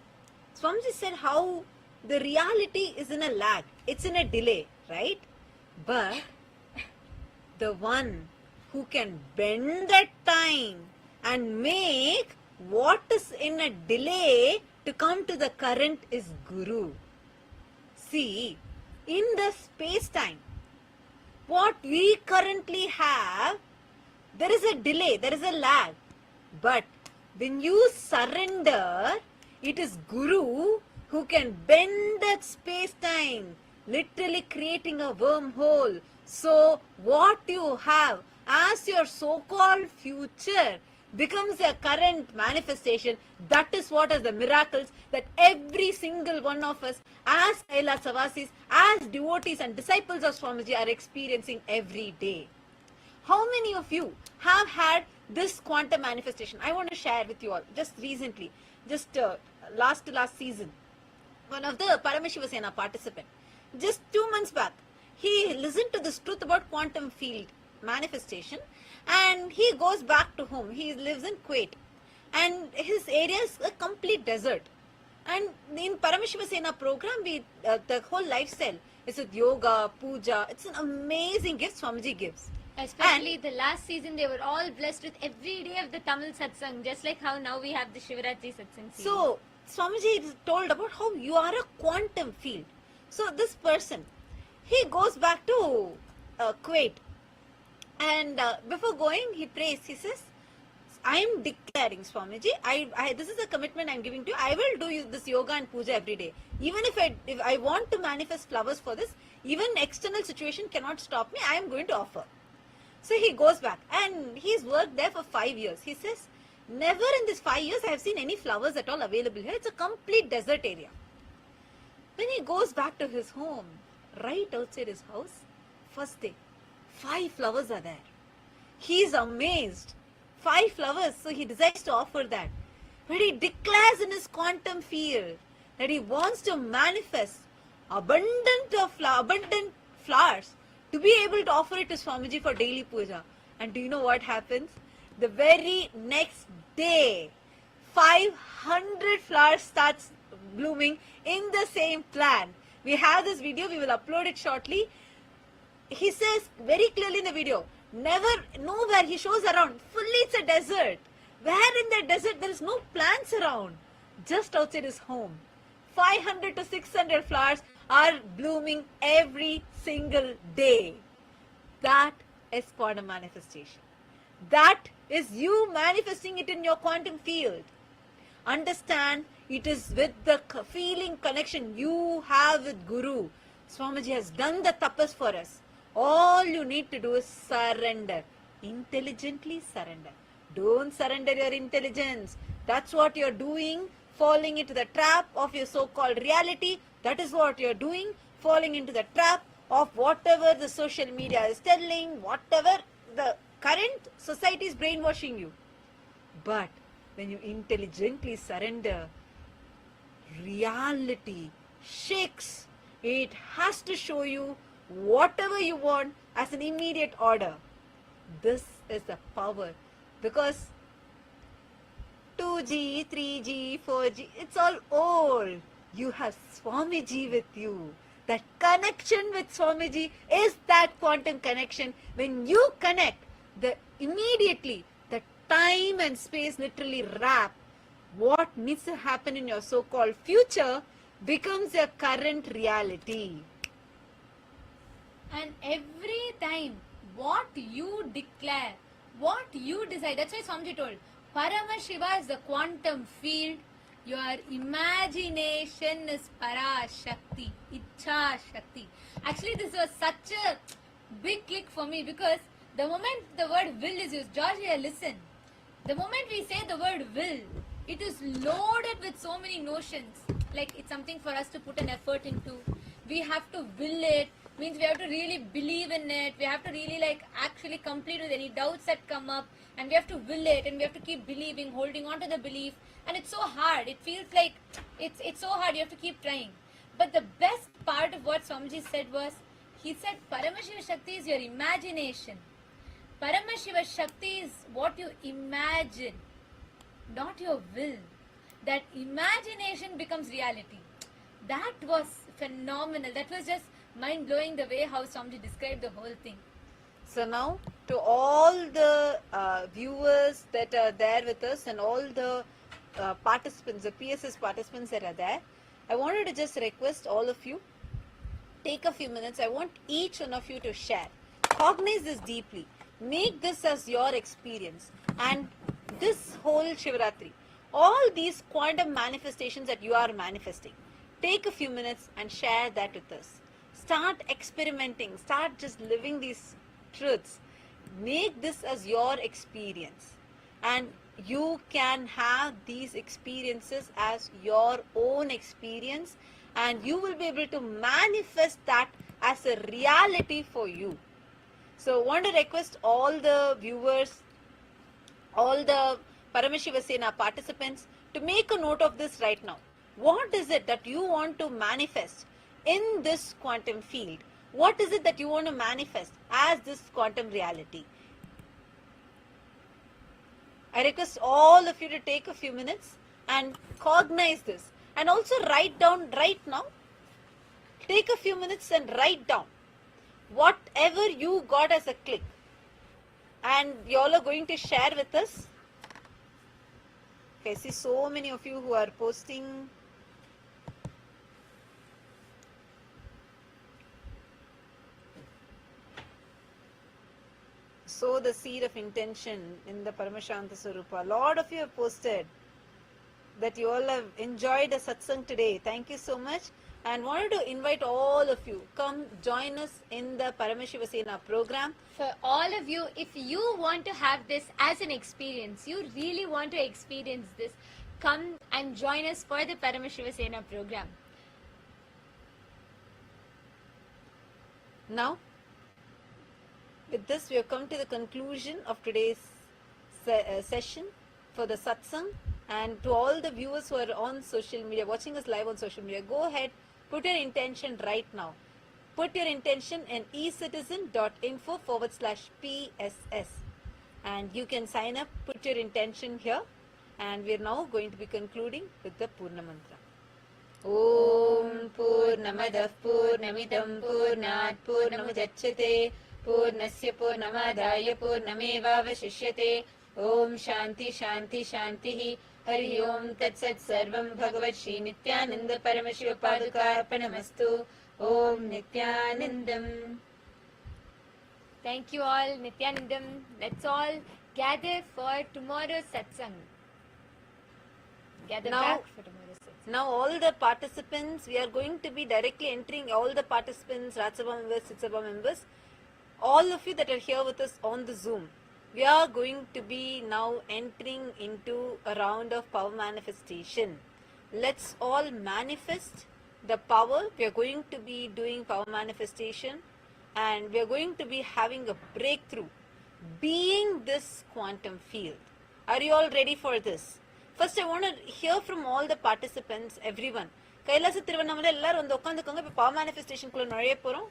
Swamiji said how the reality is in a lag, it's in a delay, right? But the one who can bend that time and make what is in a delay to come to the current is Guru. See, in the space-time, what we currently have, there is a delay, there is a lag. But when you surrender, it is Guru who can bend that space-time, literally creating a wormhole. So what you have as your so-called future becomes a current manifestation. That is what is the miracles that every single one of us as Kailasa's, as devotees and disciples of Swamiji are experiencing every day. How many of you have had this quantum manifestation? I want to share with you all. Just recently, just last season, one of the Paramashiva Sena participant, just 2 months back, he listened to this truth about quantum field manifestation and he goes back to home. He lives in Kuwait and his area is a complete desert. And in Paramashiva Sena program, the whole lifestyle is with yoga, puja. It's an amazing gift Swamiji gives. Especially the last season, they were all blessed with every day of the Tamil Satsang, just like how now we have the Shivaratri Satsang series. So, Swamiji is told about how you are a quantum field. So, this person, he goes back to Kuwait. And before going, he prays. He says, I am declaring, Swamiji, this is a commitment I am giving to you. I will do this yoga and puja every day. Even if I want to manifest flowers for this, even external situation cannot stop me. I am going to offer. So he goes back and he's worked there for 5 years. He says, never in these 5 years I have seen any flowers at all available here. It's a complete desert area. When he goes back to his home, right outside his house, first day, 5 flowers are there. He is amazed. 5 flowers, so he decides to offer that. But he declares in his quantum field that he wants to manifest abundant flowers to be able to offer it to Swamiji for daily puja. And do you know what happens? The very next day, 500 flowers starts blooming in the same plant. We have this video, we will upload it shortly. He says very clearly in the video, nowhere he shows around, fully it's a desert. Where in the desert there is no plants around, just outside his home. 500 to 600 flowers are blooming every single day. That is quantum manifestation. That is you manifesting it in your quantum field. Understand, it is with the feeling connection you have with Guru. Swamiji has done the tapas for us. All you need to do is surrender. Intelligently surrender. Don't surrender your intelligence. That's what you're doing. Falling into the trap of your so-called reality. That is what you're doing. Falling into the trap of whatever the social media is telling, whatever the current society is brainwashing you. But when you intelligently surrender, reality shakes. It has to show you whatever you want as an immediate order. This is the power, because 2G, 3G, 4G, it's all old. You have Swamiji with you. That connection with Swamiji is that quantum connection. When you connect, immediately the time and space literally wrap. What needs to happen in your so-called future becomes your current reality. And every time, what you declare, what you decide, that's why Swamiji told, Paramashiva is the quantum field, your imagination is Parashakti, Ichha Shakti. Actually, this was such a big click for me because the moment the word will is used, George, here, listen. The moment we say the word will, it is loaded with so many notions. Like it's something for us to put an effort into. We have to will it, means we have to really believe in it. We have to really like actually complete with any doubts that come up. And we have to will it and we have to keep believing, holding on to the belief. And it's so hard. It feels like it's so hard. You have to keep trying. But the best part of what Swamiji said was, he said Paramashiva Shakti is your imagination. Paramashiva Shakti is what you imagine, not your will. That imagination becomes reality. That was phenomenal. That was just mind-blowing the way how Swamiji described the whole thing. So now, to all the viewers that are there with us and all the participants, the PSS participants that are there, I wanted to just request all of you, take a few minutes. I want each one of you to share. Cognize this deeply. Make this as your experience. And this whole Shivaratri, all these quantum manifestations that you are manifesting, take a few minutes and share that with us. Start experimenting. Start just living these truths. Make this as your experience. And you can have these experiences as your own experience. And you will be able to manifest that as a reality for you. So I want to request all the viewers, all the Paramashiva Sena participants to make a note of this right now. What is it that you want to manifest in this quantum field? What is it that you want to manifest as this quantum reality? I request all of you to take a few minutes and cognize this. And also write down right now. Take a few minutes and write down whatever you got as a click. And you all are going to share with us. Okay, I see so many of you who are posting. Sow the seed of intention in the Paramashanta Swarupa. A lot of you have posted that you all have enjoyed the satsang today. Thank you so much. And wanted to invite all of you, come join us in the Paramashiva Sena program. For all of you, if you want to have this as an experience, you really want to experience this, come and join us for the Paramashiva Sena program. Now, with this, we have come to the conclusion of today's session for the satsang. And to all the viewers who are on social media, watching us live on social media, go ahead, put your intention right now. Put your intention in ecitizen.info /PSS. And you can sign up, put your intention here. And we are now going to be concluding with the Purna Mantra. Om Purnamadah Purnamidam Purnat Purnamudachyate Purnasya Purnamadaya Purnamevavashishyate Om Shanti Shanti Shanti Hari Om Tat Sat Sarvam Bhagavat Shri Nithyananda Paramashiva Padukarpanamastu Om Nithyanandam. Thank you all, Nithyanandam. Let's all gather for tomorrow's satsang. Gather back for tomorrow's satsang. Now all the participants, we are going to be directly entering, all the participants, Rajasabha members, Sitsabha members, all of you that are here with us on the Zoom. We are going to be now entering into a round of power manifestation. Let's all manifest the power. We are going to be doing power manifestation and we are going to be having a breakthrough, being this quantum field. Are you all ready for this? First, I want to hear from all the participants, everyone. Kailasa Thiruvannamalai ellarum வந்து உட்கார்ந்துக்கோங்க. இப்ப power manifestation குள்ள நுழைய போறோம்.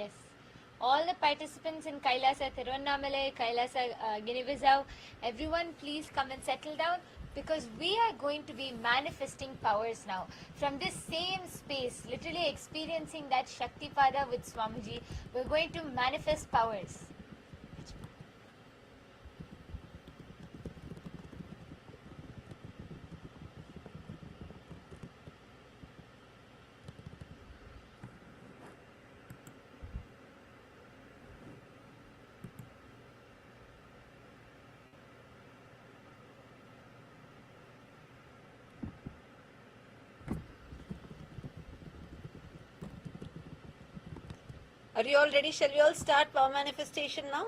Yes. All the participants in Kailasa Tirunnamalai, Kailasa Guinea-Bissau, everyone please come and settle down, because we are going to be manifesting powers now from this same space, literally experiencing that Shaktipada with Swamiji. We're going to manifest powers. Are you all ready? Shall we all start power manifestation now?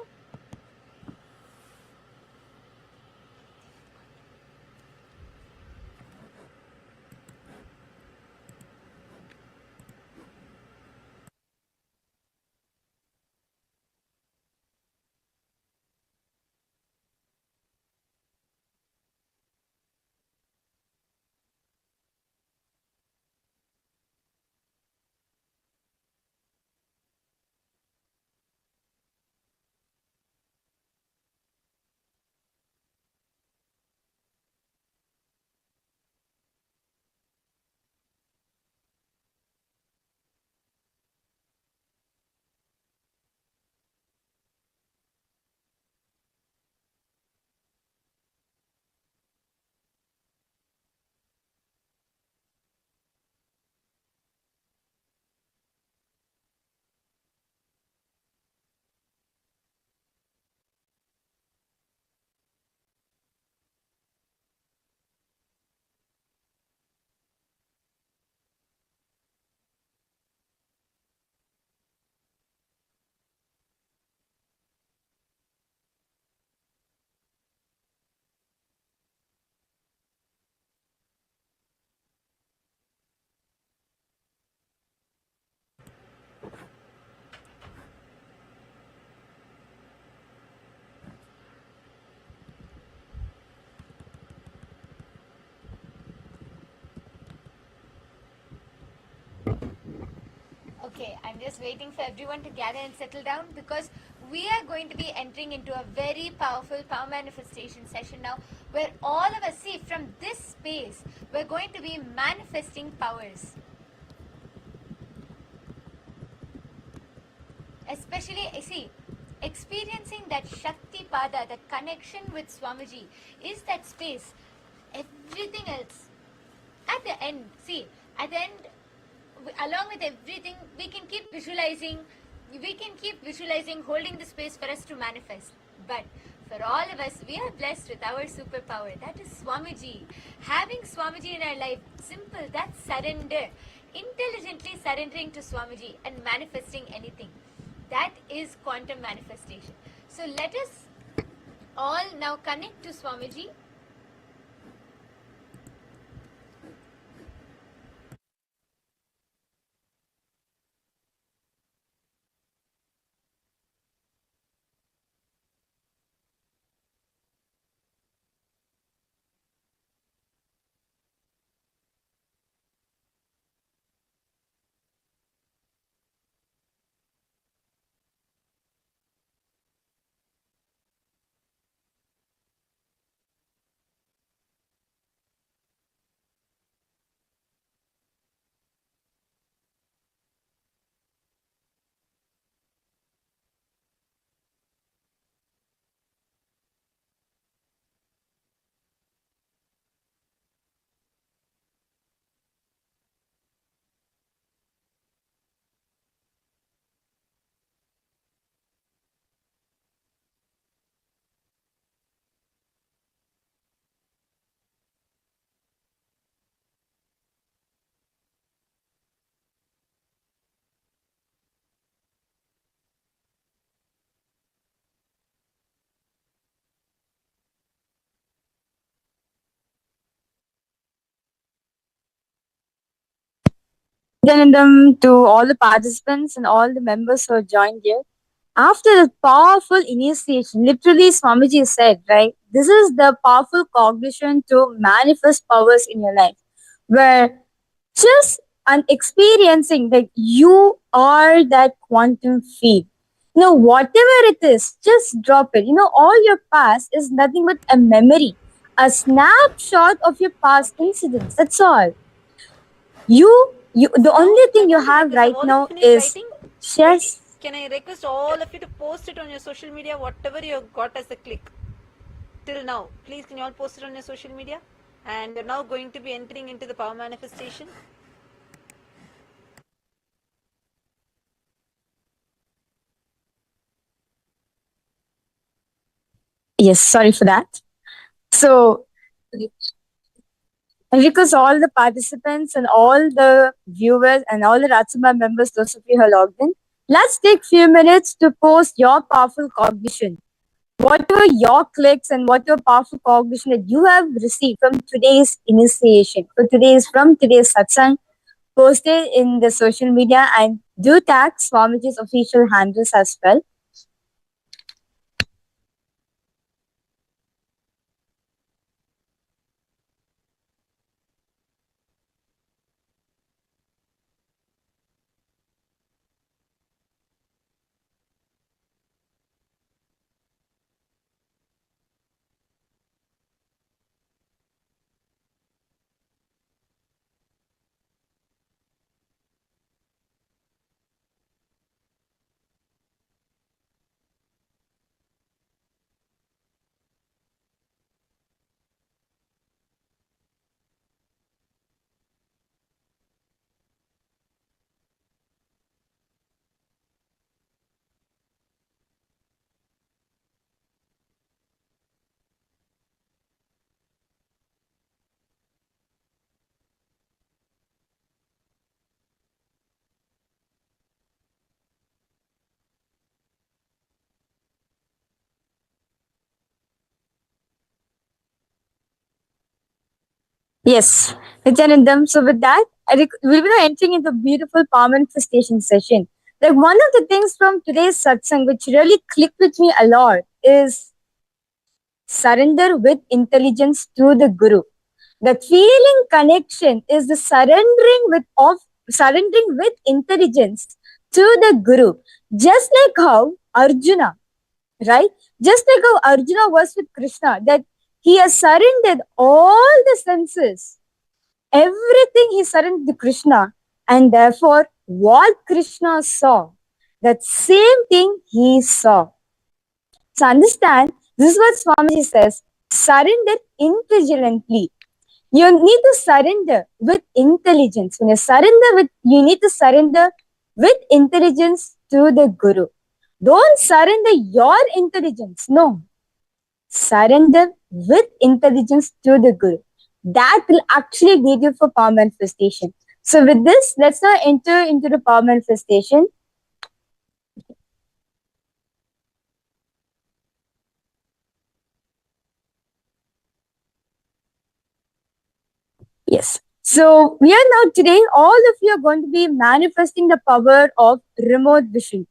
Okay, I'm just waiting for everyone to gather and settle down, because we are going to be entering into a very powerful power manifestation session now, where all of us, see, from this space, we're going to be manifesting powers. Especially, see, experiencing that Shakti Pada, the connection with Swamiji, is that space. Everything else, at the end, see, at the end, along with everything, we can keep visualizing, holding the space for us to manifest. But for all of us, we are blessed with our superpower, that is Swamiji. Having Swamiji in our life, simple, that's surrender. Intelligently surrendering to Swamiji and manifesting anything. That is quantum manifestation. So let us all now connect to Swamiji. Nityanandam to all the participants and all the members who have joined here. After the powerful initiation, literally Swamiji said, right, this is the powerful cognition to manifest powers in your life, where just and experiencing that you are that quantum field. Whatever it is, just drop it. All your past is nothing but a memory, a snapshot of your past incidents. That's all. The only thing you have right now is just. Can I request all of you to post it on your social media, whatever you got as a click till now? Please, can you all post it on your social media? And we're now going to be entering into the power manifestation. Yes, sorry for that. So, because all the participants and all the viewers and all the Ratsabha members, those of you who are logged in, let's take few minutes to post your powerful cognition. Whatever your clicks and whatever powerful cognition that you have received from today's initiation, from today's satsang, post it in the social media and do tag Swamiji's official handles as well. Yes, Nithyanandam. So with that, we'll be now entering into a beautiful power manifestation session. Like one of the things from today's satsang which really clicked with me a lot is surrender with intelligence to the Guru. The feeling connection is the surrendering with intelligence to the Guru. Just like how Arjuna, right? Just like how Arjuna was with Krishna, that he has surrendered all the senses, everything he surrendered to Krishna, and therefore what Krishna saw, that same thing he saw. So understand, this is what Swamiji says, surrender intelligently. You need to surrender with intelligence. When you need to surrender with intelligence to the Guru. Don't surrender your intelligence. No. Surrender with intelligence to the Guru. That will actually lead you for power manifestation. So with this, let's now enter into the power manifestation. Yes. So we are now today, all of you are going to be manifesting the power of remote vision.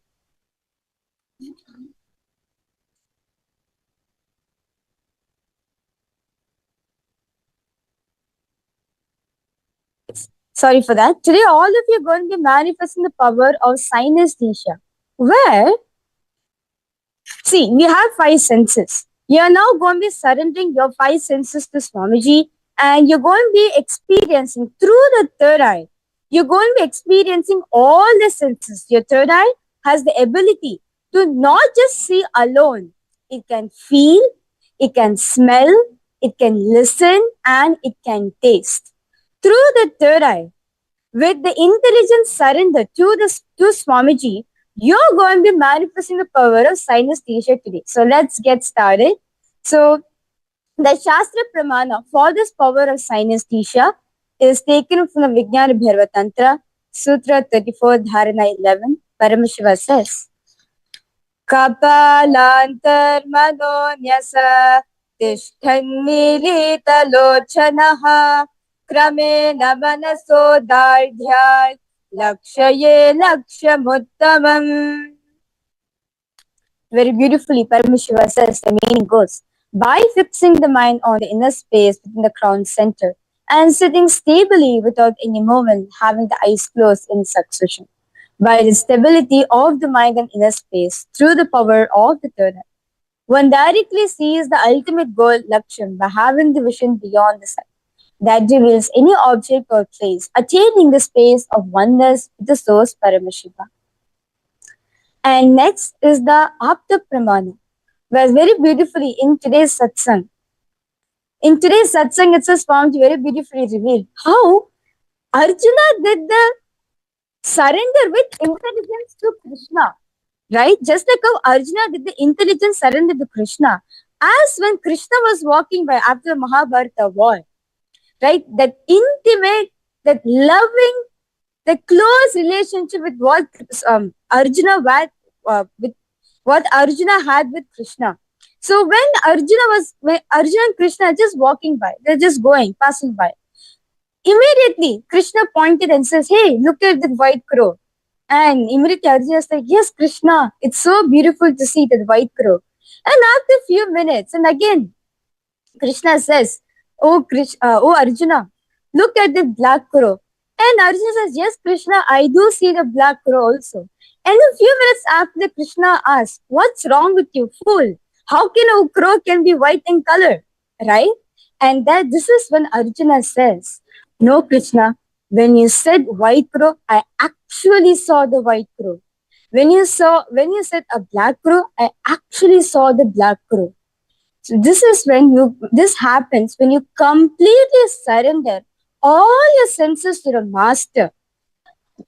Sorry for that. Today, all of you are going to be manifesting the power of synesthesia. Where, see, we have 5 senses. You are now going to be surrendering your 5 senses to Swamiji, and you're going to be experiencing through the third eye. You're going to be experiencing all the senses. Your third eye has the ability to not just see alone. It can feel, it can smell, it can listen, and it can taste. Through the third eye, with the intelligent surrender to Swamiji, you're going to be manifesting the power of synesthesia today. So let's get started. So the Shastra Pramana for this power of synesthesia is taken from the Vijnana Bhairava Tantra, Sutra 34, Dharana 11. Paramashiva says, Kapalantar Manonyasa Tishthan Milita Krame Namanaso Dardhyal Lakshaye Lakshamuttamam. Very beautifully, Paramashiva says, the meaning goes, by fixing the mind on the inner space within the crown center, and sitting stably without any movement, having the eyes closed in succession. By the stability of the mind and inner space through the power of the third eye, one directly sees the ultimate goal, Laksham, by having the vision beyond the sight that reveals any object or place, attaining the space of oneness with the source Paramashiva. And next is the Apta Pramana, where very beautifully in today's Satsang. In today's Satsang, it's found very beautifully revealed how Arjuna did the surrender with intelligence to Krishna, right? Just like how Arjuna did the intelligence surrender to Krishna. As when Krishna was walking by after the Mahabharata war, right? That intimate, that loving, the close relationship with what Arjuna had with Krishna. So when Arjuna and Krishna are just walking by, they're just passing by. Immediately, Krishna pointed and says, "Hey, look at the white crow." And immediately Arjuna is like, "Yes, Krishna, it's so beautiful to see that white crow." And after a few minutes, and again, Krishna says, "Oh Arjuna, look at the black crow." And Arjuna says, "Yes, Krishna, I do see the black crow also." And a few minutes after, Krishna asks, "What's wrong with you, fool? How can a crow can be white in color?" Right? And this is when Arjuna says, "No, Krishna, when you said white crow, I actually saw the white crow. When you said a black crow, I actually saw the black crow." So this happens when you completely surrender all your senses to the master.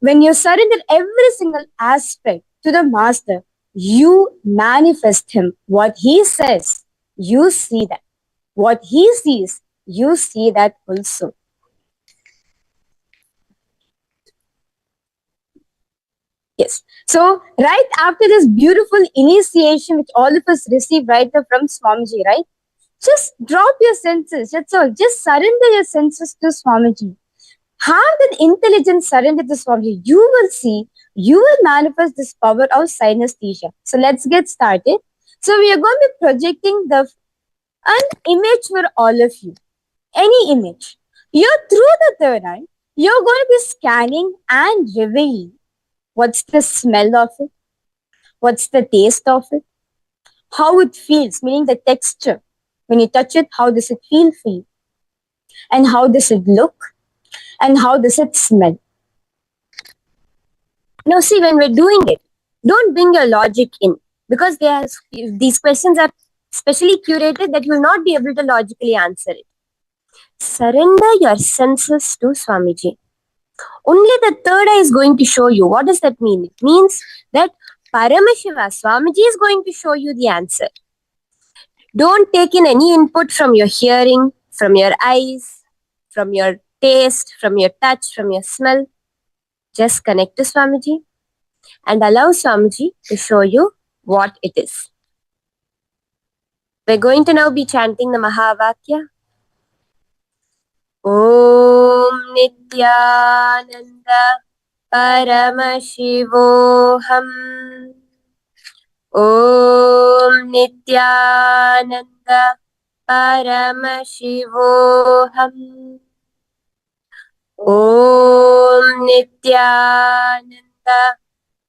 When you surrender every single aspect to the master, you manifest him. What he says, you see that. What he sees, you see that also. Yes. So right after this beautiful initiation which all of us receive right now from Swamiji, right? Just drop your senses. That's all. Just surrender your senses to Swamiji. Have that intelligence surrender to Swamiji. You will see, you will manifest this power of synesthesia. So let's get started. So we are going to be projecting an image for all of you. Any image. You're through the third eye. You're going to be scanning and revealing. What's the smell of it? What's the taste of it? How it feels, meaning the texture. When you touch it, how does it feel for you? And how does it look? And how does it smell? Now see, when we're doing it, don't bring your logic in. Because these questions are specially curated that you will not be able to logically answer it. Surrender your senses to Swamiji. Only the third eye is going to show you. What does that mean? It means that Paramashiva, Swamiji is going to show you the answer. Don't take in any input from your hearing, from your eyes, from your taste, from your touch, from your smell. Just connect to Swamiji and allow Swamiji to show you what it is. We're going to now be chanting the Mahavakya. Om Nithyananda Paramashivoham. Om Nithyananda Paramashivoham. Om Nithyananda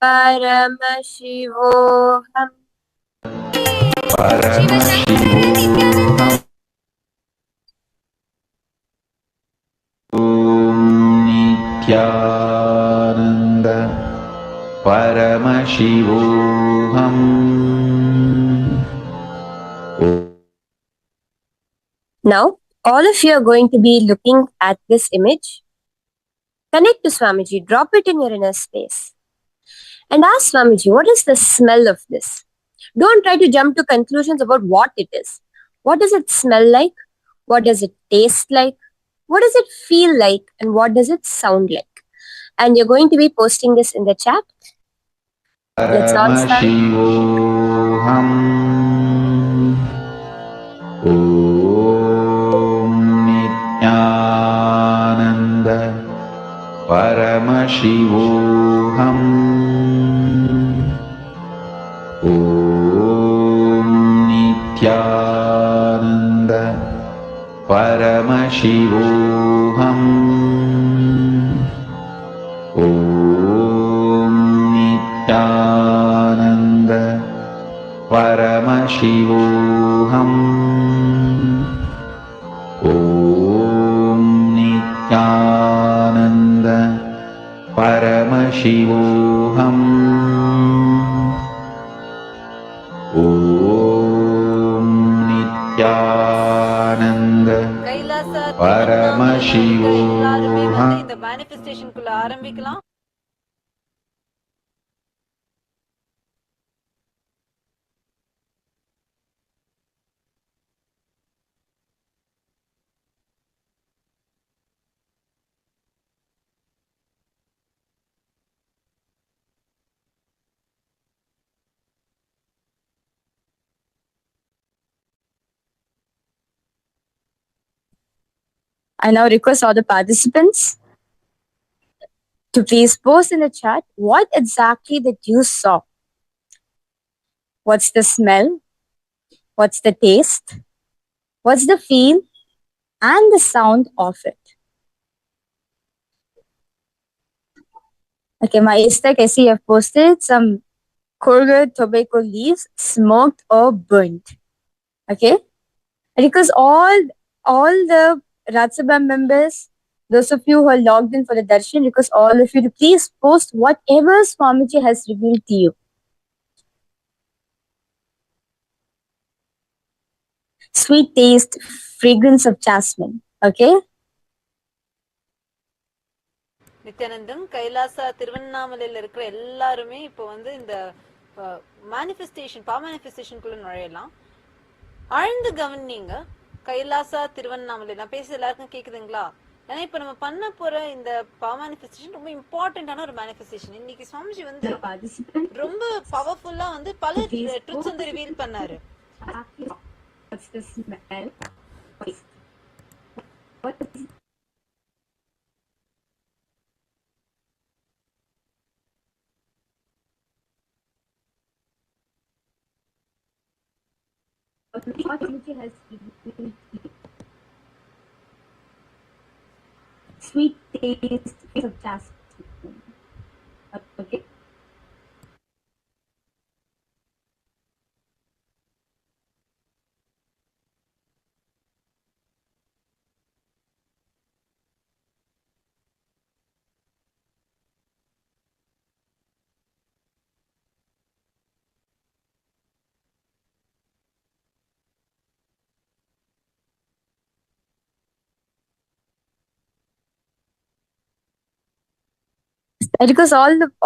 Paramashivoham. Paramashivoham. Om Nithyananda Paramashivoham. Now, all of you are going to be looking at this image. Connect to Swamiji, drop it in your inner space. And ask Swamiji, what is the smell of this? Don't try to jump to conclusions about what it is. What does it smell like? What does it taste like? What does it feel like? And what does it sound like? And you're going to be posting this in the chat. Let's all start. Paramashivoham. Om Nithyananda Paramashivoham. Om Nithyananda Paramashivoham. Paramashivoham. Om Nithyananda Paramashivoham. Om Nithyananda Kailasa திருவண்ணாமலையில இருக்கிற எல்லாருமே வந்து Paramashivoham. இந்த மேனிஃபெஸ்டேஷனுக்குள்ள ஆரம்பிக்கலாம். I now request all the participants to please post in the chat what exactly that you saw. What's the smell? What's the taste? What's the feel? And the sound of it. Okay, my Istak, I see you have posted some Kruger tobacco leaves, smoked or burnt. Okay? Because all the Ratsabha members, those of you who are logged in for the darshan, request all of you to please post whatever Swamiji has revealed to you. Sweet taste, fragrance of jasmine. Okay? Nithyanandam Kailasa திருவண்ணாமலையில இருக்கிற எல்லாருமே இப்போ வந்து இந்த மேனிஃபெஸ்டேஷனுக்குள்ள நுழையலாம். ஆழ்ந்து கவனிங்க. கைலாசா திருவண்ணாமலை, நான் பேசுறது எல்லாருக்கும் கேக்குதுங்களா? ஏன்னா இப்ப நம்ம பண்ண போற இந்த மேனிஃபெஸ்டேஷன் ரொம்ப இம்பார்ட்டன்டான ஒரு மேனிஃபெஸ்டேஷன். இன்னைக்கு சுவாமிஜி வந்து ரொம்ப பவர்ஃபுல்லா வந்து பல ட்ரூத்ஸ் வந்து ரிவீல் பண்ணாரு. Sweet taste of jasmine. Okay. I request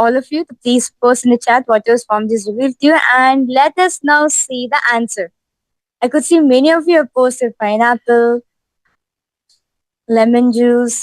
all of you to please post in the chat what your Swamiji has revealed to you, and let us now see the answer. I could see many of you have posted pineapple, lemon juice.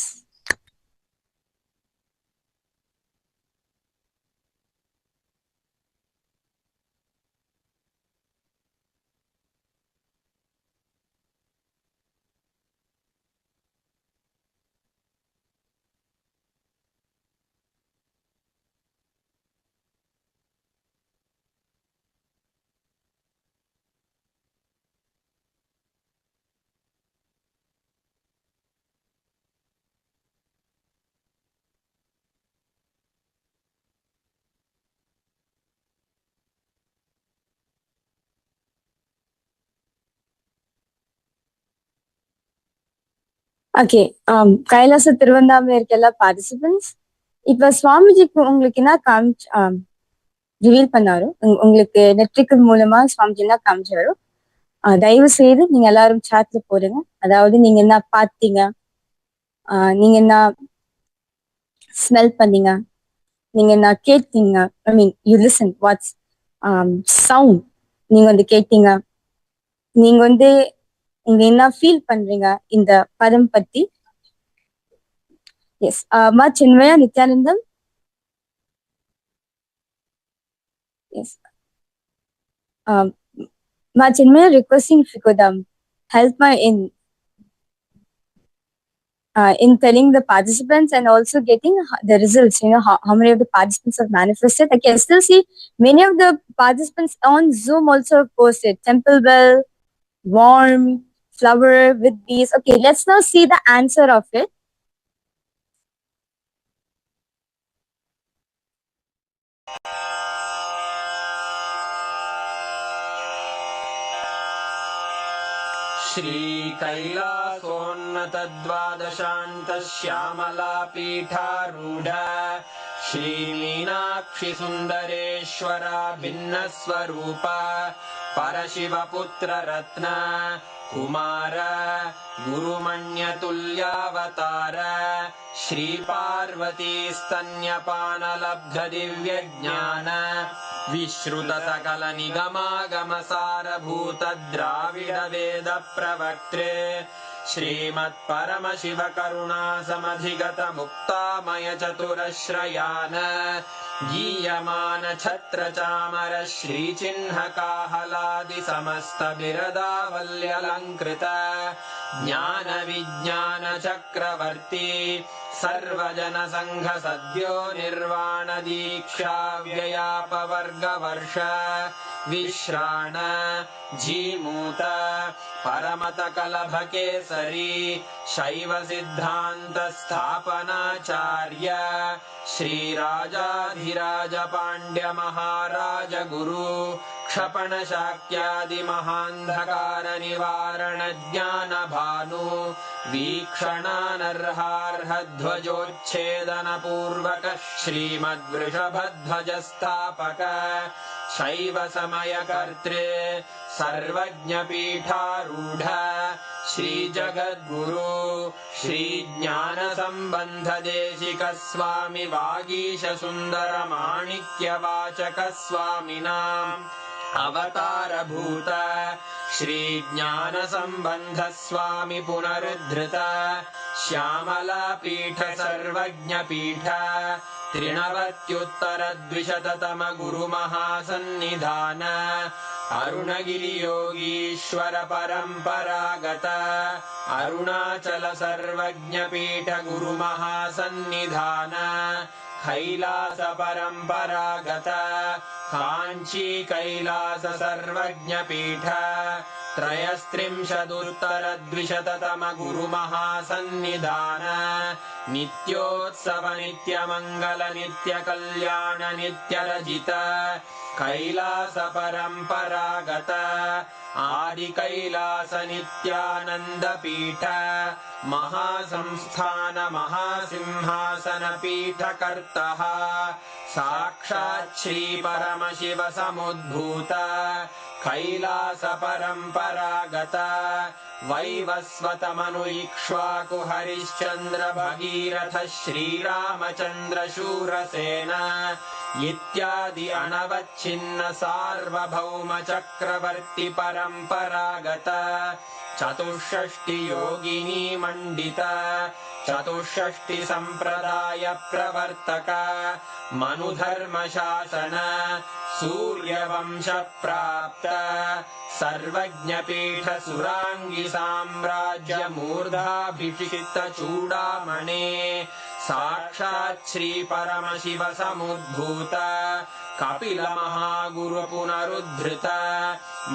Okay, Kailasa Tiruvannamala இருக்க எல்லா participants, இப்ப சுவாமிஜிக்கு உங்களுக்கு என்ன reveal பண்ணாரோ, உங்களுக்கு நெற்றிக்கல் மூலமா சுவாமிஜி என்ன காமிச்சாரோ, தயவு செய்து நீங்க எல்லாரும் சாட்ல போடுங்க. அதாவது நீங்க என்ன பார்த்தீங்க, நீங்க என்ன ஸ்மெல் பண்ணீங்க, நீங்க என்ன கேட்டீங்க, I mean you listen what's sound நீங்க வந்து கேட்டீங்க, நீங்க வந்து இங்க என்ன ஃபீல் பண்றீங்க இந்த பதம் பத்தி. Yes, Ma Chinmaya Nithyanandam. Yes, Ma Chinmaya, requesting if you could help me in telling the participants and also getting the results, how many of the participants have manifested. I can still see many of the participants on Zoom also have posted temple bell, warm, flower with bees. Okay, let's now see the answer of it. श्रीकैलासोन्नतद्वादशान्तश्यामलापीठारूढ श्रीमीनाक्षिसुन्दरेश्वरा भिन्नस्वरूप परशिवपुत्ररत्न कुमार गुरुमण्यतुल्यावतार श्रीपार्वतीस्तन्यपानलब्धदिव्यज्ञान विश्रुतसकलनिगमागमसारभूतद्राविडवेदप्रवक्त्रे श्रीमत्परमशिवकरुणासमधिगतमुक्तामयचतुरश्रयान् गीयमान छत्रचामर श्रीचिह्नकाहलादिसमस्तबिरदावल्यलङ्कृत ज्ञानविज्ञानचक्रवर्ती सर्वजनसङ्घसद्यो निर्वाणदीक्षाव्ययापवर्गवर्ष विश्राण जीमूत परमतकलभकेसरी शैवसिद्धान्तस्थापनाचार्य श्रीराजाधिराजपाण्ड्यमहाराजगुरु क्षपणशाक्यादिमहान्धकारनिवारणज्ञानभानु वीक्षणानर्हार्हध्वजोच्छेदनपूर्वक श्रीमद्वृषभध्वजस्थापक शैवसमयकर्त्रे सर्वज्ञपीठारूढ श्रीजगद्गुरु श्रीज्ञानसम्बन्धदेशिकस्वामि वागीशसुन्दरमाणिक्यवाचकस्वामिनाम् अवतारभूत श्रीज्ञानसम्बन्धस्वामि पुनरुद्धृत श्यामलापीठ सर्वज्ञपीठ त्रिनवत्युत्तरद्विशततम गुरुमहासन्निधान अरुणगिरियोगीश्वर परम्परागत अरुणाचल सर्वज्ञपीठ गुरुमहासन्निधान कैलास परम्परागत काञ्ची कैलास सर्वज्ञपीठ त्रयस्त्रिंशदुत्तरद्विशततम गुरुमहासन्निधान नित्योत्सव नित्यमङ्गल नित्यकल्याण नित्यरजित कैलास परम्परागत आदिकैलास नित्यानन्दपीठ महासंस्थान महासिंहासनपीठकर्तः साक्षात् श्रीपरमशिव समुद्भूत कैलास परम्परागत वैवस्वतमनु इक्ष्वाकु हरिश्चन्द्र भगीरथ श्रीरामचन्द्र शूरसेन इत्यादि अनवच्छिन्न सार्वभौम चक्रवर्ति परम्परागत चतुष्षष्टि योगिनी मण्डित चतुष्षष्टि सम्प्रदाय प्रवर्तक मनुधर्मशासन सूर्यवंश प्राप्त सर्वज्ञपीठ सुराङ्गी साम्राज्य मूर्धाभिषिक्त चूडामणे साक्षात् श्री परमशिव समुद्भूत कपिल महागुरु पुनरुद्धृत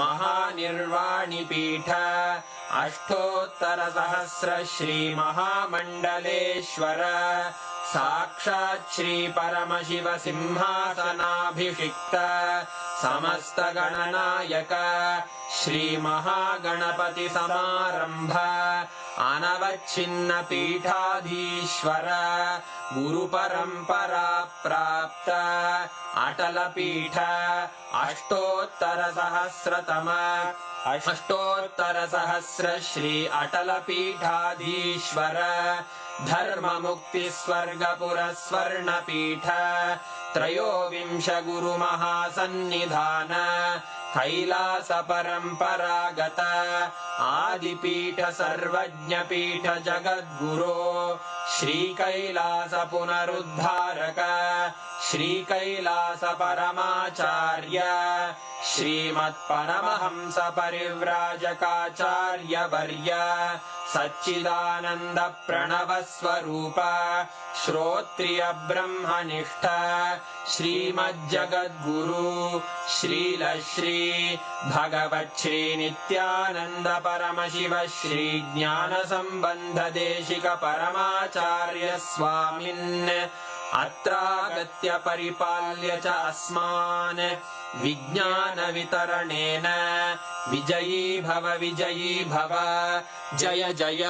महानिर्वाणिपीठ अष्टोत्तर सहस्र श्री महामण्डलेश्वर साक्षात् श्री परमशिव सिंहासनाभिषिक्त समस्त गणनायक श्री महागणपति समारंभ अनवच्छिन्न पीठाधीश्वर गुरु परंपरा प्राप्त अटल पीठ अष्टोत्तर सहस्र श्री अटल पीठाधीश्वर धर्म मुक्ति स्वर्गपुर स्वर्ण पीठ त्रयोविंश गुरु महासन्निधान कैलास परम्परागत आदिपीठ सर्वज्ञपीठ जगद्गुरो श्री कैलास पुनरुद्धारक श्री कैलास परमाचार्य श्रीमत्परमहंस परिव्राजकाचार्य वर्य सच्चिदानंद प्रणव स्वरूप श्रोत्रिय ब्रह्मनिष्ठ श्रीमज्जगद्गुरु श्रील श्री भगवत् श्री नित्यानंद परमशिव श्री ज्ञान संबंध देशिक परमाचार्य स्वामिन् अत्रागत्य परिपाल्य च अस्मान् विज्ञानवितरणेन विजयी भव जय जय।